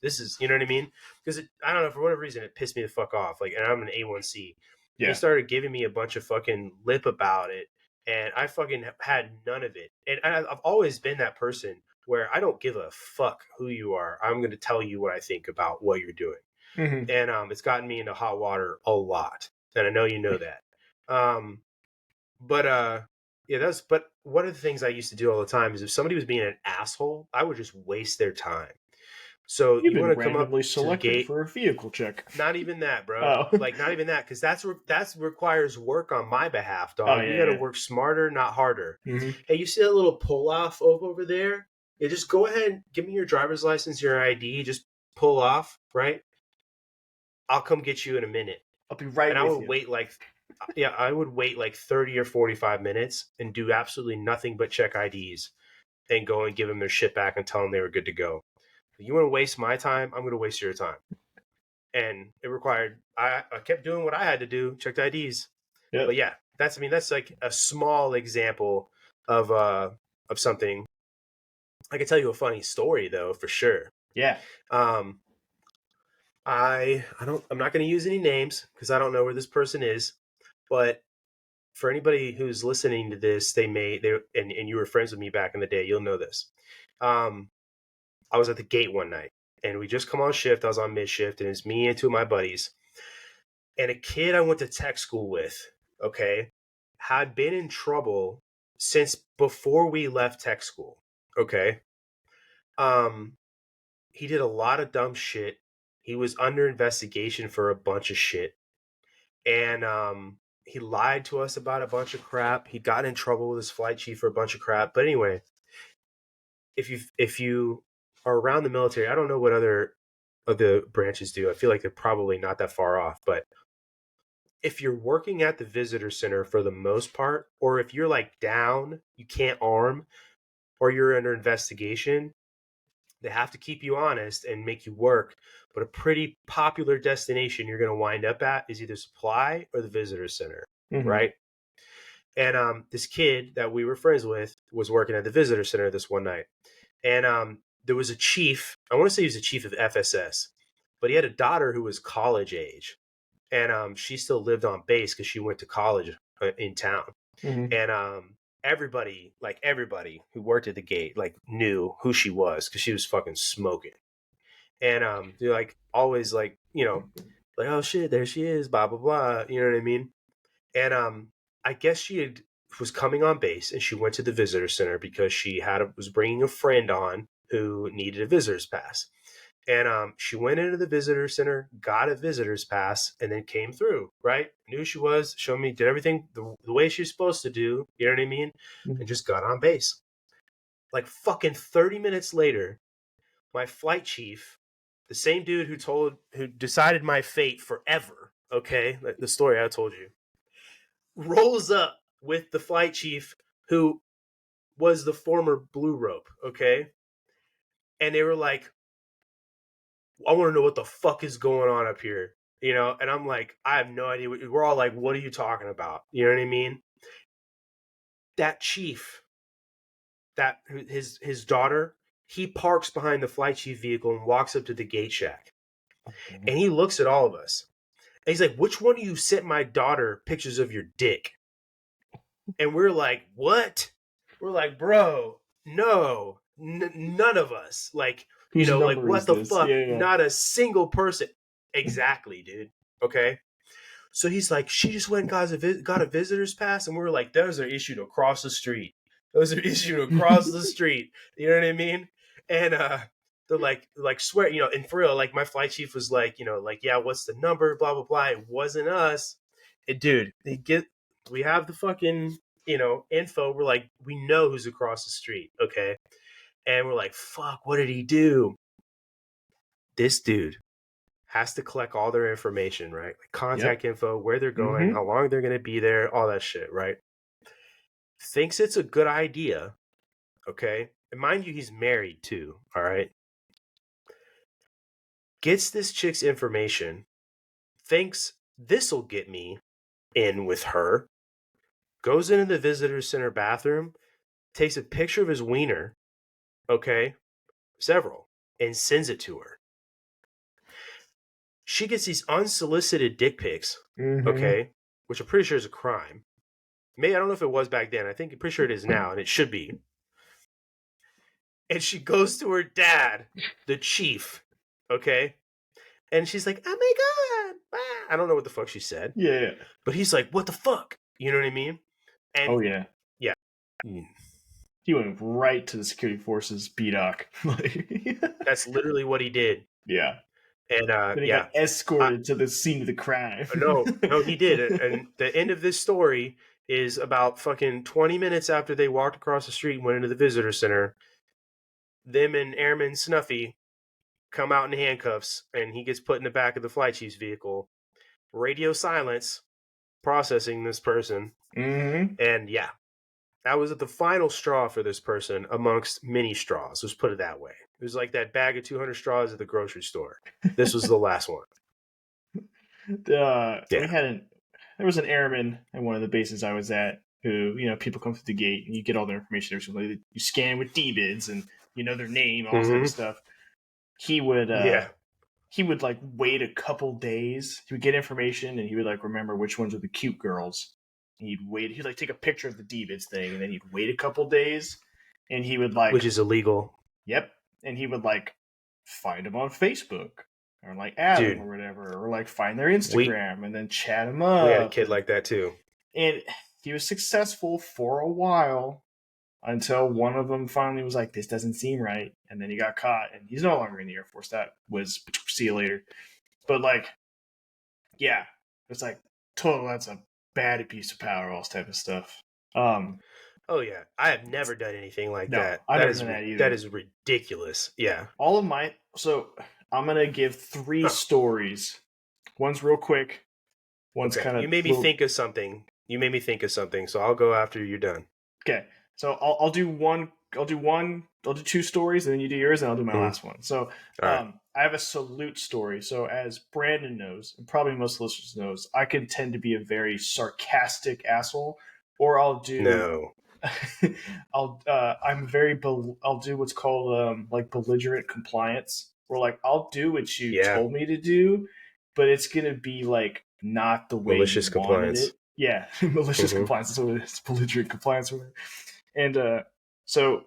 this is, you know what I mean? Because I don't know, for whatever reason, it pissed me the fuck off. Like, and I'm an A1C. And he Yeah. started giving me a bunch of fucking lip about it. And I fucking had none of it. And I've always been that person where I don't give a fuck who you are. I'm going to tell you what I think about what you're doing. Mm-hmm. And it's gotten me into hot water a lot. And I know you know that. But yeah, but one of the things I used to do all the time is if somebody was being an asshole, I would just waste their time. So You've you want been to come up randomly to the selected gate? for a vehicle check. Not even that, bro. Oh. Like not even that, because that's requires work on my behalf, Oh dog. We got to yeah, work smarter, not harder. yeah. Mm-hmm. Hey, you see that little pull off over there? Yeah, just go ahead and give me your driver's license, your ID. Just pull off, right? I'll come get you in a minute. I'll be right And I with would you. wait like yeah, I would wait like 30 or 45 minutes and do absolutely nothing but check IDs and go and give them their shit back and tell them they were good to go. You want to waste my time? I'm going to waste your time. And it required, I kept doing what I had to do, checked IDs. But Yep. yeah, that's like a small example of something. I can tell you a funny story though, for sure. Yeah. Um, I'm not going to use any names because I don't know where this person is, but for anybody who's listening to this, and you were friends with me back in the day, you'll know this. I was at the gate one night and we just come on shift. I was on mid shift and it's me and two of my buddies and a kid I went to tech school with, okay, had been in trouble since before we left tech school. Okay. Um, he did a lot of dumb shit. He was under investigation for a bunch of shit. And he lied to us about a bunch of crap. He got in trouble with his flight chief for a bunch of crap. But anyway, if you are around the military, I don't know what other of the branches do. I feel like they're probably not that far off. But if you're working at the visitor center for the most part, or if you're like down, you can't arm, or you're under investigation, they have to keep you honest and make you work. But a pretty popular destination you're going to wind up at is either supply or the visitor center, Mm-hmm. right? And this kid that we were friends with was working at the visitor center this one night. And there was a chief, I want to say he was a chief of FSS, but he had a daughter who was college age. And she still lived on base because she went to college in town. Mm-hmm. And everybody who worked at the gate, like knew who she was because she was fucking smoking. And they're like always like, oh shit, there she is, blah, blah, blah. You know what I mean? And I guess was coming on base and she went to the visitor center because was bringing a friend on who needed a visitor's pass. And she went into the visitor center, got a visitor's pass, and then came through, right? Knew who she was, showed me, did everything the way she's supposed to do, you know what I mean? And just got on base. Like fucking 30 minutes later, my flight chief, the same dude who decided my fate forever, okay, like the story I told you, rolls up with the flight chief who was the former Blue Rope, okay? And they were like, I want to know what the fuck is going on up here, And I'm like, I have no idea. We're all like, what are you talking about? You know what I mean? That chief, that his daughter, he parks behind the flight chief vehicle and walks up to the gate shack, and he looks at all of us. And he's like, which one of you sent my daughter pictures of your dick? And we're like, what? We're like, bro, no, none of us. Like, Whose like, number what is the this? fuck? Yeah. Not a single person. Exactly, dude. Okay. So he's like, she just went and got a visitor's pass. And we were like, those are issued across the street. Those are issued across the street. You know what I mean? And they're like, swear, and for real, like my flight chief was like, like, yeah, what's the number? Blah, blah, blah. It wasn't us. And dude, we have the fucking, info. We're like, we know who's across the street. Okay. And we're like, fuck, what did he do? This dude has to collect all their information, right? Like Yep. contact info, where they're going, Mm-hmm. how long they're going to be there, all that shit, right? Thinks it's a good idea, okay? And mind you, he's married too, all right? Gets this chick's information, thinks this'll get me in with her, goes into the visitor center bathroom, takes a picture of his wiener, okay? Several, and sends it to her. She gets these unsolicited dick pics, Mm-hmm. okay? Which I'm pretty sure is a crime. Maybe I don't know if it was back then. I'm pretty sure it is now, and it should be. And she goes to her dad, the chief, okay? And she's like, "Oh my god!" Ah. I don't know what the fuck she said, Yeah. but he's like, "What the fuck?" You know what I mean? And Oh yeah. yeah, He went right to the security forces B-Doc. that's literally what he did. Yeah. And Then he got yeah, I, escorted to the scene of the crime. no, he did. And the end of this story is about fucking 20 minutes after they walked across the street and went into the visitor center. Them and Airman Snuffy come out in handcuffs, and he gets put in the back of the flight chief's vehicle. Radio silence, processing this person. Mm-hmm. And yeah, that was the final straw for this person amongst many straws. Let's put it that way. It was like that bag of 200 straws at the grocery store. This was the last one. We Yeah. had there was an airman at one of the bases I was at who, people come through the gate and you get all their information. You scan with D-bids and you know their name, all this type of stuff. He would Yeah. he would like wait a couple days. He would get information and he would like remember which ones were the cute girls. He'd like take a picture of the D-bids thing and then he'd wait a couple days and he would Which like, is illegal. yep, and he would like find them on Facebook or like add them Dude, or whatever, or like find their we Instagram and then chat them we had a up. kid like that too. And he was successful for a while until one of them finally was like, "This doesn't seem right," and then he got caught, and he's no longer in the Air Force. That was see you later. But like, yeah, it's like total. That's a bad abuse of power, all this type of stuff. Oh yeah, I have never done anything like No, that. I've That never is done that that either. is ridiculous. Yeah. All of my I'm gonna give three Huh. stories. One's real quick. One's Okay. kind You of made me little. think of something. So I'll go after you're done. Okay, so I'll do one. I'll do one. I'll do two stories, and then you do yours, and I'll do my Mm. last one. So, All right. I have a salute story. So, as Brandon knows, and probably most listeners knows, I can tend to be a very sarcastic asshole, or I'll do. No. I'll do what's called like belligerent compliance, where like I'll do what you Yeah. told me to do, but it's gonna be like not the way you Malicious wanted compliance. it. Yeah, malicious Mm-hmm. compliance. That's what it is. Belligerent compliance. And so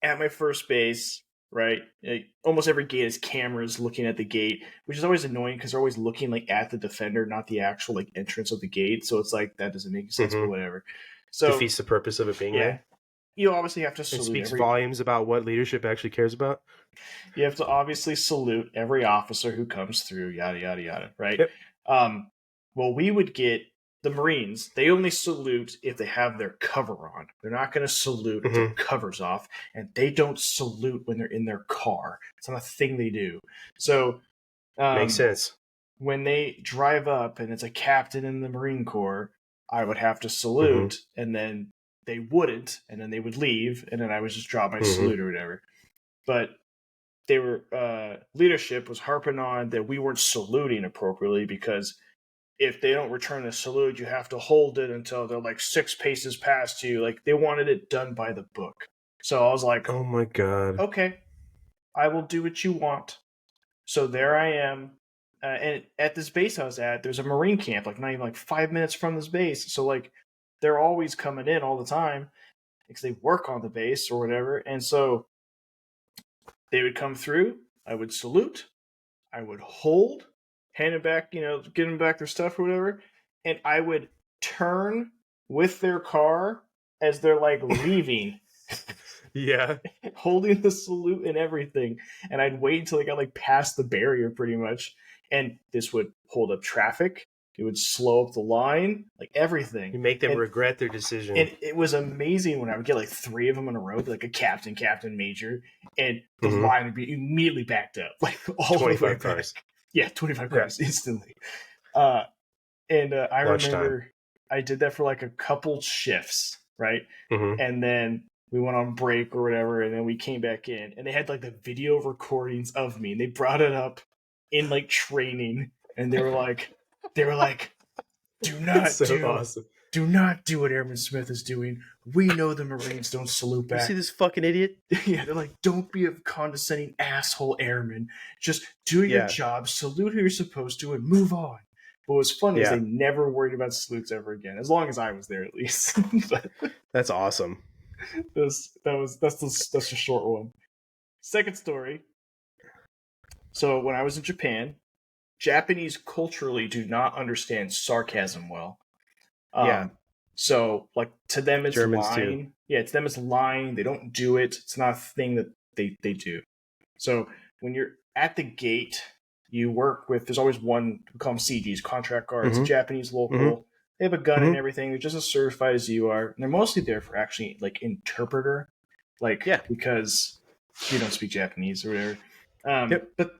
at my first base, right, like, almost every gate has cameras looking at the gate, which is always annoying because they're always looking like at the defender, not the actual like entrance of the gate. So it's like that doesn't make sense, but Mm-hmm. whatever. So Defeats the purpose of it being yeah, there. you obviously have to It salute speaks every. volumes about what leadership actually cares about. You have to obviously salute every officer who comes through. Yada yada yada. Right. Yep. Well, we would get the Marines. They only salute if they have their cover on. They're not going to salute if their cover's off, and they don't salute when they're in their car. It's not a thing they do. So Makes sense. when they drive up and it's a captain in the Marine Corps, I would have to salute, and then they wouldn't, and then they would leave, and then I would just drop my salute or whatever. But they were leadership was harping on that we weren't saluting appropriately because if they don't return the salute, you have to hold it until they're like 6 paces past you. Like they wanted it done by the book. So I was like, Oh my god. okay, I will do what you want. So there I am. And at this base I was at, there's a Marine camp, like not even like 5 minutes from this base. So like they're always coming in all the time. because they work on the base or whatever. And so they would come through. I would salute. I would hold, hand it back, give them back their stuff or whatever, and I would turn with their car as they're like leaving. Yeah. Holding the salute and everything. And I'd wait until they got like past the barrier pretty much. And this would hold up traffic. It would slow up the line, like everything. You make them regret their decision. And it was amazing when I would get like 3 of them in a row, like a captain, major, and the line would be immediately backed up, like all 25 cars. Yeah, 25 cars instantly. I remember I did that for like a couple shifts, right? And then we went on break or whatever, and then we came back in, and they had like the video recordings of me, and they brought it up in like training, and they were like, do not do what Airman Smith is doing. We know the Marines don't salute back. You see this fucking idiot? Yeah, they're like, don't be a condescending asshole airman. Just do your job, salute who you're supposed to, and move on. But what's funny is they never worried about salutes ever again, as long as I was there at least. But that's awesome. That's the short one. Second story. So when I was in Japan, Japanese culturally do not understand sarcasm well. So like to them it's Germans lying. too. Yeah, to them it's lying. They don't do it. It's not a thing that they do. So when you're at the gate, you work with. There's always one. We call them CGs, contract guards, Japanese local. They have a gun and everything. They're just as certified as you are. And they're mostly there for actually like interpreter, because you don't speak Japanese or whatever. But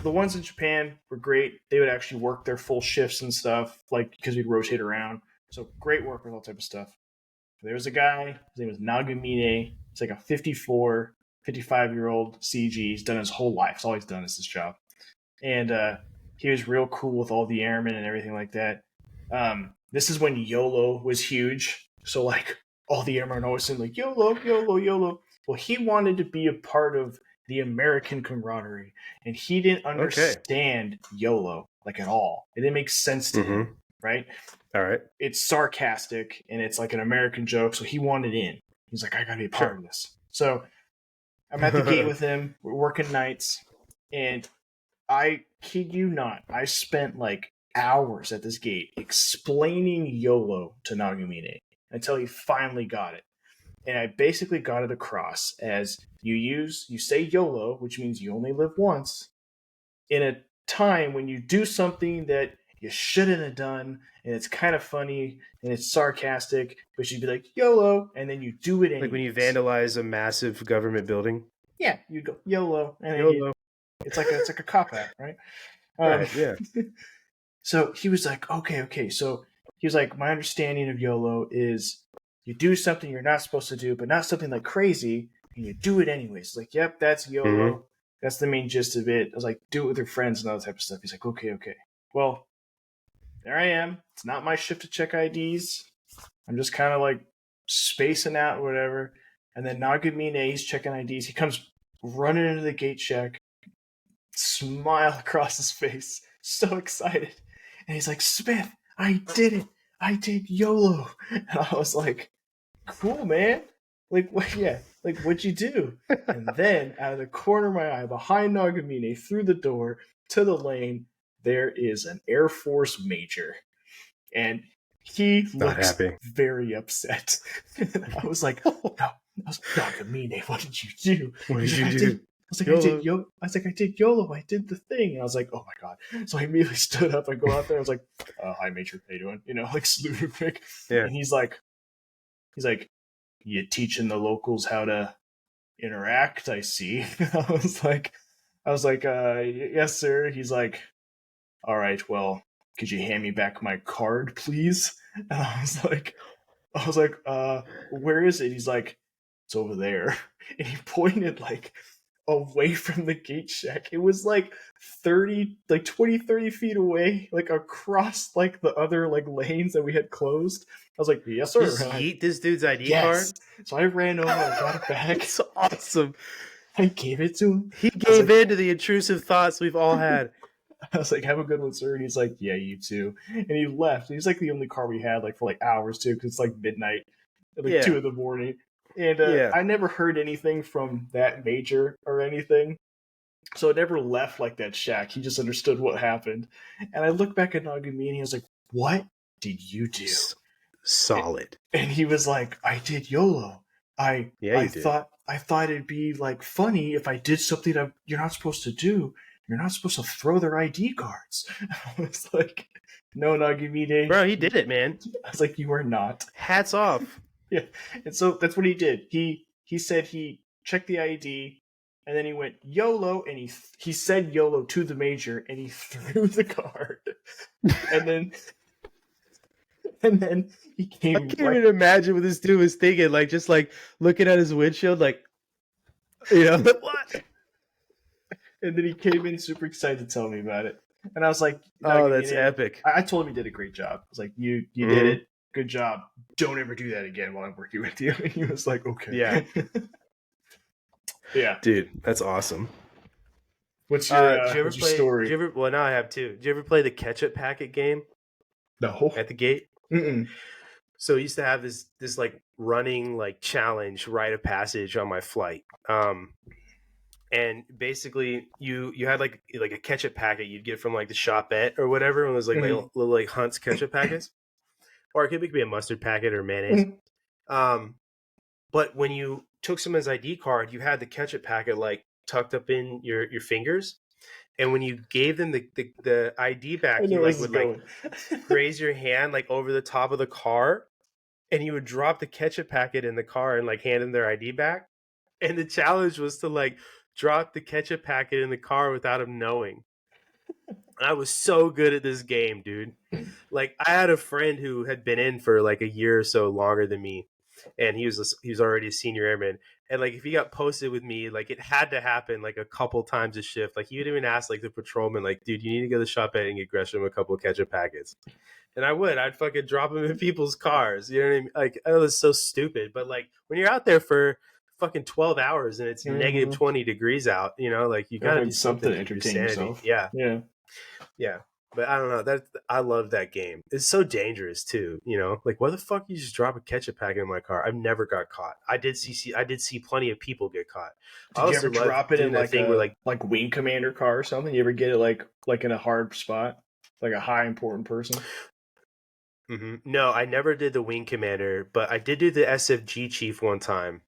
the ones in Japan were great. They would actually work their full shifts and stuff, like because we'd rotate around. So great work with all type of stuff. There was a guy. His name was Nagamine. He's like a 55-year-old CG. He's done his whole life. That's all he's done is this job. And he was real cool with all the airmen and everything like that. This is when YOLO was huge. So like all the airmen are always saying like YOLO, YOLO, YOLO. Well, he wanted to be a part of the American camaraderie, and he didn't understand YOLO like at all. It didn't make sense to him, right? All right. It's sarcastic and it's like an American joke, so he wanted in. He's like, I gotta be a part of this. So I'm at the gate with him. We're working nights, and I kid you not, I spent like hours at this gate explaining YOLO to Nagamine until he finally got it. And I basically got it across as you say YOLO, which means you only live once, in a time when you do something that you shouldn't have done, and it's kind of funny, and it's sarcastic, but you'd be like, YOLO, and then you do it anyways. Like when you vandalize a massive government building? Yeah, you go, YOLO, and YOLO. It's like a cop-out, right? Right, yeah. So he was like, okay. So he was like, my understanding of YOLO is you do something you're not supposed to do, but not something like crazy, and you do it anyways. It's like, yep, that's YOLO. That's the main gist of it. I was like, do it with your friends and all that type of stuff. He's like, okay. Well, there I am. It's not my shift to check IDs. I'm just kind of like spacing out or whatever. And then Nagamine, he's checking IDs. He comes running into the gate check, smile across his face, so excited. And he's like, Smith, I did it. I did YOLO. And I was like, cool, man. Like, what? Yeah. Like, what'd you do? And then out of the corner of my eye, behind Nagamine, through the door to the lane, there is an Air Force major. And he looks very upset. I was like, no. I was like, Nagamine, what did you do? What did you do? I was like, I did YOLO. I did the thing. And I was like, oh my God. So I immediately stood up. I go out there. I was like, hi, Major. How you doing? Like salute quick. Yeah. And he's like, you teaching the locals how to interact, I see. I was like, yes, sir. He's like, all right, well, could you hand me back my card, please? And I was like, where is it? He's like, it's over there. And he pointed like away from the gate check. It was like 30 feet away, like across like the other like lanes that we had closed. I was like, yes, sir. Just yeet this dude's ID card? So I ran over and got it back. It's awesome. I gave it to him. He gave in to the intrusive thoughts we've all had. I was like, have a good one, sir. And he's like, yeah, you too. And he left. He's like the only car we had like for like hours too, because it's like midnight. at like Yeah. 2 in the morning. And Yeah. I never heard anything from that major or anything. So it never left like that shack. He just understood what happened. And I look back at Nagumi and he was like, "What did you do?" Solid. And he was like, "I did YOLO. I Yeah, I you did. thought it'd be like funny if I did something that you're not supposed to do. You're not supposed to throw their ID cards." I was like, "No, Nagumi, Bro, he did it, man. I was like, "You are not." Hats off. Yeah. And so that's what he did. He said he checked the ID and then he went YOLO and he said YOLO to the major and he threw the card. And then he I came can't right. even imagine what this dude was thinking. Like, just like looking at his windshield, like, what? And then he came in super excited to tell me about it. And I was like, Oh, that's epic. I told him he did a great job. I was like, you did it. Good job. Don't ever do that again while I'm working with you. And he was like, okay. Yeah. Yeah. Dude, that's awesome. What's your, did you ever what's your play? story? Well, now I have two. Did you ever play the ketchup packet game No. at the gate? Mm-mm. So I used to have this like running like challenge rite of passage on my flight. And basically you had like a ketchup packet you'd get from like the shopette or whatever. And it was like little like Hunt's ketchup packets, or it could be a mustard packet or mayonnaise. But when you took someone's ID card, you had the ketchup packet like tucked up in your fingers. And when you gave them the ID back, you like would like graze your hand like over the top of the car, and you would drop the ketchup packet in the car and like hand them their ID back. And the challenge was to like drop the ketchup packet in the car without them knowing. And I was so good at this game, dude. Like I had a friend who had been in for like a year or so longer than me, and he was already a senior airman. And like if he got posted with me, like it had to happen like a couple times a shift. Like he would even ask like the patrolman, like, "Dude, you need to go to the shop and get Gresham a couple of ketchup packets." And I'd fucking drop them in people's cars. You know what I mean? Like I know it's so stupid, but like when you're out there for fucking 12 hours and it's negative 20 degrees out, you know, like you got to do something to entertain your sanity. yourself. Yeah. Yeah. Yeah. But I don't know. I love that game. It's so dangerous too. You know, like why the fuck you just drop a ketchup packet in my car? I've never got caught. I did see plenty of people get caught. Did you ever drop it in like thing a where like wing commander car or something? You ever get it like in a hard spot, like a high important person? No, I never did the wing commander, but I did do the SFG chief one time.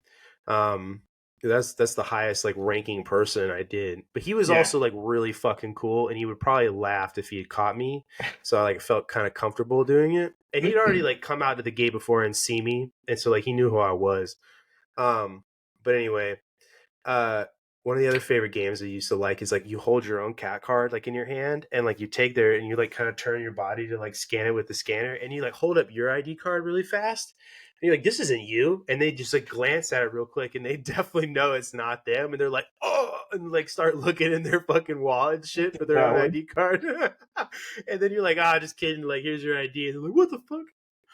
That's the highest like ranking person I did, but he was also like really fucking cool, and he would probably laughed if he had caught me, so I like felt kind of comfortable doing it. And he'd already like come out to the gate before and see me, and so like he knew who I was. But anyway, one of the other favorite games I used to like is like you hold your own cat card like in your hand, and like you take there and you like kind of turn your body to like scan it with the scanner, and you like hold up your ID card really fast. And you're like, "This isn't you," and they just like glance at it real quick, and they definitely know it's not them, and they're like, "Oh," and like start looking in their fucking wallet and shit for their own ID card. And then you're like, "Ah, just kidding." Like, here's your ID, and they're like, "What the fuck?"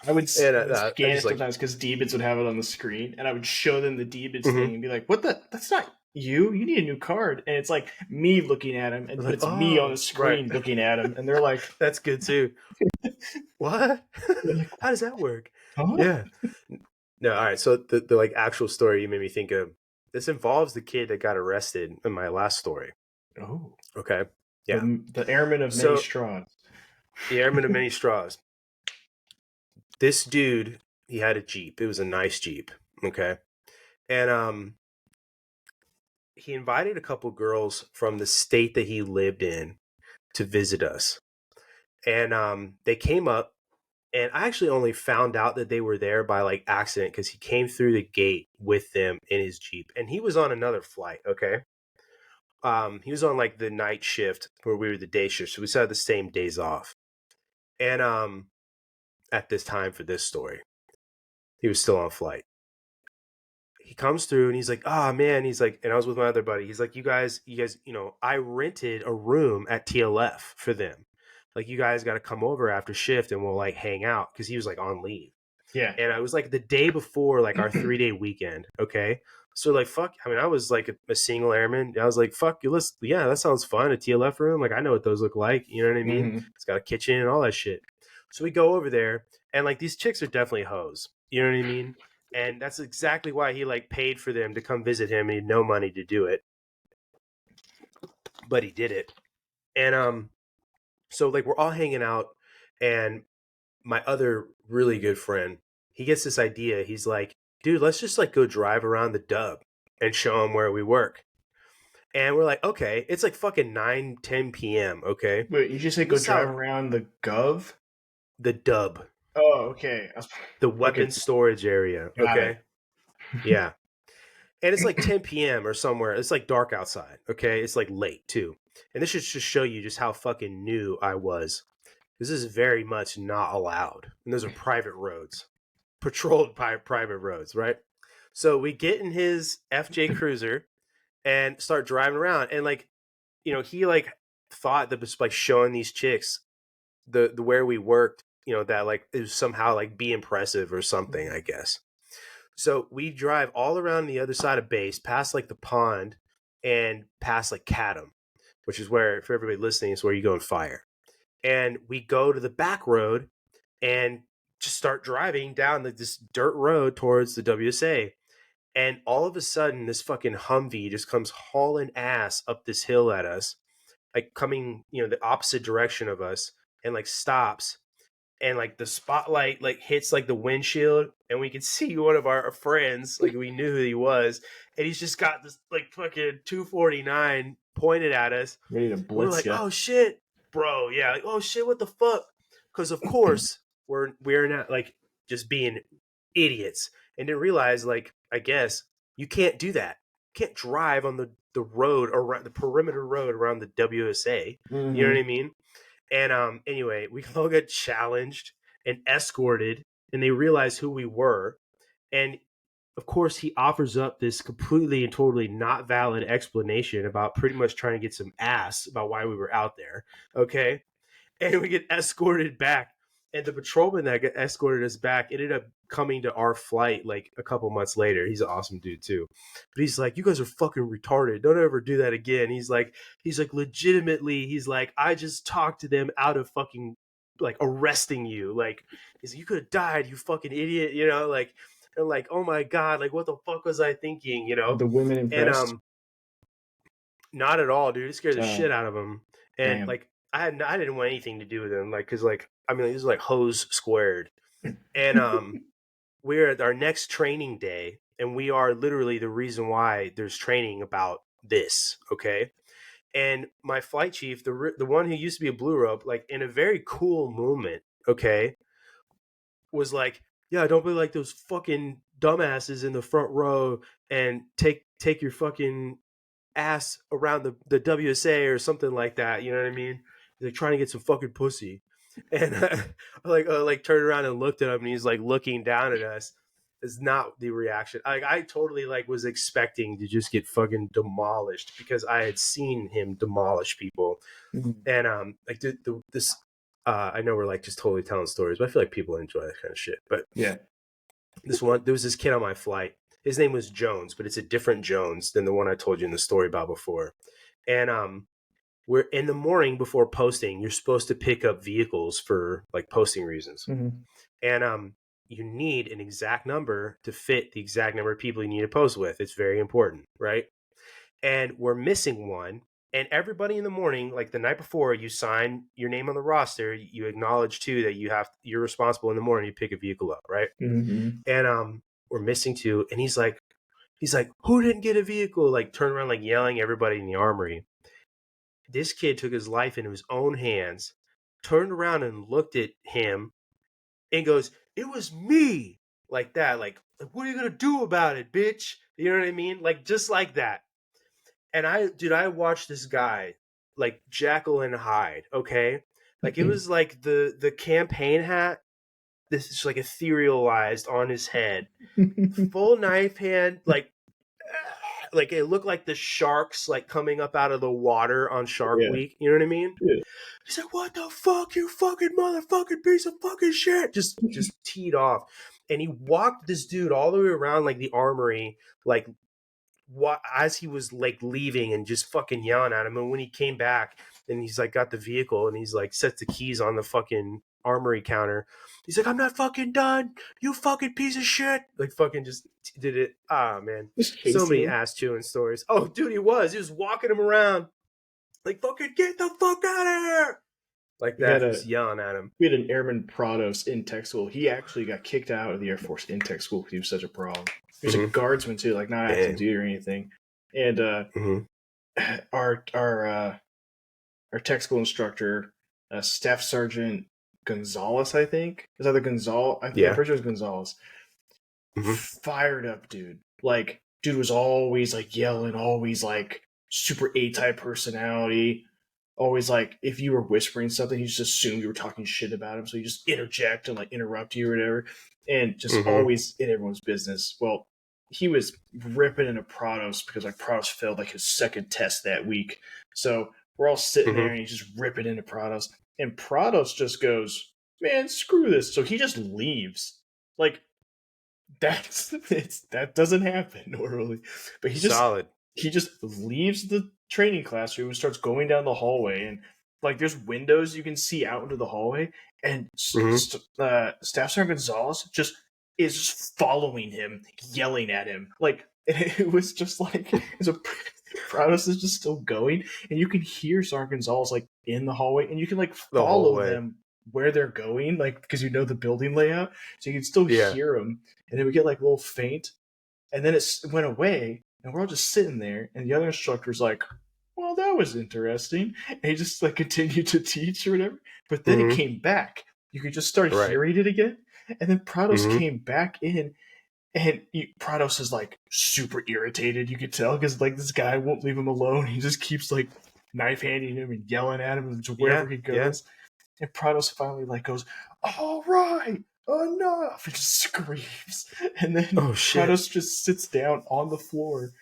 I would scan it like, sometimes because D-Bits would have it on the screen, and I would show them the D-Bits thing and be like, "What the? That's not you. You need a new card." And it's like me looking at him, and it's me on the screen looking at him, and they're like, "That's good too." What? How does that work? Huh? Yeah. No, all right. So the like actual story you made me think of, this involves the kid that got arrested in my last story. Oh. Okay. Yeah. The airman of many straws. The airman of many straws. This dude, he had a Jeep. It was a nice Jeep. Okay. And he invited a couple girls from the state that he lived in to visit us. And they came up, and I actually only found out that they were there by like accident because he came through the gate with them in his Jeep, and he was on another flight. Okay. He was on like the night shift where we were the day shift, so we still had the same days off. And at this time for this story, he was still on flight. He comes through and he's like, "Oh man," he's like, and I was with my other buddy. He's like, you guys, you know, I rented a room at TLF for them. Like, you guys got to come over after shift and we'll like hang out," because he was like on leave. Yeah. And I was like the day before like our 3-day weekend. Okay. So like, fuck, I mean, I was like a single airman. I was like, fuck you, yeah, that sounds fun. A TLF room. Like, I know what those look like. You know what I mean? It's got a kitchen and all that shit. So we go over there, and like these chicks are definitely hoes. You know what I mean? And that's exactly why he like paid for them to come visit him, and he had no money to do it, but he did it. And so like we're all hanging out, and my other really good friend, he gets this idea. He's like, dude, let's just like go drive around the dub and show him where we work. And we're like, okay, it's like fucking 9-10 p.m. Okay, Wait, you just say and this go is how drive around the Gov? the dub, Oh, okay. the Okay, weapons storage area. got it. Okay, yeah, and it's like 10 p.m. or somewhere. It's like dark outside. Okay, it's like late too. And this should just show you just how fucking new I was. This is very much not allowed, and those are private roads, patrolled by private roads, right? So we get in his FJ Cruiser and start driving around, and like, he like thought that was like showing these chicks the where we worked, that like it was somehow like be impressive or something, I guess. So we drive all around the other side of base, past like the pond, and past like Cadam, which is where, for everybody listening, is where you go and fire. And we go to the back road and just start driving down this dirt road towards the WSA. And all of a sudden, this fucking Humvee just comes hauling ass up this hill at us, like coming, the opposite direction of us, and like stops. And like the spotlight like hits like the windshield, and we can see one of our friends, like we knew who he was, and he's just got this like fucking 249 pointed at us. Ready to And we're blitz like, you. oh shit, bro, yeah, like, oh shit, what the fuck? Because of course we're not like just being idiots, and didn't realize, like, I guess you can't do that. You can't drive on the road around the perimeter road around the WSA. You know what I mean? And anyway, we all got challenged and escorted, and they realized who we were. And of course, he offers up this completely and totally not valid explanation about pretty much trying to get some ass about why we were out there. Okay, and we get escorted back. And the patrolman that got escorted us back ended up coming to our flight like a couple months later. He's an awesome dude too. But he's like, you guys are fucking retarded. Don't ever do that again. He's like legitimately, he's like, I just talked to them out of fucking like arresting you. Like, he's like, you could have died, you fucking idiot, like, and like, oh my God, like what the fuck was I thinking, The women And impressed? not at all, dude. It scared the shit out of him. And Damn. like I didn't want anything to do with him, like, because like, I mean, this is like hose squared. And we're at our next training day, and we are literally the reason why there's training about this. Okay, and my flight chief, the one who used to be a blue rope, like in a very cool moment, okay, was like, yeah, don't be like those fucking dumbasses in the front row and take your fucking ass around the WSA or something like that. You know what I mean? He's like trying to get some fucking pussy. And like turned around and looked at him, and he's like looking down at us. Is not the reaction. I totally like was expecting to just get fucking demolished, because I had seen him demolish people. And like this I know we're like just totally telling stories, but I feel like people enjoy that kind of shit. But Yeah. there was this kid on my flight. His name was Jones, but it's a different Jones than the one I told you in the story about before. And we're in the morning before posting. You're supposed to pick up vehicles for like posting reasons, and you need an exact number to fit the exact number of people you need to post with. It's very important, right? And we're missing one. And everybody in the morning, like the night before, you sign your name on the roster. You acknowledge too that you're responsible in the morning. You pick a vehicle up, right? And we're missing two. And he's like, who didn't get a vehicle? Like turn around, like yelling at everybody in the armory. This kid took his life into his own hands, turned around and looked at him, and goes, "It was me," like that. Like, what are you gonna do about it, bitch? You know what I mean? Like, just like that. And I watched this guy like Jekyll and Hyde. Okay, like it was like the campaign hat. This is like etherealized on his head, full knife hand, like it looked like the sharks like coming up out of the water on Shark Yeah. Week. You know what I mean? Yeah. He's like, "What the fuck, you fucking motherfucking piece of fucking shit!" Just teed off, and he walked this dude all the way around like the armory, like what as he was like leaving, and just fucking yelling at him. And when he came back, and he's like got the vehicle, and he's like sets the keys on the fucking armory counter. He's like, I'm not fucking done, you fucking piece of shit. Like fucking just did it. Ah, man, Just so chasing many him. ass chewing stories. Oh, dude, he was walking him around like, fucking get the fuck out of here, like We had that, a just yelling at him. we had an airman Prados in tech school. He actually got kicked out of the Air Force in tech school because he was such a problem. He was a guardsman too, like not active duty or anything. And our our our tech school instructor, Staff Sergeant Gonzalez, I think. Is either Gonzalez? Yeah, I'm pretty sure it's Gonzalez. Fired up, dude. Like, dude was always like yelling, always like super A-type personality. Always like, if you were whispering something, he just assumed you were talking shit about him. So he just interject and like interrupt you or whatever. And just always in everyone's business. Well, he was ripping into Prados because like Prados failed like his second test that week. So we're all sitting there and he's just ripping into Prados. And Prados just goes, man, screw this. So he just leaves. Like, that doesn't happen normally. But he just leaves the training classroom and starts going down the hallway, and like there's windows you can see out into the hallway, and Staff Sergeant Gonzalez just is just following him, yelling at him. Like it was just like Prados is just still going, and you can hear Sergeant Gonzalez like in the hallway, and you can like follow them where they're going, like because you know the building layout, so you can still hear them. And then we get like a little faint, and then it went away, and we're all just sitting there, and the other instructor's like, well, that was interesting. And he just like continued to teach or whatever. But then it came back. You could just start hearing it again. And then Prados came back in, and Prados is like super irritated. You could tell because like this guy won't leave him alone. He just keeps like knife handing him and yelling at him wherever he goes. And Prados finally like goes, all right, enough. He just screams. And then Prados just sits down on the floor.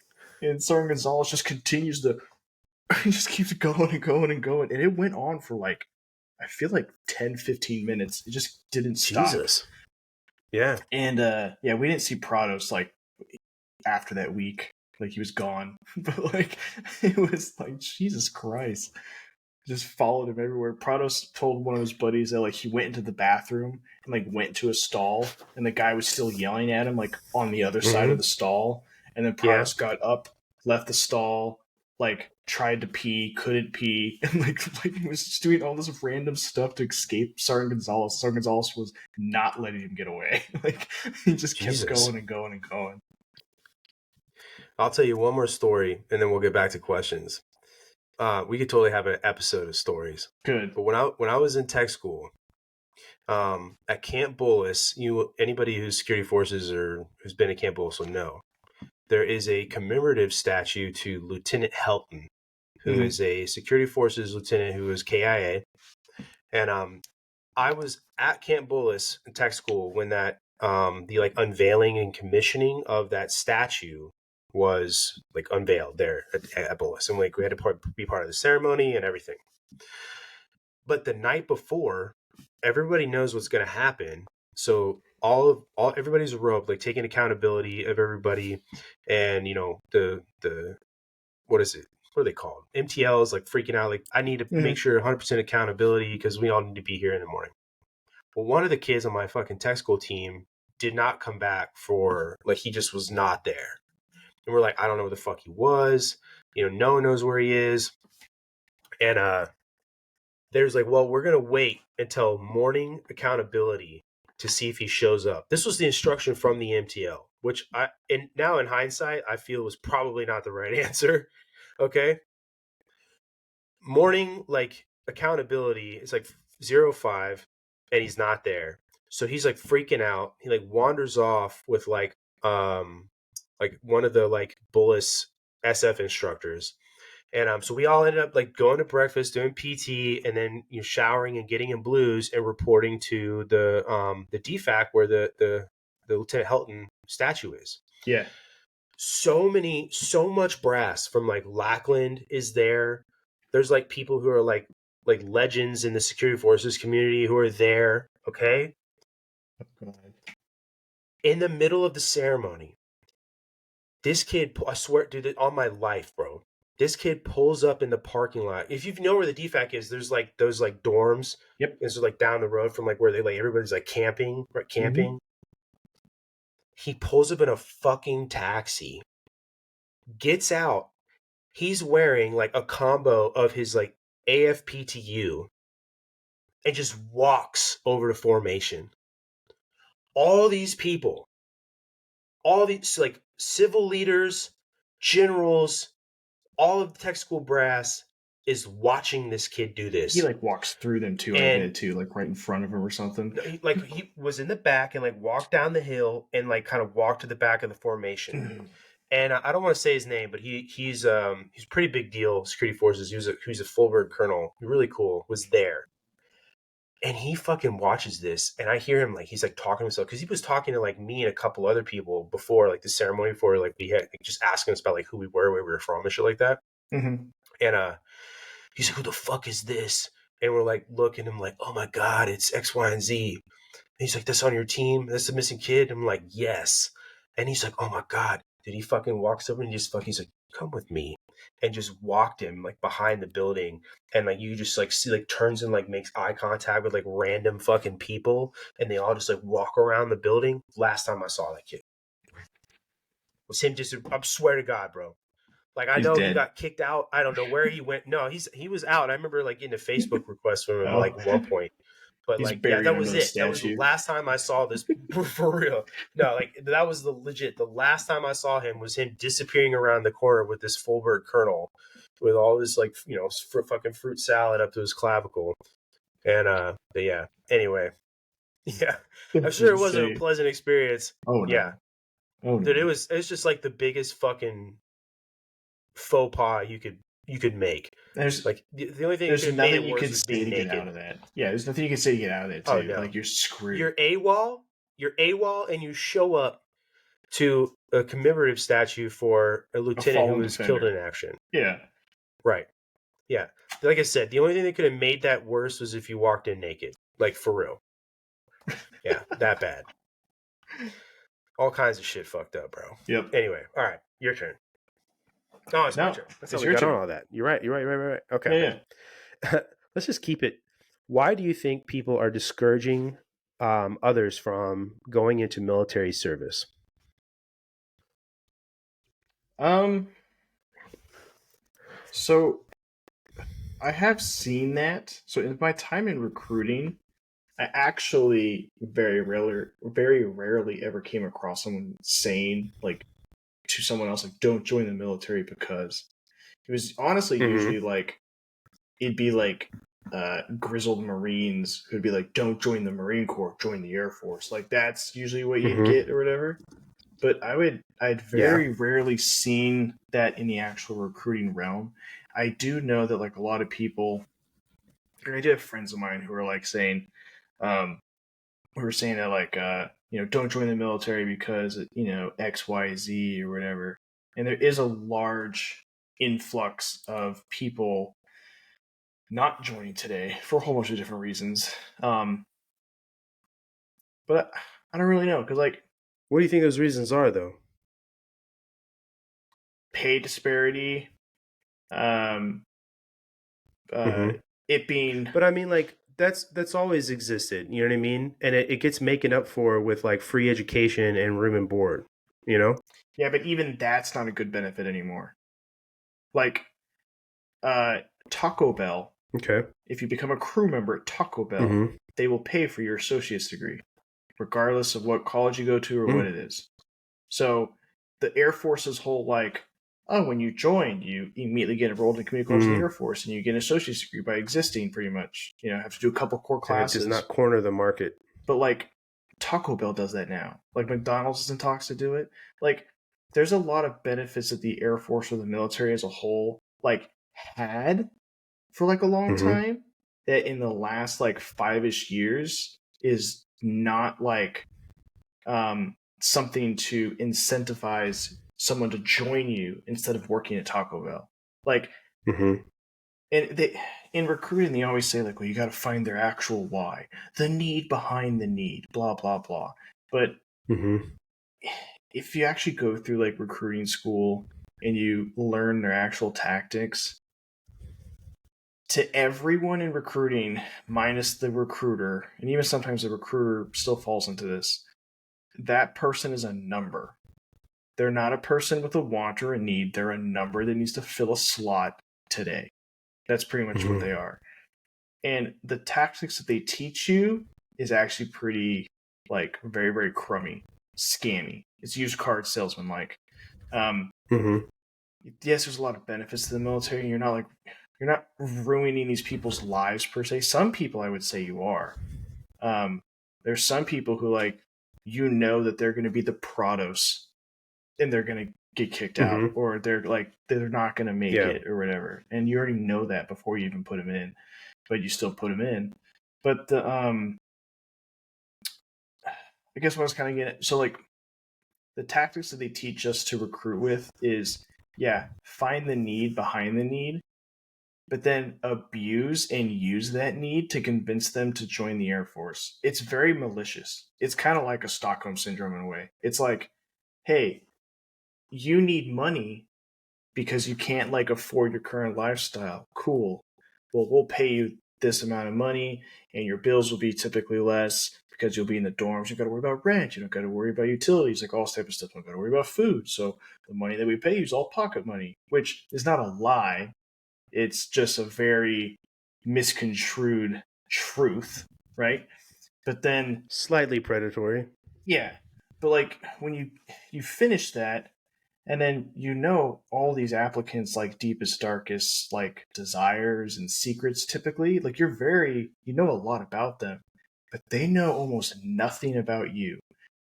And Sergeant Gonzalez just continues to, he just keeps going and going and going. And it went on for like, I feel like 10, 15 minutes. It just didn't stop. Jesus. Yeah. And yeah, we didn't see Prados like after that week. Like he was gone. But like, it was like, Jesus Christ. Just followed him everywhere. Prados told one of his buddies that like he went into the bathroom and like went to a stall, and the guy was still yelling at him like on the other side of the stall. And then Prados got up, left the stall, like tried to pee, couldn't pee, and like he was just doing all this random stuff to escape Sergeant Gonzalez. Sergeant Gonzalez was not letting him get away. Like he just kept going and going and going. I'll tell you one more story, and then we'll get back to questions. We could totally have an episode of stories. Good. But when I was in tech school, at Camp Bullis, anybody who's security forces or who's been at Camp Bullis will know there is a commemorative statue to Lieutenant Helton, who is a security forces lieutenant who was KIA. And I was at Camp Bullis in tech school when that the like unveiling and commissioning of that statue was like unveiled there at Bullis, and like we had to be part of the ceremony and everything. But the night before, everybody knows what's going to happen, so everybody's roped, like taking accountability of everybody, and you know the what is it? What are they called? MTLs, like freaking out, like I need to make sure 100% accountability because we all need to be here in the morning. Well, one of the kids on my fucking tech school team did not come back for like he just was not there. And we're like, I don't know where the fuck he was. You know, no one knows where he is. And there's like, well, we're going to wait until morning accountability to see if he shows up. This was the instruction from the MTL, which now in hindsight, I feel was probably not the right answer. Okay. Morning, like accountability is like 05 and he's not there. So he's like freaking out. He like wanders off with like one of the like Bullis SF instructors. And so we all ended up like going to breakfast, doing PT, and then showering and getting in blues and reporting to the DFAC where the Lieutenant Helton statue is. Yeah. So much brass from like Lackland is there. There's like people who are like legends in the security forces community who are there. Okay. In the middle of the ceremony, this kid, I swear, dude, on my life, bro, This kid pulls up in the parking lot. If you know where the DFAC is, there's like those like dorms. Yep. It's like down the road from like where they like everybody's like camping, right? Camping. Mm-hmm. He pulls up in a fucking taxi, gets out. He's wearing like a combo of his like AFPTU and just walks over to formation. All these people, all these like civil leaders, generals, all of the tech school brass is watching this kid do He this. like walks through them too, I bet too, like right in front of him or something. He was in the back and like walked down the hill and like kind of walked to the back of the formation. And I don't want to say his name, but he's a pretty big deal. Security forces. He was a full bird colonel. Really cool. Was there, and he fucking watches this, and I hear him like he's like talking to himself because he was talking to like me and a couple other people before like the ceremony, before like we had like, just asking us about like who we were, where we were from, and shit like that. Mm-hmm. And he's like, "Who the fuck is this?" And we're like looking, him like, "Oh my god, it's X, Y, and Z." And he's like, "That's on your team? That's the missing kid?" I'm like, "Yes." And he's like, "Oh my god." Did he fucking walks over and he's like, "Come with me," and just walked him like behind the building, and like you just like see like turns and like makes eye contact with like random fucking people, and they all just like walk around the building. Last time I saw that kid was him. Just I swear to God, bro. Like I He's know he dead. got kicked out. I don't know where he went. No, he was out. I remember like getting a Facebook request from him Oh, like one point. But he's like, yeah, buried that under was the it. That was the statue. last time I saw this for real. No, like that was the legit. The last time I saw him was him disappearing around the corner with this Fulbert Colonel, with all this like fucking fruit salad up to his clavicle. And but yeah. Anyway, yeah, I'm That's sure it wasn't a insane. pleasant experience. Oh Yeah, no. Oh dude, no. it's just like the biggest fucking faux pas you could make. There's Like the only thing that there's could have made nothing it you worse could was say being to get out naked. of that. Yeah, there's nothing you can say to get out of there Oh too. no, Like you're screwed. you're AWOL, and you show up to a commemorative statue for a A lieutenant who fallen was killed defender. in action. Yeah. Right. Yeah. Like I said, the only thing that could have made that worse was if you walked in naked. Like for real. Yeah, that bad. All kinds of shit fucked up, bro. Yep. Anyway, all right, your turn. Oh, it's my No, turn. That's how it's we your got on turn. all that. You're right. You're right. Right. Right. Right. Okay. Yeah, yeah. Okay. Let's just keep it. Why do you think people are discouraging others from going into military service? So I have seen that. So in my time in recruiting, I actually very rarely ever came across someone saying like to someone else like, "Don't join the military," because it was honestly Mm-hmm. usually like it'd be like grizzled Marines who'd be like, "Don't join the Marine Corps, join the Air Force." Like that's usually what you'd Mm-hmm. get or whatever. But I'd Yeah. very rarely seen that in the actual recruiting realm. I do know that like a lot of people, I do have friends of mine who are like saying, um, who are saying that like, don't join the military because X, Y, Z or whatever. And there is a large influx of people not joining today for a whole bunch of different reasons. But I don't really know because like What do you think those reasons are, though? pay disparity, um, uh, Mm-hmm. it being But I mean, like that's always existed. You know what I mean? And it gets making up for with like free education and room and board. You know? yeah, but even that's not a good benefit anymore. Like uh, Taco Bell, Okay. if you become a crew member at Taco Bell, Mm-hmm. they will pay for your associate's degree, regardless of what college you go to or what Mm-hmm. it is. So the Air Force's whole like, oh, when you join, you immediately get enrolled in community college in the Mm-hmm. Air Force, and you get an associate's degree by existing. Pretty much, have to do a couple core And it does classes. not corner the market. But like Taco Bell does that now. Like McDonald's is in talks to do it. Like there's a lot of benefits that the Air Force or the military as a whole like had for like a long Mm-hmm. time that in the last like 5-ish years is not like something to incentivize someone to join you instead of working at Taco Bell. Like, Mm-hmm. and they in recruiting they always say like, well, you got to find their actual why, the need behind the need, blah blah blah. But Mm-hmm. if you actually go through like recruiting school and you learn their actual tactics, to everyone in recruiting, minus the recruiter, and even sometimes the recruiter still falls into this, that person is a number. They're not a person with a want or a need. They're a number that needs to fill a slot today. That's pretty much what they are. And the tactics that they teach you is actually pretty, like, very, very crummy, scammy. It's used card salesman like. Yes, there's a lot of benefits to the military. You're not ruining these people's lives per se. Some people, I would say, you are. There's some people who, like, that they're going to be the Prados and they're going to get kicked out, or they're not going to make it or whatever. And you already know that before you even put them in, but you still put them in. But the, I guess what I was kind of getting at, so like the tactics that they teach us to recruit with is, find the need behind the need, but then abuse and use that need to convince them to join the Air Force. It's very malicious. It's kind of like a Stockholm Syndrome in a way. It's like, hey, you need money because you can't like afford your current lifestyle. Cool. Well, we'll pay you this amount of money and your bills will be typically less because you'll be in the dorms. You got to worry about rent. You don't got to worry about utilities, like all this type of stuff. You don't got to worry about food. So the money that we pay you is all pocket money, which is not a lie. It's just a very misconstrued truth, right? But then slightly predatory. Yeah. But like when you finish that, and then all these applicants like deepest, darkest like desires and secrets typically, like you know a lot about them, but they know almost nothing about you.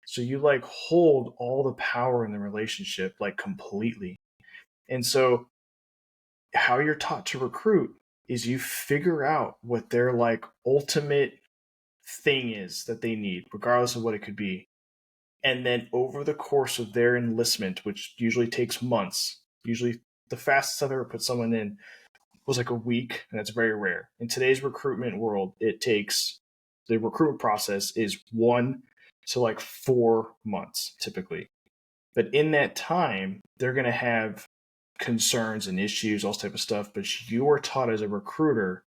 So you like hold all the power in the relationship like completely. And so how you're taught to recruit is you figure out what their like ultimate thing is that they need, regardless of what it could be. And then over the course of their enlistment, which usually takes months, usually the fastest I've ever put someone in was like a week, and that's very rare. In today's recruitment world, the recruitment process is 1 to like 4 months typically. But in that time, they're going to have concerns and issues, all type of stuff. But you are taught as a recruiter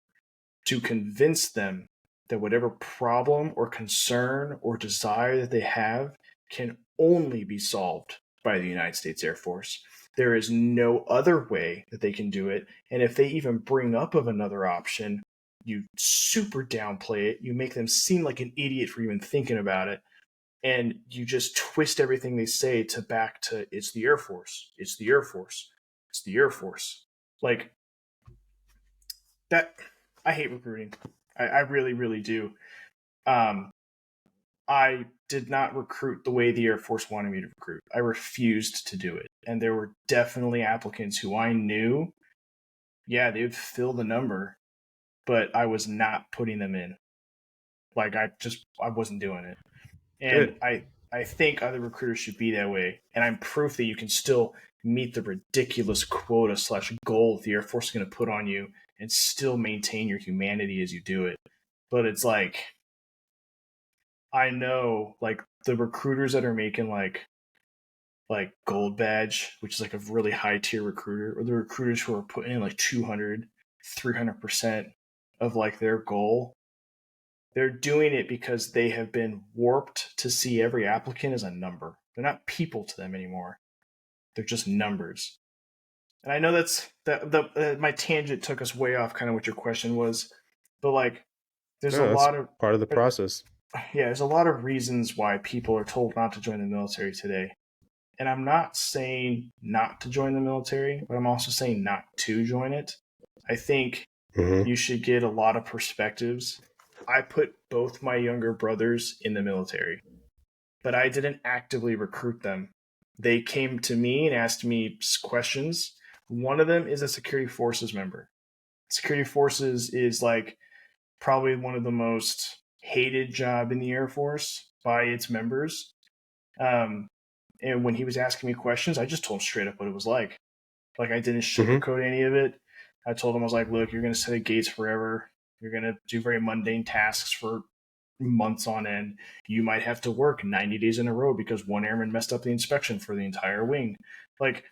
to convince them that whatever problem or concern or desire that they have can only be solved by the United States Air Force. There is no other way that they can do it. And if they even bring up of another option, you super downplay it. You make them seem like an idiot for even thinking about it. And you just twist everything they say to back to, it's the Air Force. It's the Air Force. It's the Air Force. Like that. I hate recruiting. I really, really do. I did not recruit the way the Air Force wanted me to recruit. I refused to do it. And there were definitely applicants who I knew, they would fill the number, but I was not putting them in. Like I wasn't doing it. And Good. I think other recruiters should be that way. And I'm proof that you can still meet the ridiculous quota / goal the Air Force is going to put on you and still maintain your humanity as you do it. But it's like, I know like the recruiters that are making like gold badge, which is like a really high tier recruiter, or the recruiters who are putting in like 200, 300% of like their goal. They're doing it because they have been warped to see every applicant as a number. They're not people to them anymore. They're just numbers. And I know my tangent took us way off kind of what your question was, but like there's a That's lot of part of the process. there's a lot of reasons why people are told not to join the military today. And I'm not saying not to join the military, but I'm also saying not to join it. I think you should get a lot of perspectives. I put both my younger brothers in the military, but I didn't actively recruit them. They came to me and asked me questions. One of them is a security forces member. Security forces is like probably one of the most hated job in the Air Force by its members. And when he was asking me questions, I just told him straight up what it was like. Like I didn't sugarcoat any of it. I told him, I was like, look, you're going to sit at gates forever. You're going to do very mundane tasks for months on end. You might have to work 90 days in a row because one airman messed up the inspection for the entire wing. Like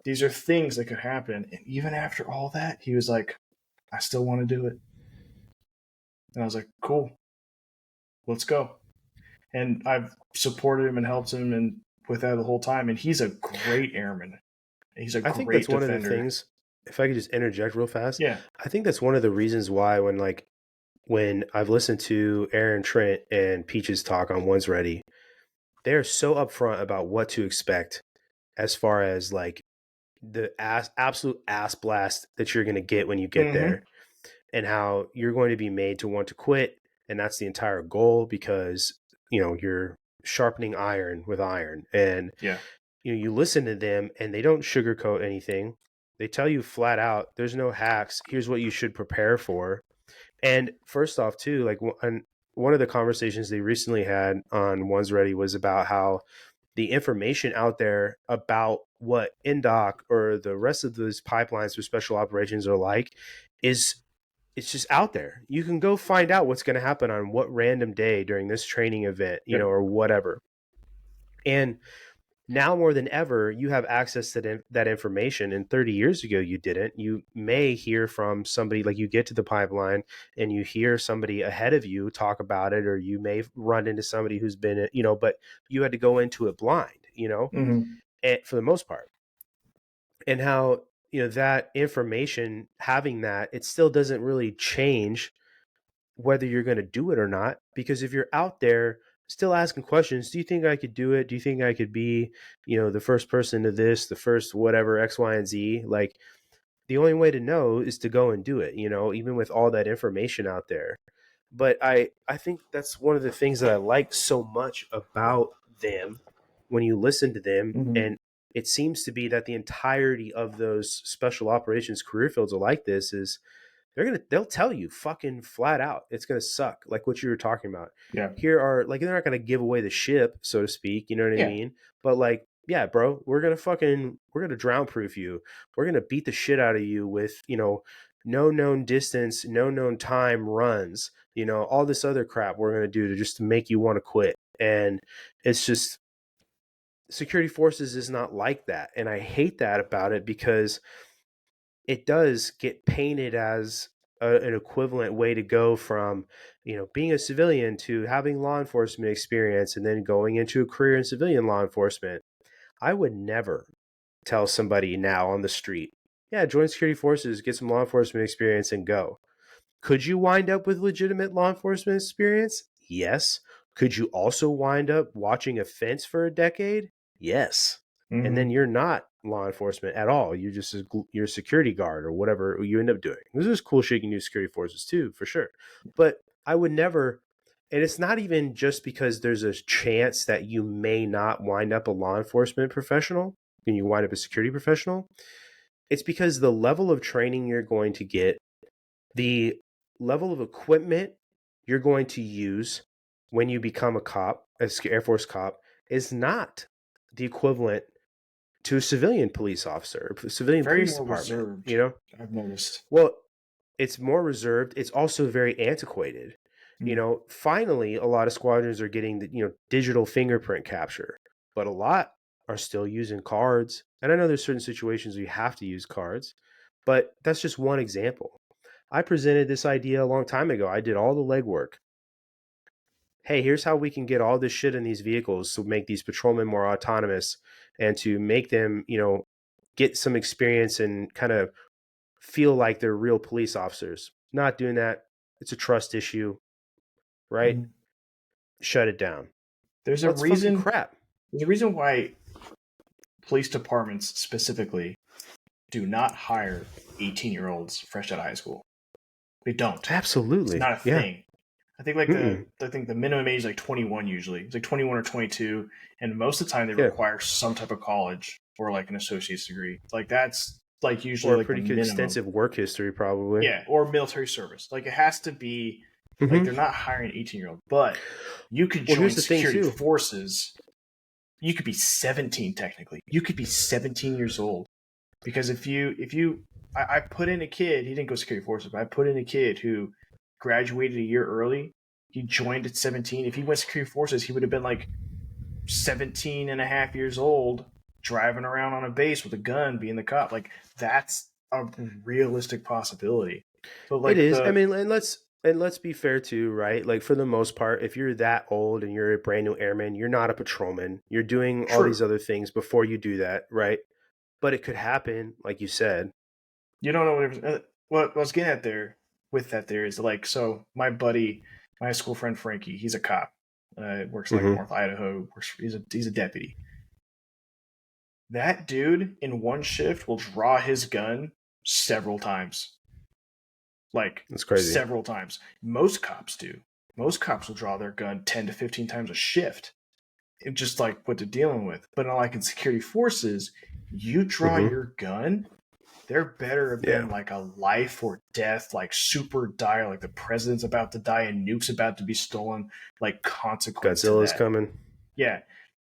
these are things that could happen. And even after all that, he was like, I still want to do it. And I was like, cool, let's go. And I've supported him and helped him and with that the whole time. And he's a great airman. He's a I think great that's one of the defender. things. If I could just interject real fast, Yeah. I think that's one of the reasons why when I've listened to Aaron Trent and Peaches talk on One's Ready, they're so upfront about what to expect as far as like the absolute ass blast that you're going to get when you get there, and how you're going to be made to want to quit, and that's the entire goal, because you're sharpening iron with iron. And Yeah. you listen to them and they don't sugarcoat anything. They tell you flat out, there's no hacks, here's what you should prepare for. And first off too, like one of the conversations they recently had on One's Ready was about how the information out there about what NDOC or the rest of those pipelines for special operations are like is it's just out there. You can go find out what's going to happen on what random day during this training event, Yep. or whatever. And now more than ever, you have access to that information. And 30 years ago, you didn't. You may hear from somebody, like you get to the pipeline and you hear somebody ahead of you talk about it, or you may run into somebody who's been, but you had to go into it blind, and for the most part. And how, that information, having that, it still doesn't really change whether you're going to do it or not. Because if you're out there still asking questions, do you think I could do it? Do you think I could be, the first person to this, the first whatever, X, Y, and Z? Like, the only way to know is to go and do it, even with all that information out there. But I think that's one of the things that I like so much about them when you listen to them. And it seems to be that the entirety of those special operations career fields are like this, is they'll tell you fucking flat out it's gonna suck, like what you were talking about. Yeah. Here are, like, they're not gonna give away the ship, so to speak, you know what I mean? But like, yeah, bro, we're gonna drown proof you. We're gonna beat the shit out of you with, no known distance, no known time runs, all this other crap we're gonna do to just to make you want to quit. And it's just, security forces is not like that. And I hate that about it, because it does get painted as an equivalent way to go from, being a civilian to having law enforcement experience and then going into a career in civilian law enforcement. I would never tell somebody now on the street, yeah, join security forces, get some law enforcement experience and go. Could you wind up with legitimate law enforcement experience? Yes. Could you also wind up watching a fence for a decade? Yes. And then you're not law enforcement at all. You're a security guard or whatever you end up doing. This is cool shit you can do security forces too, for sure. But I would never, and it's not even just because there's a chance that you may not wind up a law enforcement professional and you wind up a security professional. It's because the level of training you're going to get, the level of equipment you're going to use when you become a cop, an Air Force cop, is not the equivalent to a civilian police officer, a civilian Very police more department. reserved, I've noticed. Well, it's more reserved. It's also very antiquated. Mm. Finally, a lot of squadrons are getting the digital fingerprint capture, but a lot are still using cards. And I know there's certain situations where you have to use cards, but that's just one example. I presented this idea a long time ago. I did all the legwork. Hey, here's how we can get all this shit in these vehicles to make these patrolmen more autonomous and to make them, get some experience and kind of feel like they're real police officers. Not doing that. It's a trust issue, right? Mm. Shut it down. There's a Well, it's fucking reason. crap. There's a reason why police departments specifically do not hire 18-year-olds fresh out of high school. They don't. Absolutely. It's not a Yeah. thing. I think the minimum age is like 21 usually. It's like 21 or 22, and most of the time they require some type of college or like an associate's degree. Like that's like usually or like pretty the minimum. extensive work history, probably. Yeah, or military service. Like it has to be like they're not hiring an 18-year-old, but you could join security forces. You could be 17 technically. You could be 17 years old. Because I put in a kid, he didn't go security forces, but I put in a kid who graduated a year early. He joined at 17. If he went security forces, he would have been like 17 and a half years old, driving around on a base with a gun, being the cop. Like that's a realistic possibility. So It like is. I the mean, and let's be fair too, right? Like for the most part, if you're that old and you're a brand new airman, you're not a patrolman. You're doing all these true. other things before you do that, right? But it could happen, like you said. You don't know what I was getting at there with that there is like so my buddy, my high school friend Frankie, he's a cop. Works like Mm-hmm. North Idaho. He's a deputy. That dude in one shift will draw his gun several times. Like That's crazy. several times. Most cops do. Most cops will draw their gun 10 to 15 times a shift. It's just like what they're dealing with. But unlike in security forces, you draw Mm-hmm. your gun, there better have Yeah. been like a life or death, like super dire, like the president's about to die and nukes about to be stolen, like consequence to Godzilla's that. coming. Yeah.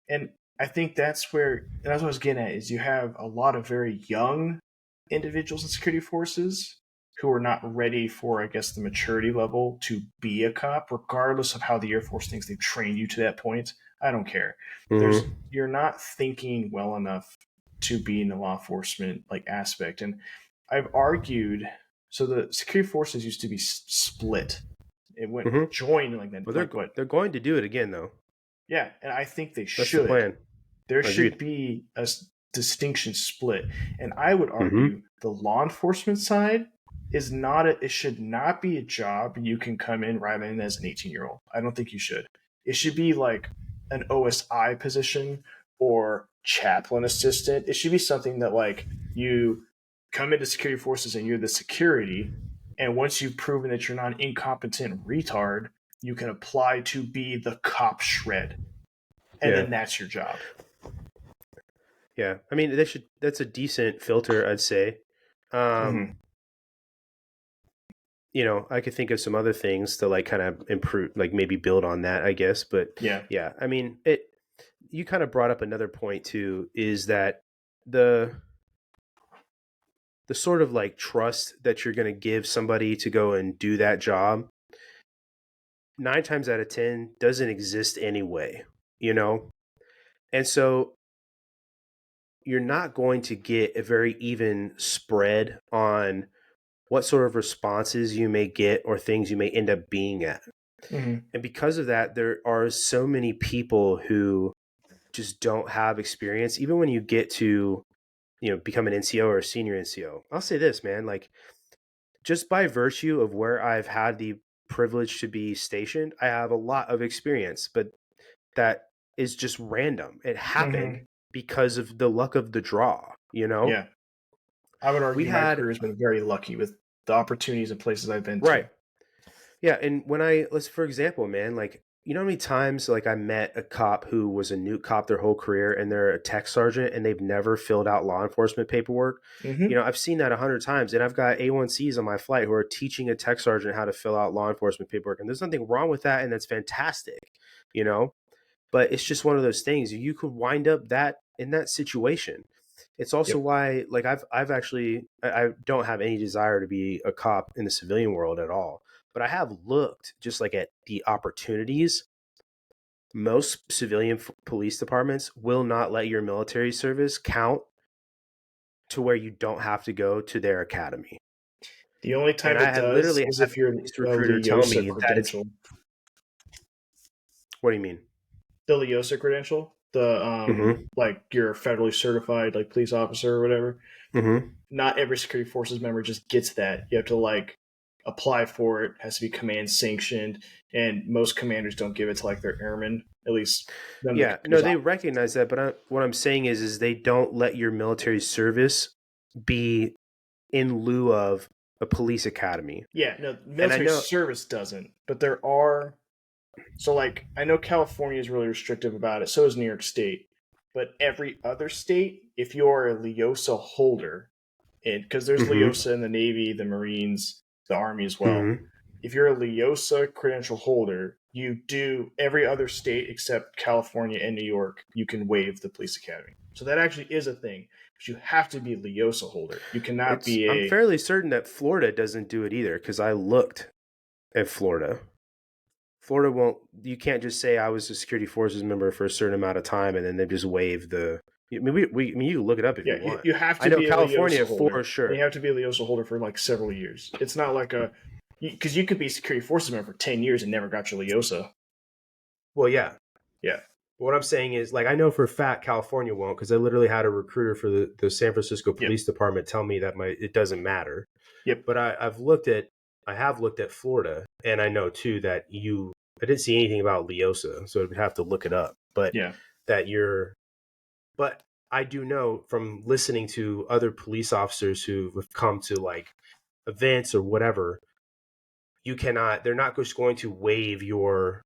And I think that's what I was getting at, is you have a lot of very young individuals in security forces who are not ready for, I guess, the maturity level to be a cop, regardless of how the Air Force thinks they've trained you to that point. I don't care. Mm-hmm. You're not thinking well enough to be in the law enforcement like aspect. And I've argued, so the security forces used to be split. It went Mm-hmm. joined like that, Well, like what? they're going to do it again, though. Yeah, and I think they That's the should. plan. There should Agreed. be a distinction split, and I would Mm-hmm. argue the law enforcement side is not it should not be a job you can come in right in as an 18-year-old. I don't think you should. It should be like an OSI position or chaplain assistant. It should be something that like you come into security forces and you're the security, and once you've proven that you're not an incompetent retard, you can apply to be the cop shred, and Yeah. then that's your job. Yeah. I mean, that's a decent filter, I'd say. Um, Mm-hmm. I could think of some other things to like kind of improve, like maybe build on that, I guess. But Yeah. yeah, I mean, you kind of brought up another point too, is that the the sort of like trust that you're going to give somebody to go and do that job 9 times out of 10 doesn't exist anyway, you know? And so you're not going to get a very even spread on what sort of responses you may get or things you may end up being at. Mm-hmm. And because of that, there are so many people who just don't have experience, even when you get to, become an NCO or a senior NCO. I'll say this, man, like just by virtue of where I've had the privilege to be stationed, I have a lot of experience, but that is just random. It happened Mm-hmm. because of the luck of the draw, you know? Yeah. I would We argue my had, career has been very lucky with the opportunities and places I've been right. to. Yeah, and let's for example, man, like you know how many times like I met a cop who was a new cop their whole career and they're a tech sergeant and they've never filled out law enforcement paperwork. Mm-hmm. I've seen that 100 times, and I've got A1Cs on my flight who are teaching a tech sergeant how to fill out law enforcement paperwork, and there's nothing wrong with that, and that's fantastic, you know. But it's just one of those things you could wind up that in that situation. It's also Yep. why, like, I've actually, I don't have any desire to be a cop in the civilian world at all, but I have looked just like at the opportunities. Most civilian police departments will not let your military service count to where you don't have to go to their academy. The only And time I it had does literally is had if a you're police a recruiter tell Leosa me that it's, credential. what do you mean? The Leosa credential, the Mm-hmm. like you're a federally certified like police officer or whatever. Mm-hmm. Not every security forces member just gets that. You have to like apply for it. It has to be command sanctioned, and most commanders don't give it to like their airmen. At least none of the Yeah, no, commanders. they recognize that, but what I'm saying is they don't let your military service be in lieu of a police academy. Yeah, no, And I military know, service doesn't, but there are. So, like, I know California is really restrictive about it. So is New York State. But every other state, if you're a LEOSA holder, and because there's mm-hmm, LEOSA in the Navy, the Marines, the Army as well. mm-hmm. If you're a LEOSA credential holder, you do every other state except California and New York, you can waive the police academy. So that actually is a thing. But you have to be a LEOSA holder. You cannot be I'm a fairly certain that Florida doesn't do it either because I looked at Florida. Florida won't. You can't just say I was a security forces member for a certain amount of time and then they just waive the I mean, you can look it up if Yeah, you want. you have I to know be a California Leosa for holder, and sure. you have to be a Leosa holder for like several years. It's not like because you could be security forces member for 10 years and never got your Leosa. Well, yeah. Yeah. What I'm saying is, like, I know for a fact California won't, because I literally had a recruiter for the San Francisco Yep. Police Department tell me that it doesn't matter. Yep. But I have looked at Florida, and I know too that I didn't see anything about Leosa, so I'd have to look it up. But Yeah. that you're, but I do know from listening to other police officers who've come to like events or whatever, they're not just going to waive your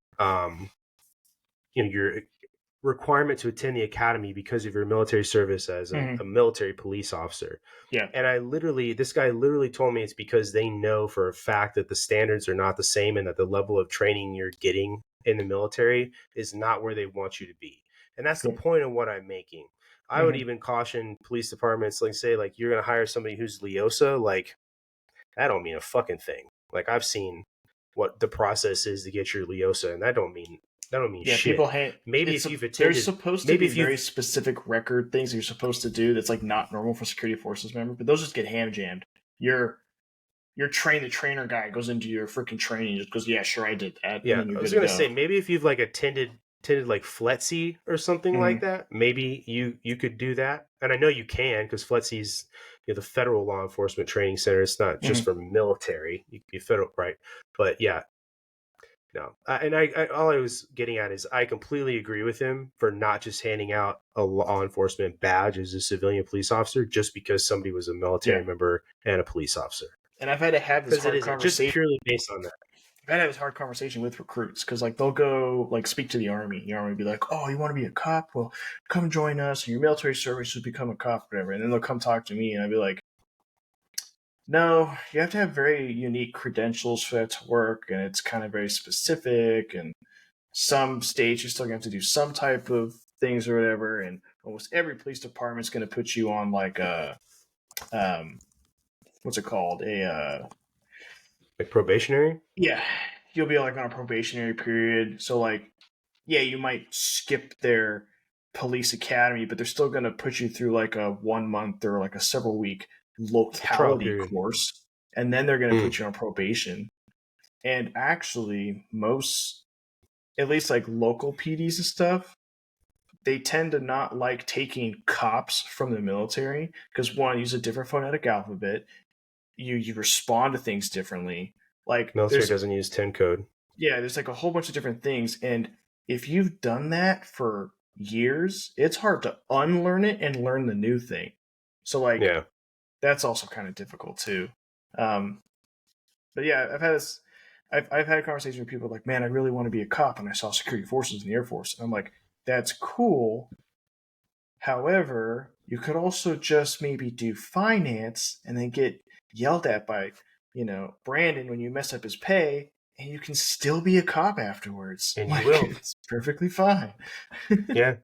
requirement to attend the academy because of your military service as Mm-hmm. a military police officer. Yeah. And this guy literally told me it's because they know for a fact that the standards are not the same and that the level of training you're getting in the military is not where they want you to be. And that's the Yep. point of what I'm making. I would Mm-hmm. even caution police departments, like say, like you're going to hire somebody who's Leosa, like that don't mean a fucking thing. Like I've seen what the process is to get your Leosa, and that don't mean Yeah, shit. people hate Maybe it's if you've there's attended, supposed to maybe be if very you've specific record things you're supposed to do that's like not normal for security forces member, but those just get ham jammed. Your train the trainer guy goes into your freaking training and just goes, yeah, sure, I did that, and Yeah, then you're I good was to gonna go. say maybe if you've like attended like FLETC or something like Mm-hmm. that, maybe you could do that. And I know you can because FLETC's the federal law enforcement training center. It's not just Mm-hmm. for military. You can be federal, right? But yeah, no. All I was getting at is I completely agree with him for not just handing out a law enforcement badge as a civilian police officer just because somebody was a Yeah. military member and a police officer, And I've had to have this because it hard isn't just conversation. purely based on that. I've had to have this hard conversation with recruits because like they'll go like speak to the army. The army will be like, "Oh, you want to be a cop? Well, come join us. Your military service will become a cop, whatever." And then they'll come talk to me, and I'll be like, "No, you have to have very unique credentials for that to work, and it's kind of very specific. And some states you're still going to have to do some type of things or whatever. And almost every police department's going to put you on like a what's it called Like probationary. yeah, you'll be like on a probationary period. So like, yeah, you might skip their police academy, but they're still going to put you through like a 1 month or like a several week A trial locality period. course, and then they're going to Mm. put you on probation. And actually, most, at least like local PDs and stuff, they tend to not like taking cops from the military because one, use a different phonetic alphabet. You respond to things differently. Like Military there's doesn't use 10 code. yeah, there's like a whole bunch of different things, and if you've done that for years, it's hard to unlearn it and learn the new thing. So like Yeah. that's also kind of difficult too. Um, but yeah, I've had this. I've had a conversation with people like, man, I really want to be a cop, and I saw security forces in the Air Force, and I'm like, that's cool. However, you could also just maybe do finance and then get yelled at by, Brandon when you mess up his pay, and you can still be a cop afterwards. And you Like, will. it's perfectly fine. Yeah.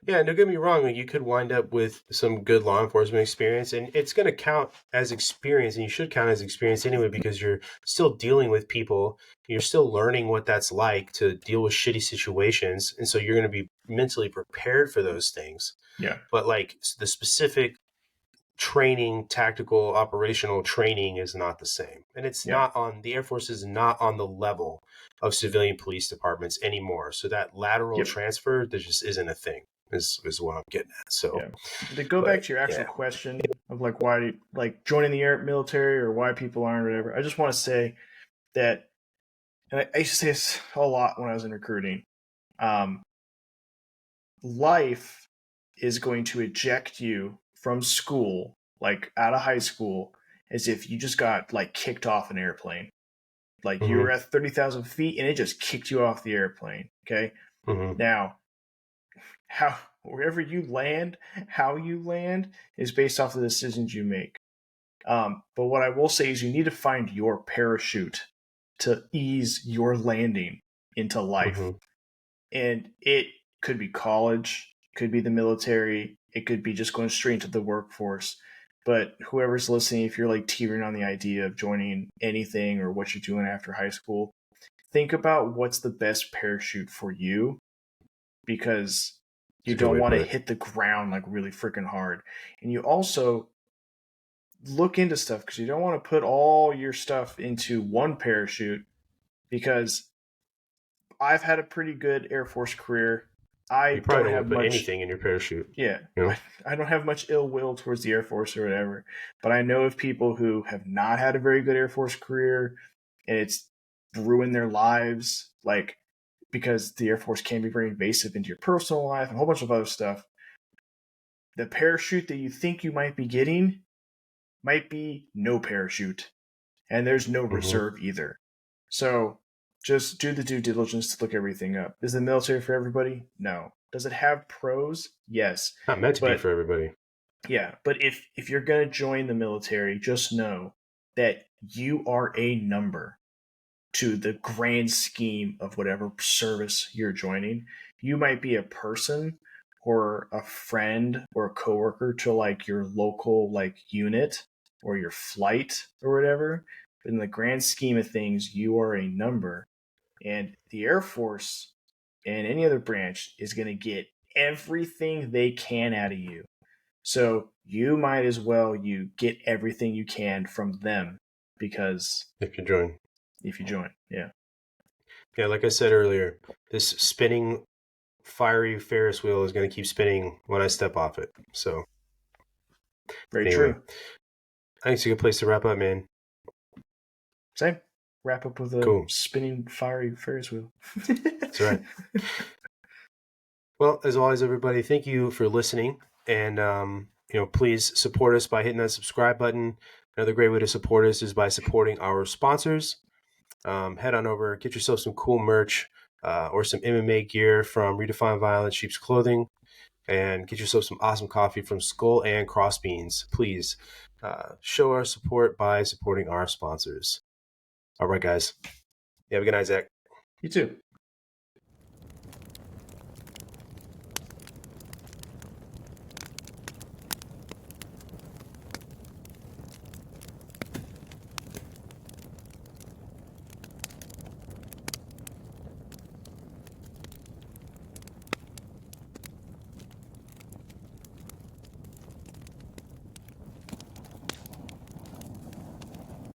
Yeah, don't get me wrong. You could wind up with some good law enforcement experience, and it's going to count as experience, and you should count as experience anyway because you're still dealing with people. You're still learning what that's like to deal with shitty situations, and so you're going to be mentally prepared for those things. Yeah. But like the specific training, tactical, operational training is not the same, and it's Yeah. not on the Air Force is not on the level of civilian police departments anymore. So that lateral Yep. transfer, there just isn't a thing. Is what I'm getting at. So, Yeah. But to go back but to your actual yeah, question of like why, like joining the military or why people aren't or whatever, I just want to say that, and I used to say this a lot when I was in recruiting. Um, Life is going to eject you from school, like out of high school, as if you just got like kicked off an airplane. Like you were mm-hmm, at 30,000 feet and it just kicked you off the airplane. Okay. mm-hmm, Now, wherever you land, how you land is based off the decisions you make. But what I will say is you need to find your parachute to ease your landing into life. mm-hmm. And it could be college, could be the military, it could be just going straight into the workforce. But whoever's listening, if you're like teetering on the idea of joining anything or what you're doing after high school, think about what's the best parachute for you, because You don't want to hit the ground like really freaking hard. And you also look into stuff because you don't want to put all your stuff into one parachute, because I've had a pretty good Air Force career. You probably don't want to put anything in your parachute. Yeah. You know? I don't have much ill will towards the Air Force or whatever, but I know of people who have not had a very good Air Force career, and it's ruined their lives, like, because the Air Force can be very invasive into your personal life and a whole bunch of other stuff. The parachute that you think you might be getting might be no parachute, and there's no reserve either. So just do the due diligence to look everything up. Is the military for everybody? No. Does it have pros? Yes. Not meant to be for everybody. Yeah, but if you're going to join the military, just know that you are a number to the grand scheme of whatever service you're joining. You might be a person or a friend or a coworker to like your local like unit or your flight or whatever. But in the grand scheme of things, you are a number. And the Air Force and any other branch is going to get everything they can out of you. So you might as well you get everything you can from them, because if you join, yeah. Yeah, like I said earlier, this spinning fiery Ferris wheel is going to keep spinning when I step off it. So very true. I think it's a good place to wrap up, man. Same. Wrap up with a spinning fiery Ferris wheel. That's right. Well, as always, everybody, thank you for listening. And, please support us by hitting that subscribe button. Another great way to support us is by supporting our sponsors. Head on over, get yourself some cool merch or some MMA gear from Redefined Violence Sheep's Clothing, and get yourself some awesome coffee from Skull and Crossbeans. Please show our support by supporting our sponsors. All right, guys. You have a good night, Zach. You too.